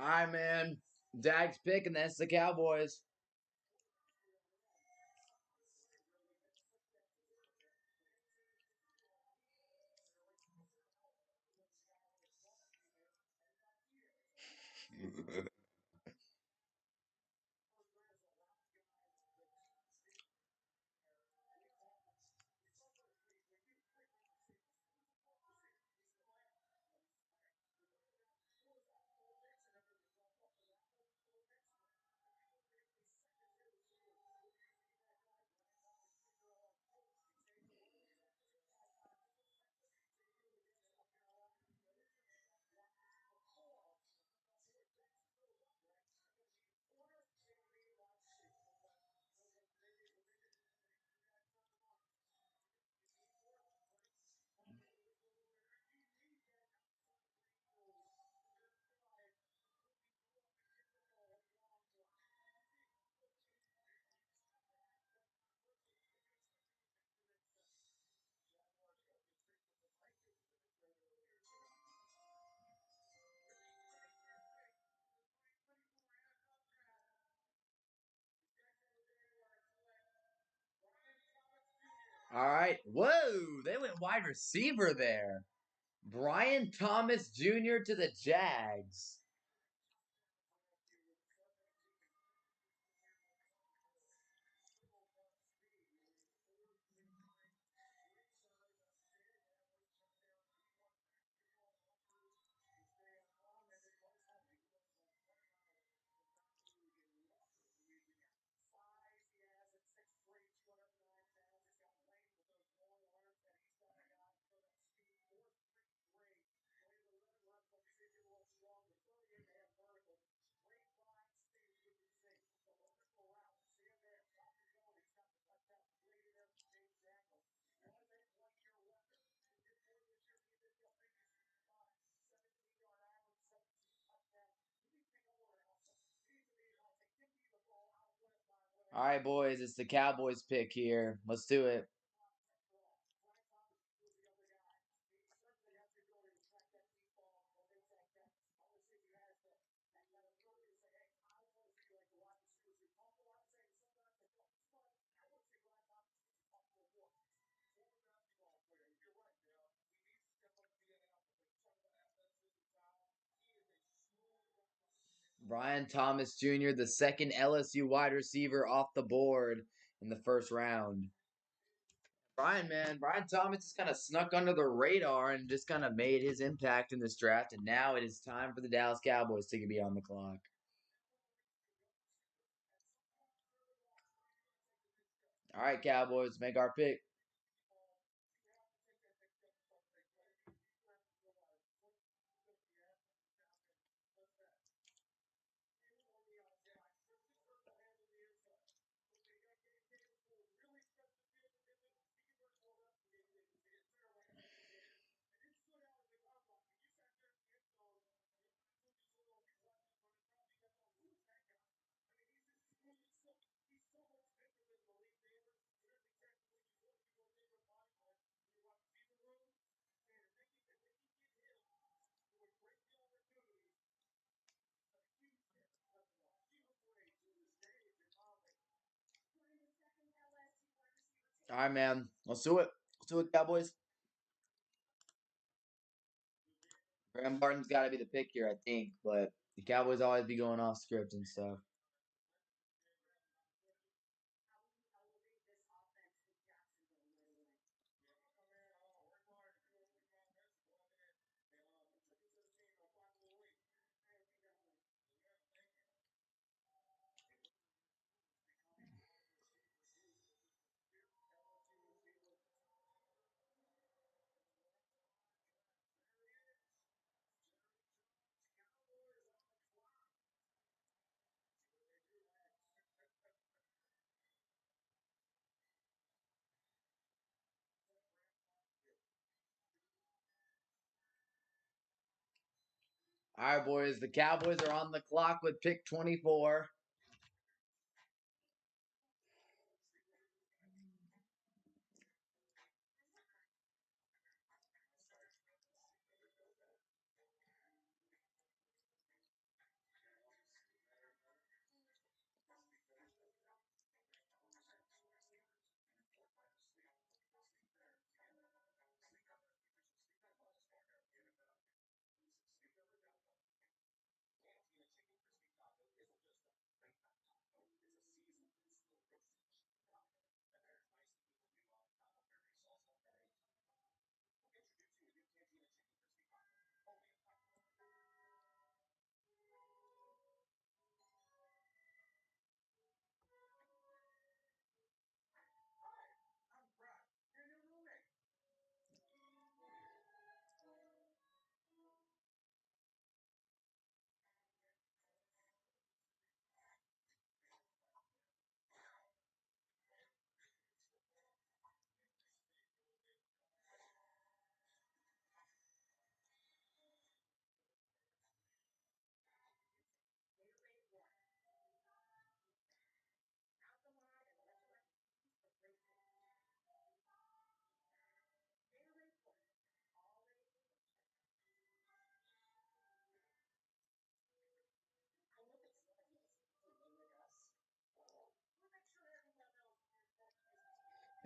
All right, man. Dag's pick, and that's the Cowboys. All right. Whoa, they went wide receiver there. Brian Thomas Jr. to the Jags. All right, boys, it's the Cowboys pick here. Let's do it. Brian Thomas Jr., the second LSU wide receiver off the board in the first round. Brian, man, Brian Thomas just kind of snuck under the radar and just kind of made his impact in this draft. And now it is time for the Dallas Cowboys to be on the clock. All right, Cowboys, make our pick. All right, man, let's do it. Let's do it, Cowboys. Graham Barton's got to be the pick here, I think, but the Cowboys always be going off script and stuff. All right, boys, the Cowboys are on the clock with pick 24.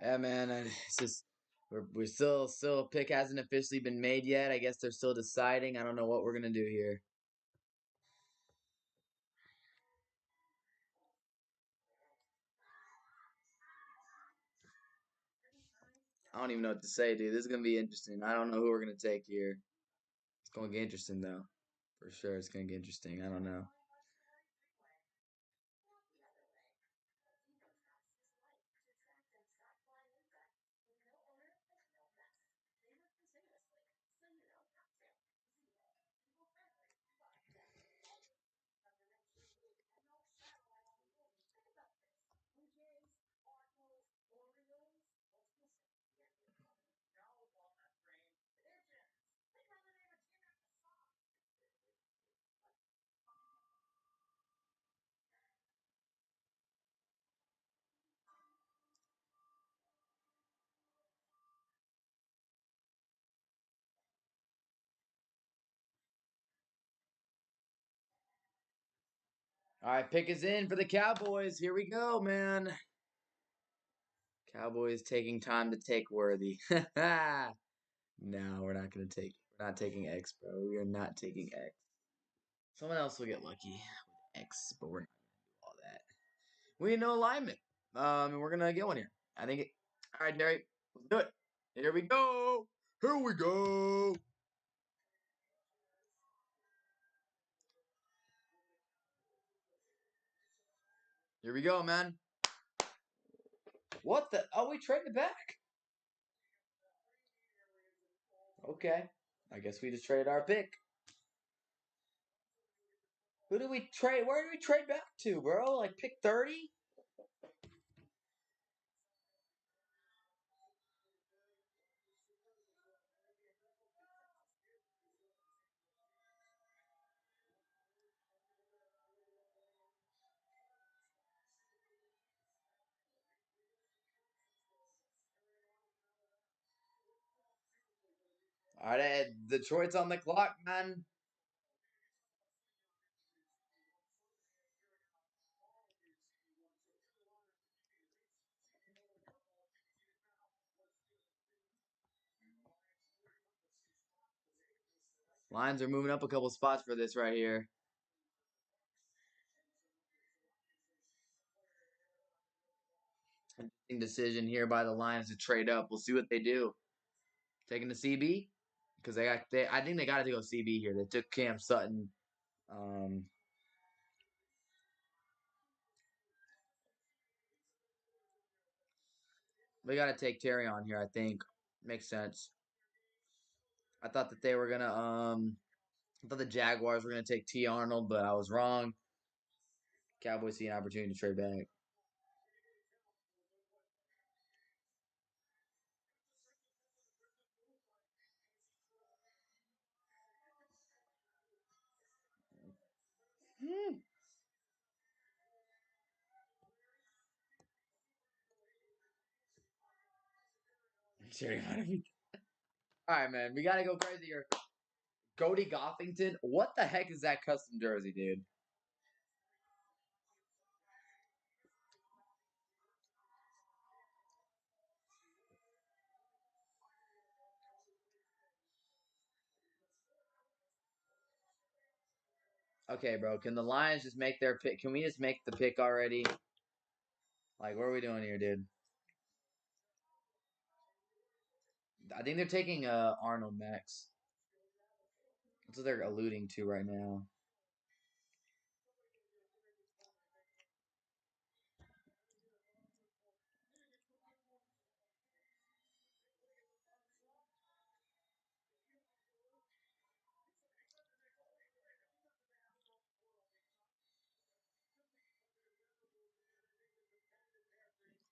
Yeah, man. It's just we're still pick hasn't officially been made yet. I guess they're still deciding. I don't know what we're gonna do here. I don't even know what to say, dude. This is gonna be interesting. I don't know who we're gonna take here. It's gonna get interesting though. For sure, it's gonna get interesting. I don't know. All right, pick is in for the Cowboys. Here we go, man. Cowboys taking time to take Worthy. No, we're not gonna take. We're not taking X, bro. We are not taking X. Someone else will get lucky with X, but we're not gonna do all that. We need no alignment. And we're gonna get one here. I think it. All right, Derry, let's do it. Here we go. Here we go. Here we go, man. What the? Oh, we traded it back. Okay. I guess we just traded our pick. Who did we trade? Where did we trade back to, bro? Like pick 30? All right, Detroit's on the clock, man. Lions are moving up a couple spots for this right here. Interesting decision here by the Lions to trade up. We'll see what they do. Taking the CB because I think they got to go CB here. They took Cam Sutton. Um, they got to take Terry on here. I think makes sense. I thought that they were gonna. I thought the Jaguars were gonna take T Arnold, but I was wrong. Cowboys see an opportunity to trade back. Hmm. All right, man. We gotta go crazy here. Cody Goffington. What the heck is that custom jersey, dude? Okay, bro. Can the Lions just make their pick? Can we just make the pick already? Like, what are we doing here, dude? I think they're taking Arnold Max. That's what they're alluding to right now.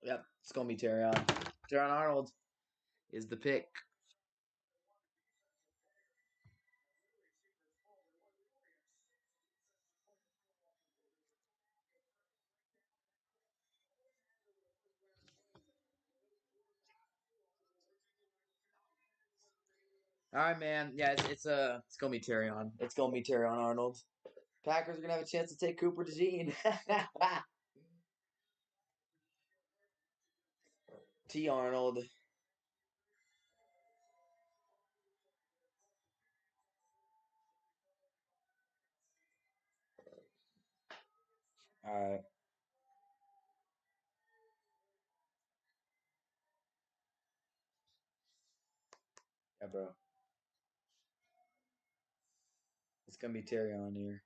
Yep, it's gonna be Terry on. Terry Arnold is the pick. All right, man. Yeah, it's gonna be Terry on. It's gonna be Terry on Arnold. Packers are gonna have a chance to take Cooper DeJean. T. Arnold. All right. Yeah, bro. It's gonna be Terry on here.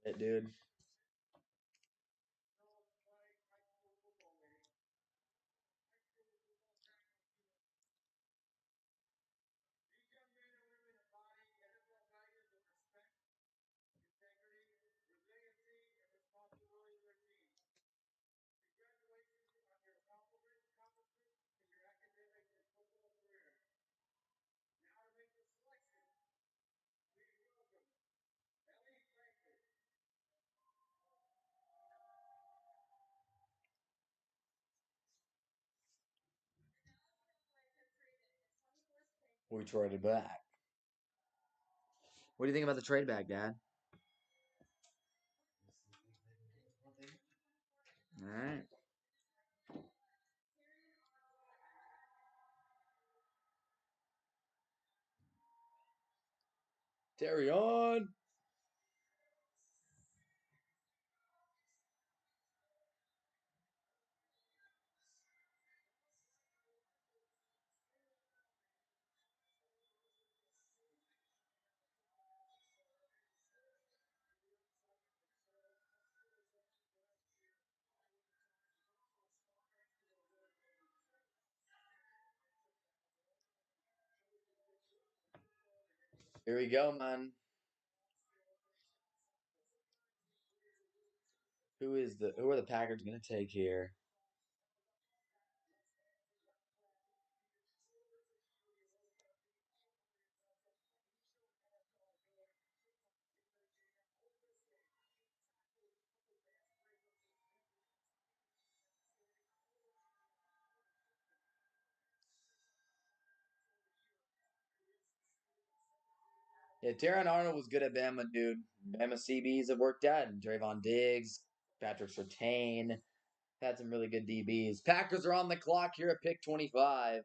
It, dude. We traded back. What do you think about the trade back, Dad? All right. Terry on. Here we go, man. Who are the Packers gonna take here? Yeah, Darren Arnold was good at Bama, dude. Bama CBs have worked out. And Trayvon Diggs, Patrick Surtain. Had some really good DBs. Packers are on the clock here at pick 25.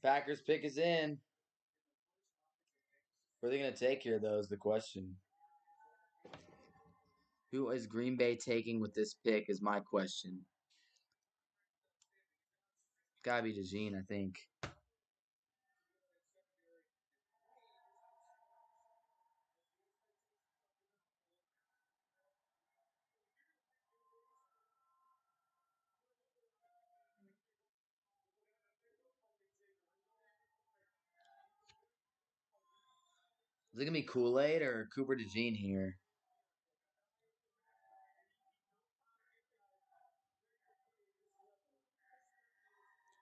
Packers pick is in. Who are they going to take here, though, is the question. Who is Green Bay taking with this pick is my question. It's got to be DeJean, I think. Is it gonna be Kool-Aid or Cooper DeJean here?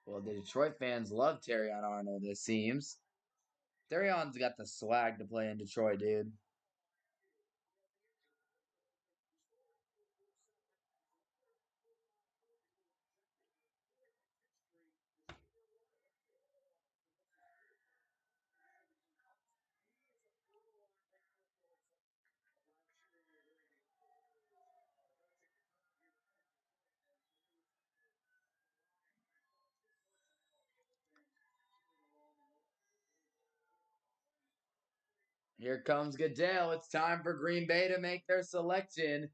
Well, the Detroit fans love Terrion Arnold, it seems. Terrion's got the swag to play in Detroit, dude. Here comes Goodell. It's time for Green Bay to make their selection.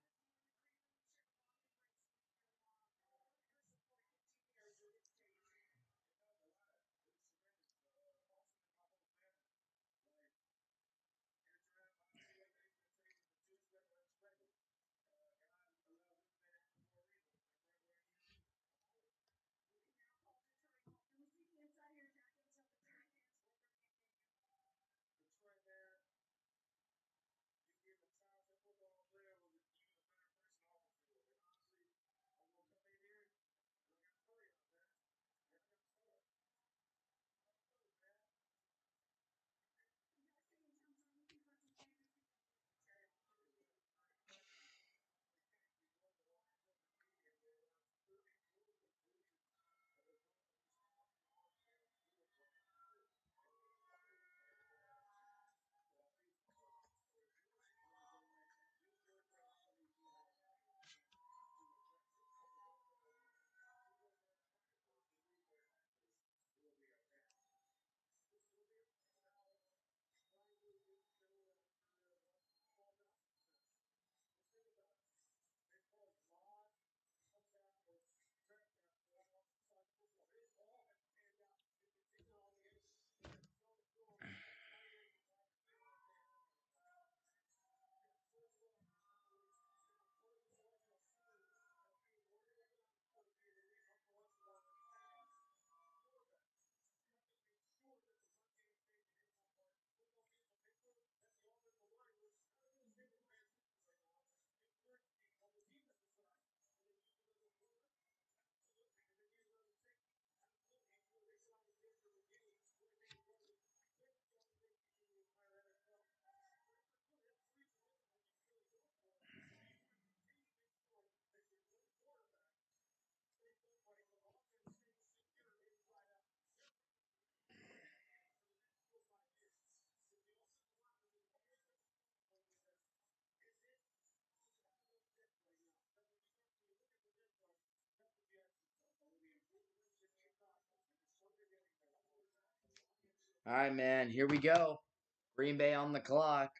All right, man. Here we go. Green Bay on the clock.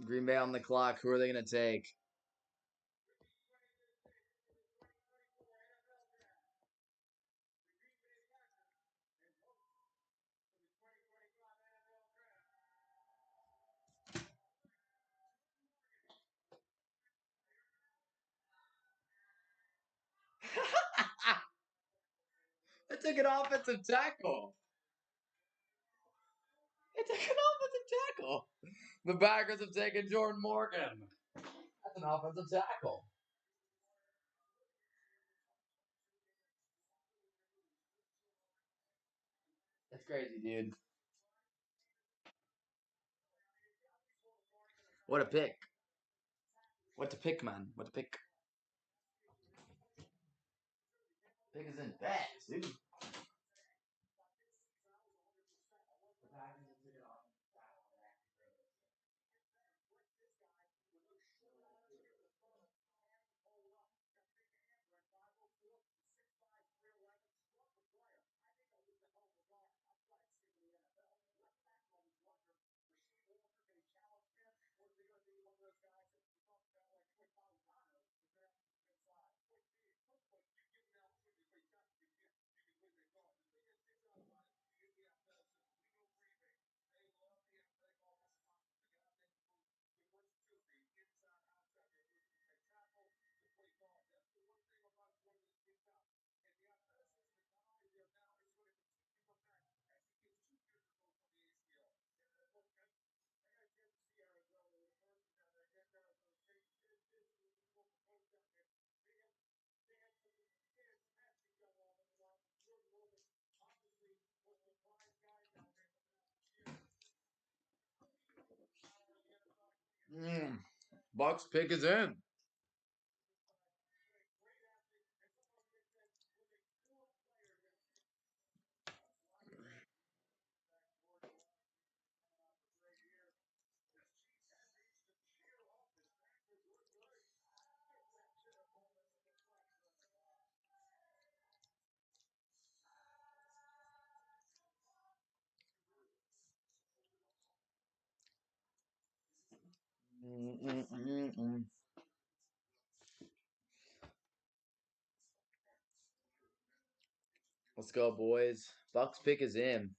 Green Bay on the clock. Who are they going to take? They took an offensive tackle. They took an offensive tackle. The Packers have taken Jordan Morgan. That's an offensive tackle. That's crazy, dude. What a pick. What to pick, man. What to pick. Pick is in bags, dude. Mm. Bucks pick is in. Mm-mm-mm-mm. Let's go, boys. Bucks pick is in.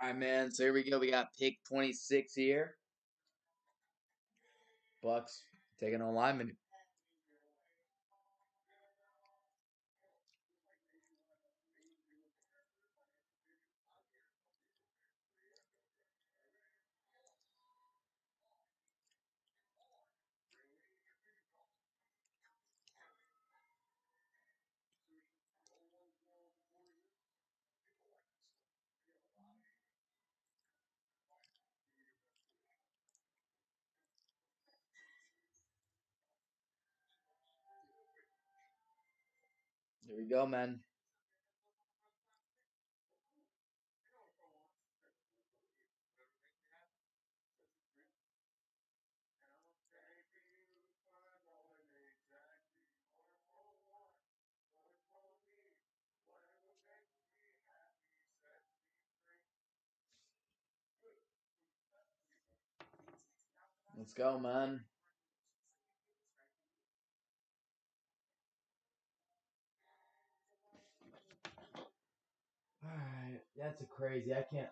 All right, man. So here we go. We got pick 26 here. Bucks taking on Lyman. Here we go, man. Let's go, man. All right, that's a crazy. I can't.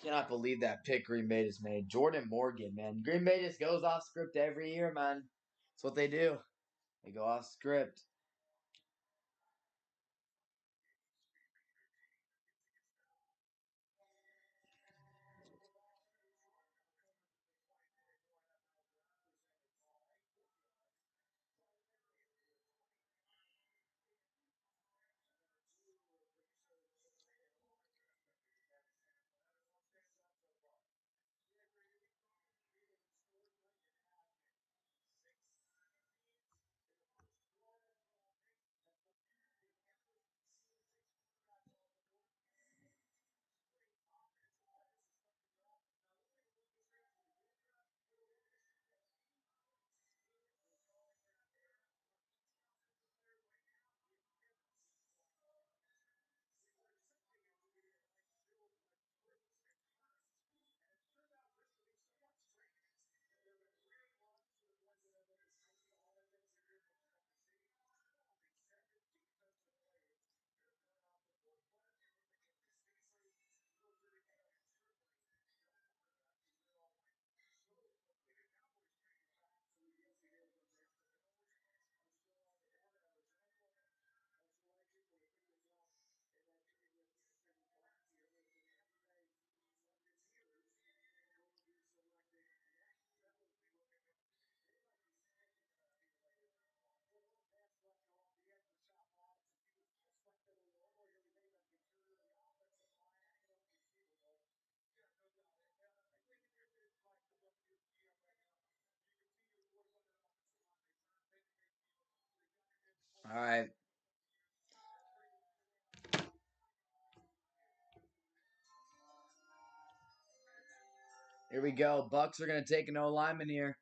Cannot believe that pick Green Bay just made. Jordan Morgan, man. Green Bay just goes off script every year, man. That's what they do. They go off script. All right. Here we go. Bucks are going to take an O lineman here.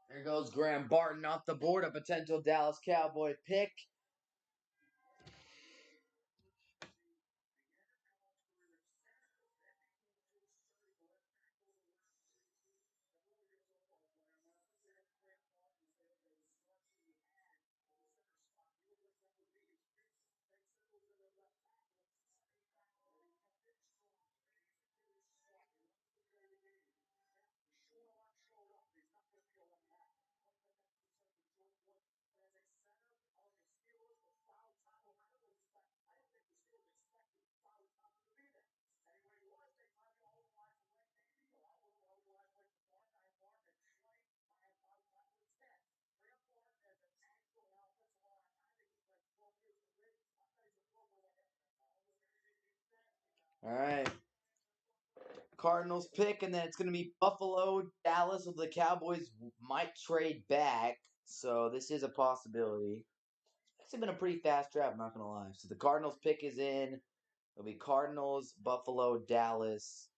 There goes Graham Barton off the board, a potential Dallas Cowboy pick. All right. Cardinals pick, and then it's going to be Buffalo, Dallas, with the Cowboys might trade back. So this is a possibility. It's actually been a pretty fast draft, I'm not going to lie. So the Cardinals pick is in. It'll be Cardinals, Buffalo, Dallas.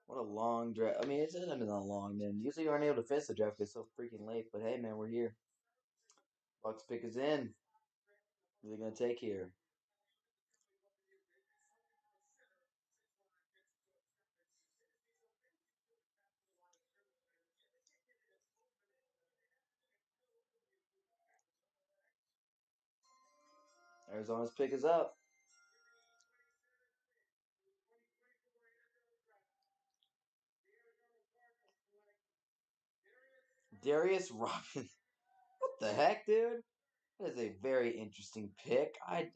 What a long draft. I mean, it hasn't been that long, man. Usually you aren't able to finish the draft because it's so freaking late. But hey, man, we're here. Bucks pick is in. What are they going to take here? Arizona's pick is up. Darius Robinson. What the heck, dude? That is a very interesting pick. I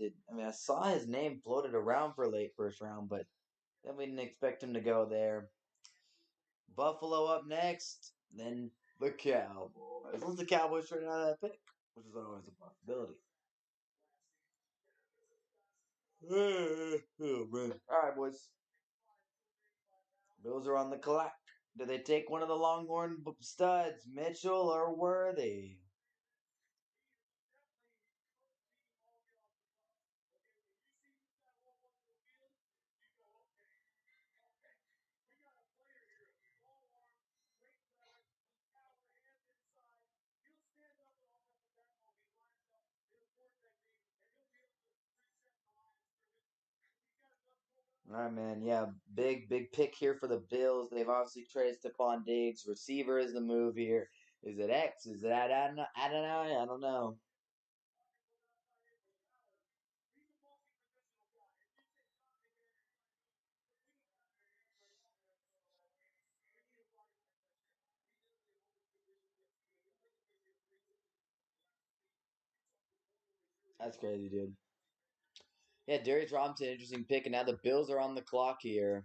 saw his name floated around for late first round, but then we didn't expect him to go there. Buffalo up next, then the Cowboys. As long as the Cowboys trade out of that pick, which is always a possibility. Oh, man. All right, boys. Bills are on the clock. Do they take one of the Longhorn studs, Mitchell or Worthy? All right, man. Yeah, big pick here for the Bills. They've obviously traded Stephon Diggs. Receiver is the move here. Is it X? Is it I don't know. I don't know. I don't know. That's crazy, dude. Yeah, Darius Robinson, interesting pick, and now the Bills are on the clock here.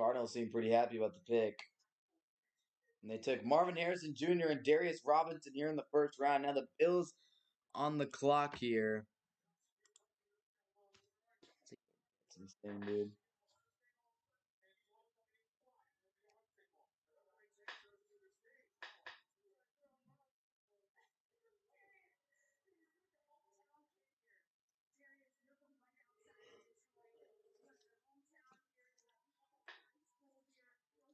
Cardinals seem pretty happy about the pick. And they took Marvin Harrison Jr. and Darius Robinson here in the first round. Now the Bills on the clock here. That's insane, dude.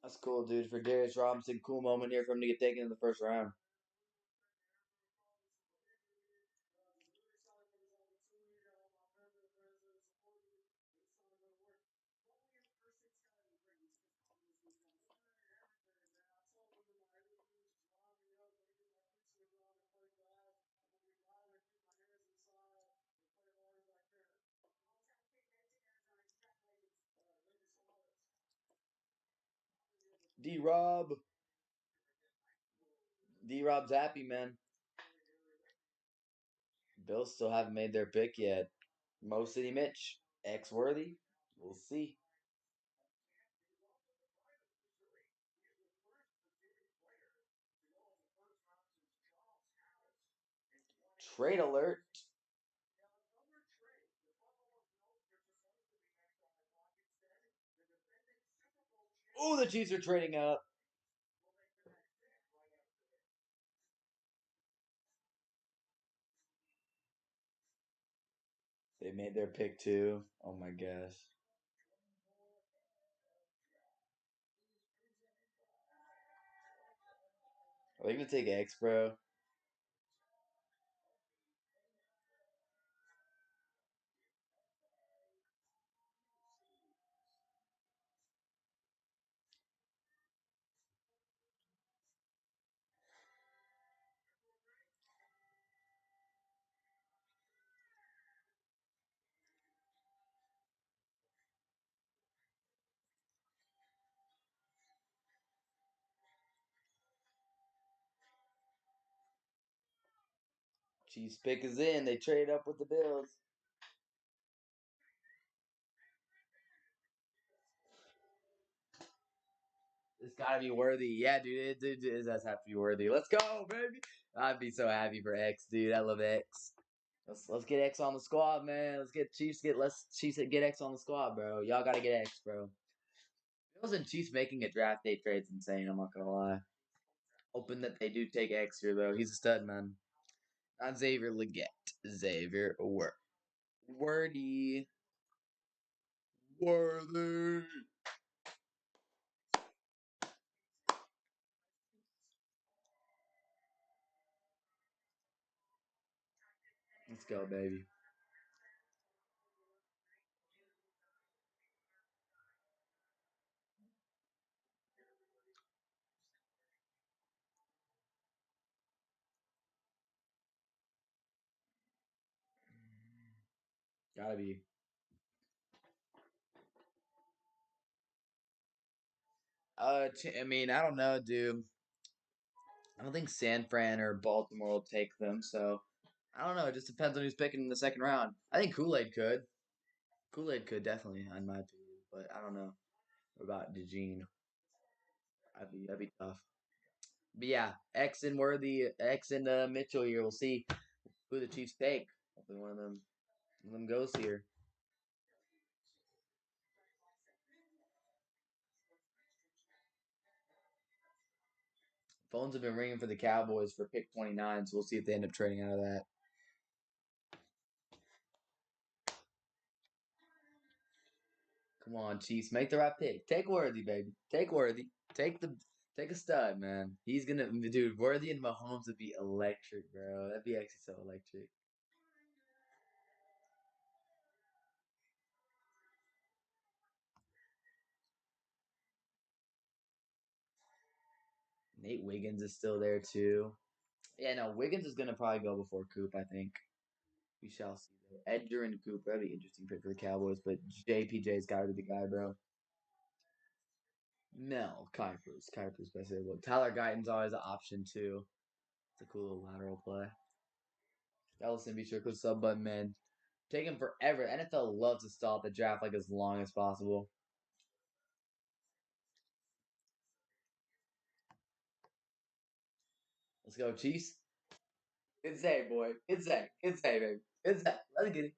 That's cool, dude. For Darius Robinson, cool moment here for him to get taken in the first round. D Rob. D Rob's happy, man. Bills still haven't made their pick yet. Mo City Mitch. X worthy. We'll see. Trade alert. Oh, the Chiefs are trading up. They made their pick too. Oh my gosh. Are they gonna take X, bro? Chiefs pick is in. They trade up with the Bills. It's gotta be worthy. Yeah, dude. It does have to be worthy. Let's go, baby. I'd be so happy for X, dude. I love X. Let's get X on the squad, man. Let's Chiefs get X on the squad, bro. Y'all gotta get X, bro. Bills and Chiefs making a draft day trade's insane. I'm not gonna lie. Hoping that they do take X here though. He's a stud, man. Not Xavier Leggett. Xavier Wordy. Worthy. Let's go, baby. Gotta be. I mean, I don't know, dude. I don't think San Fran or Baltimore will take them, so I don't know. It just depends on who's picking in the second round. I think Kool Aid could. Kool Aid could definitely, in my opinion, but I don't know about DeGene. That'd be tough. But yeah, X and Mitchell here. We'll see who the Chiefs take. Hopefully one of them goes here. Phones have been ringing for the Cowboys for pick 29, so we'll see if they end up trading out of that. Come on, Chiefs, make the right pick. Take Worthy, baby. Take Worthy. Take a stud, man. He's gonna dude. Worthy and Mahomes would be electric, bro. That'd be actually so electric. Nate Wiggins is still there too. Yeah, no, Wiggins is gonna probably go before Coop. I think we shall see. Though. Edger and Coop, that'd be interesting pick for the Cowboys, but JPJ's got to be the guy, bro. No, Kuiper's best able. Tyler Guyton's always an option too. It's a cool little lateral play. Ellison, be sure to click sub button, man. Taking forever. NFL loves to stall the draft like as long as possible. Let's go, Chiefs. Good day, boy. Good day. Good day, baby. Good day. Let's get it.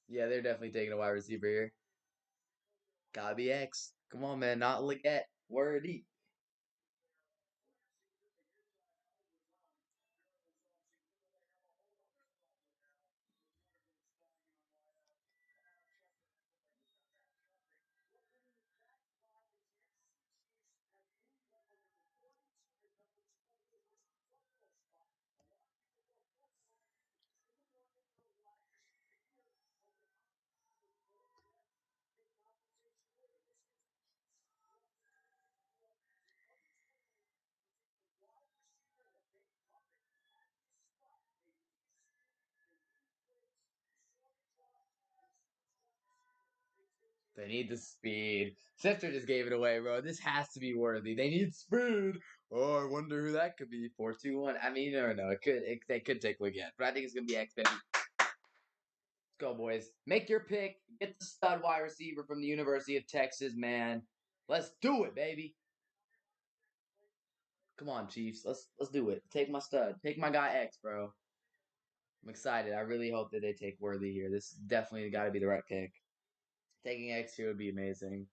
Yeah, they're definitely taking a wide receiver here. Gotta be X. Come on, man. Not Leggett. Wordy. They need the speed. Sifter just gave it away, bro. This has to be worthy. They need speed. Oh, I wonder who that could be. 4-2-1. I mean, you never know. They could take Leggett, but I think it's gonna be X, baby. Let's go, boys. Make your pick. Get the stud wide receiver from the University of Texas, man. Let's do it, baby. Come on, Chiefs. Let's do it. Take my stud. Take my guy X, bro. I'm excited. I really hope that they take Worthy here. This definitely got to be the right pick. Taking X here would be amazing.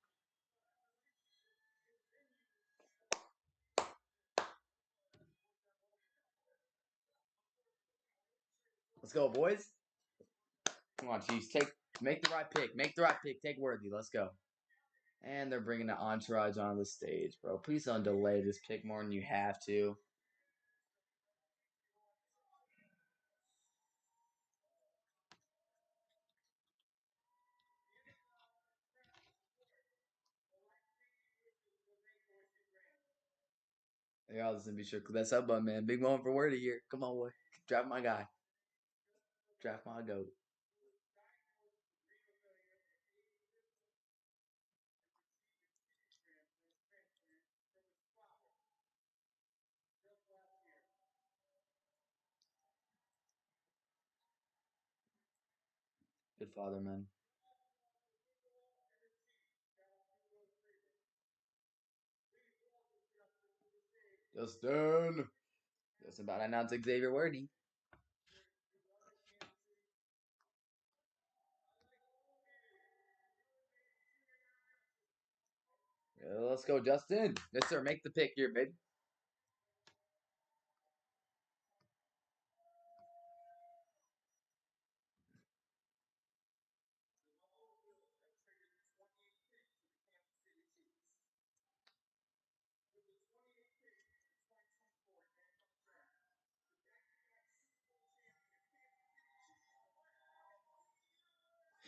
Let's go, boys. Come on, Chiefs. Make the right pick. Make the right pick. Take Worthy. Let's go. And they're bringing the entourage on the stage, bro. Please don't delay this pick more than you have to. Yeah, listen, be sure to click that sub button, man. Big moment for Worthy here. Come on, boy. Draft my guy. Draft my goat. Good father, man. Justin. Justin about to announce Xavier Worthy. Yeah, let's go, Justin. Yes, sir. Make the pick here, baby.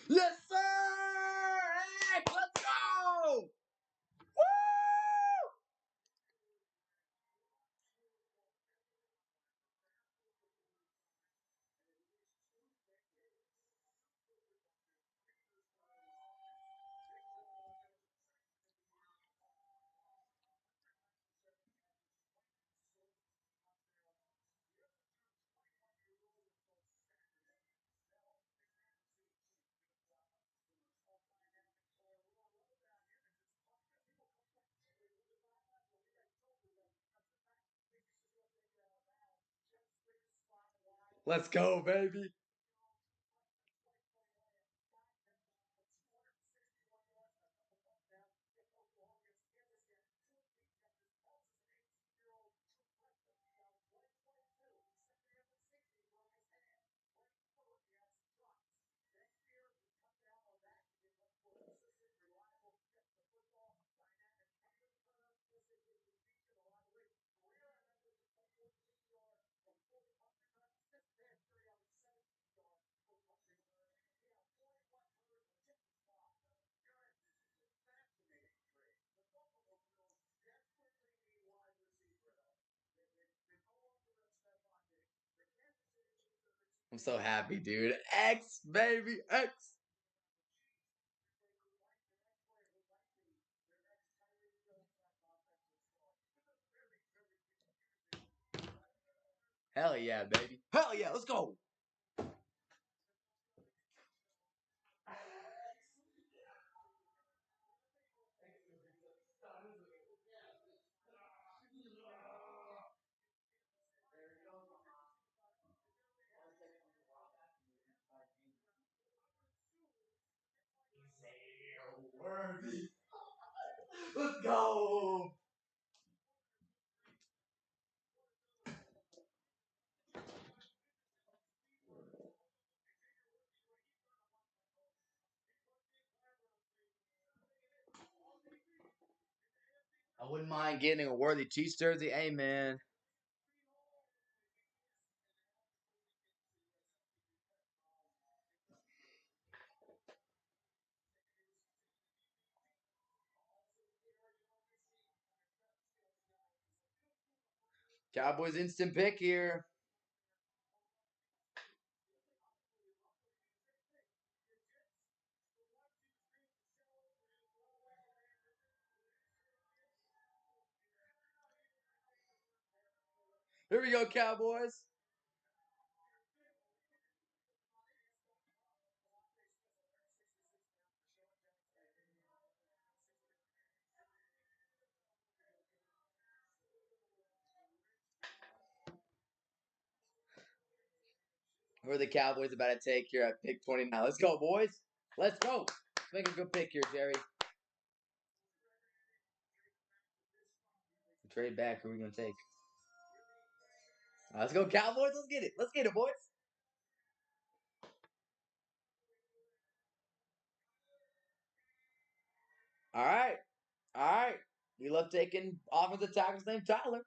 Yes, sir! Hey, let's go! Woo! Let's go, baby. I'm so happy, dude. X, baby, X. Hell yeah, baby. Hell yeah, let's go. Worthy. Let's go. I wouldn't mind getting a Worthy Chiefs jersey. Hey, man. Cowboys instant pick here. Here we go, Cowboys. Who are the Cowboys about to take here at pick 29? Let's go, boys. Let's go. Let's make a good pick here, Jerry. Trade back. Who are we going to take? Let's go, Cowboys. Let's get it. Let's get it, boys. All right. All right. We love taking offensive tackles named Tyler.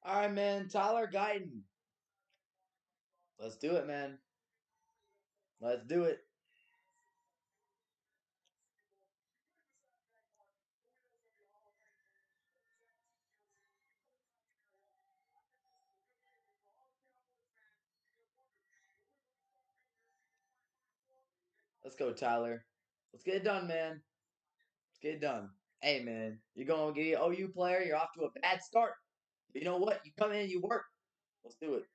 All right, man. Tyler Guyton. Let's do it, man. Let's do it. Let's go, Tyler. Let's get it done, man. Let's get it done. Hey, man. You're going to get an OU player. You're off to a bad start. But you know what? You come in and you work. Let's do it.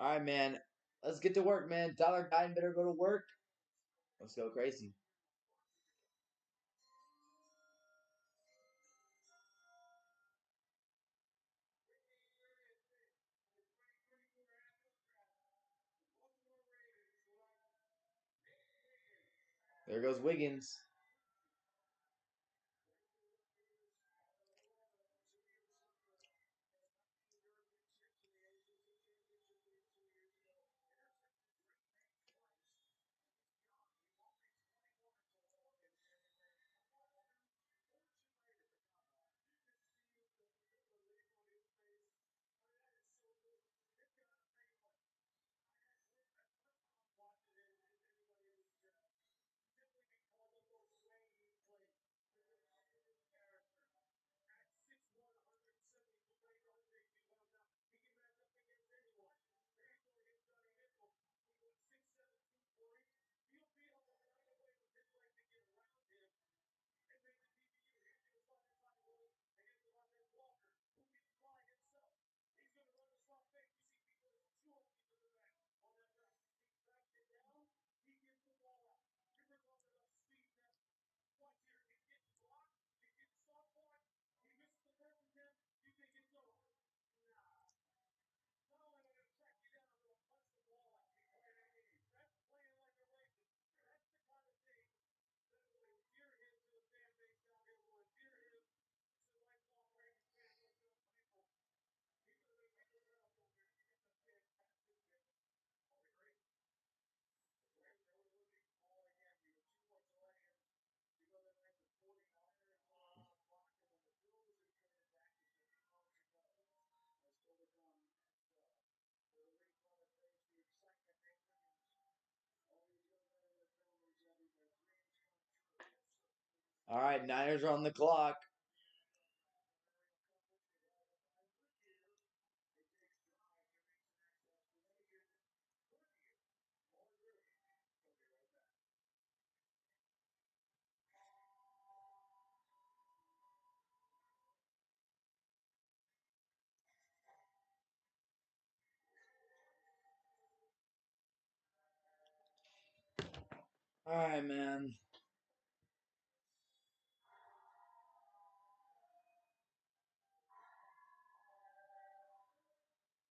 All right, man. Let's get to work, man. Dollar Guy better go to work. Let's go crazy. There goes Wiggins. All right, Niners are on the clock. All right, man.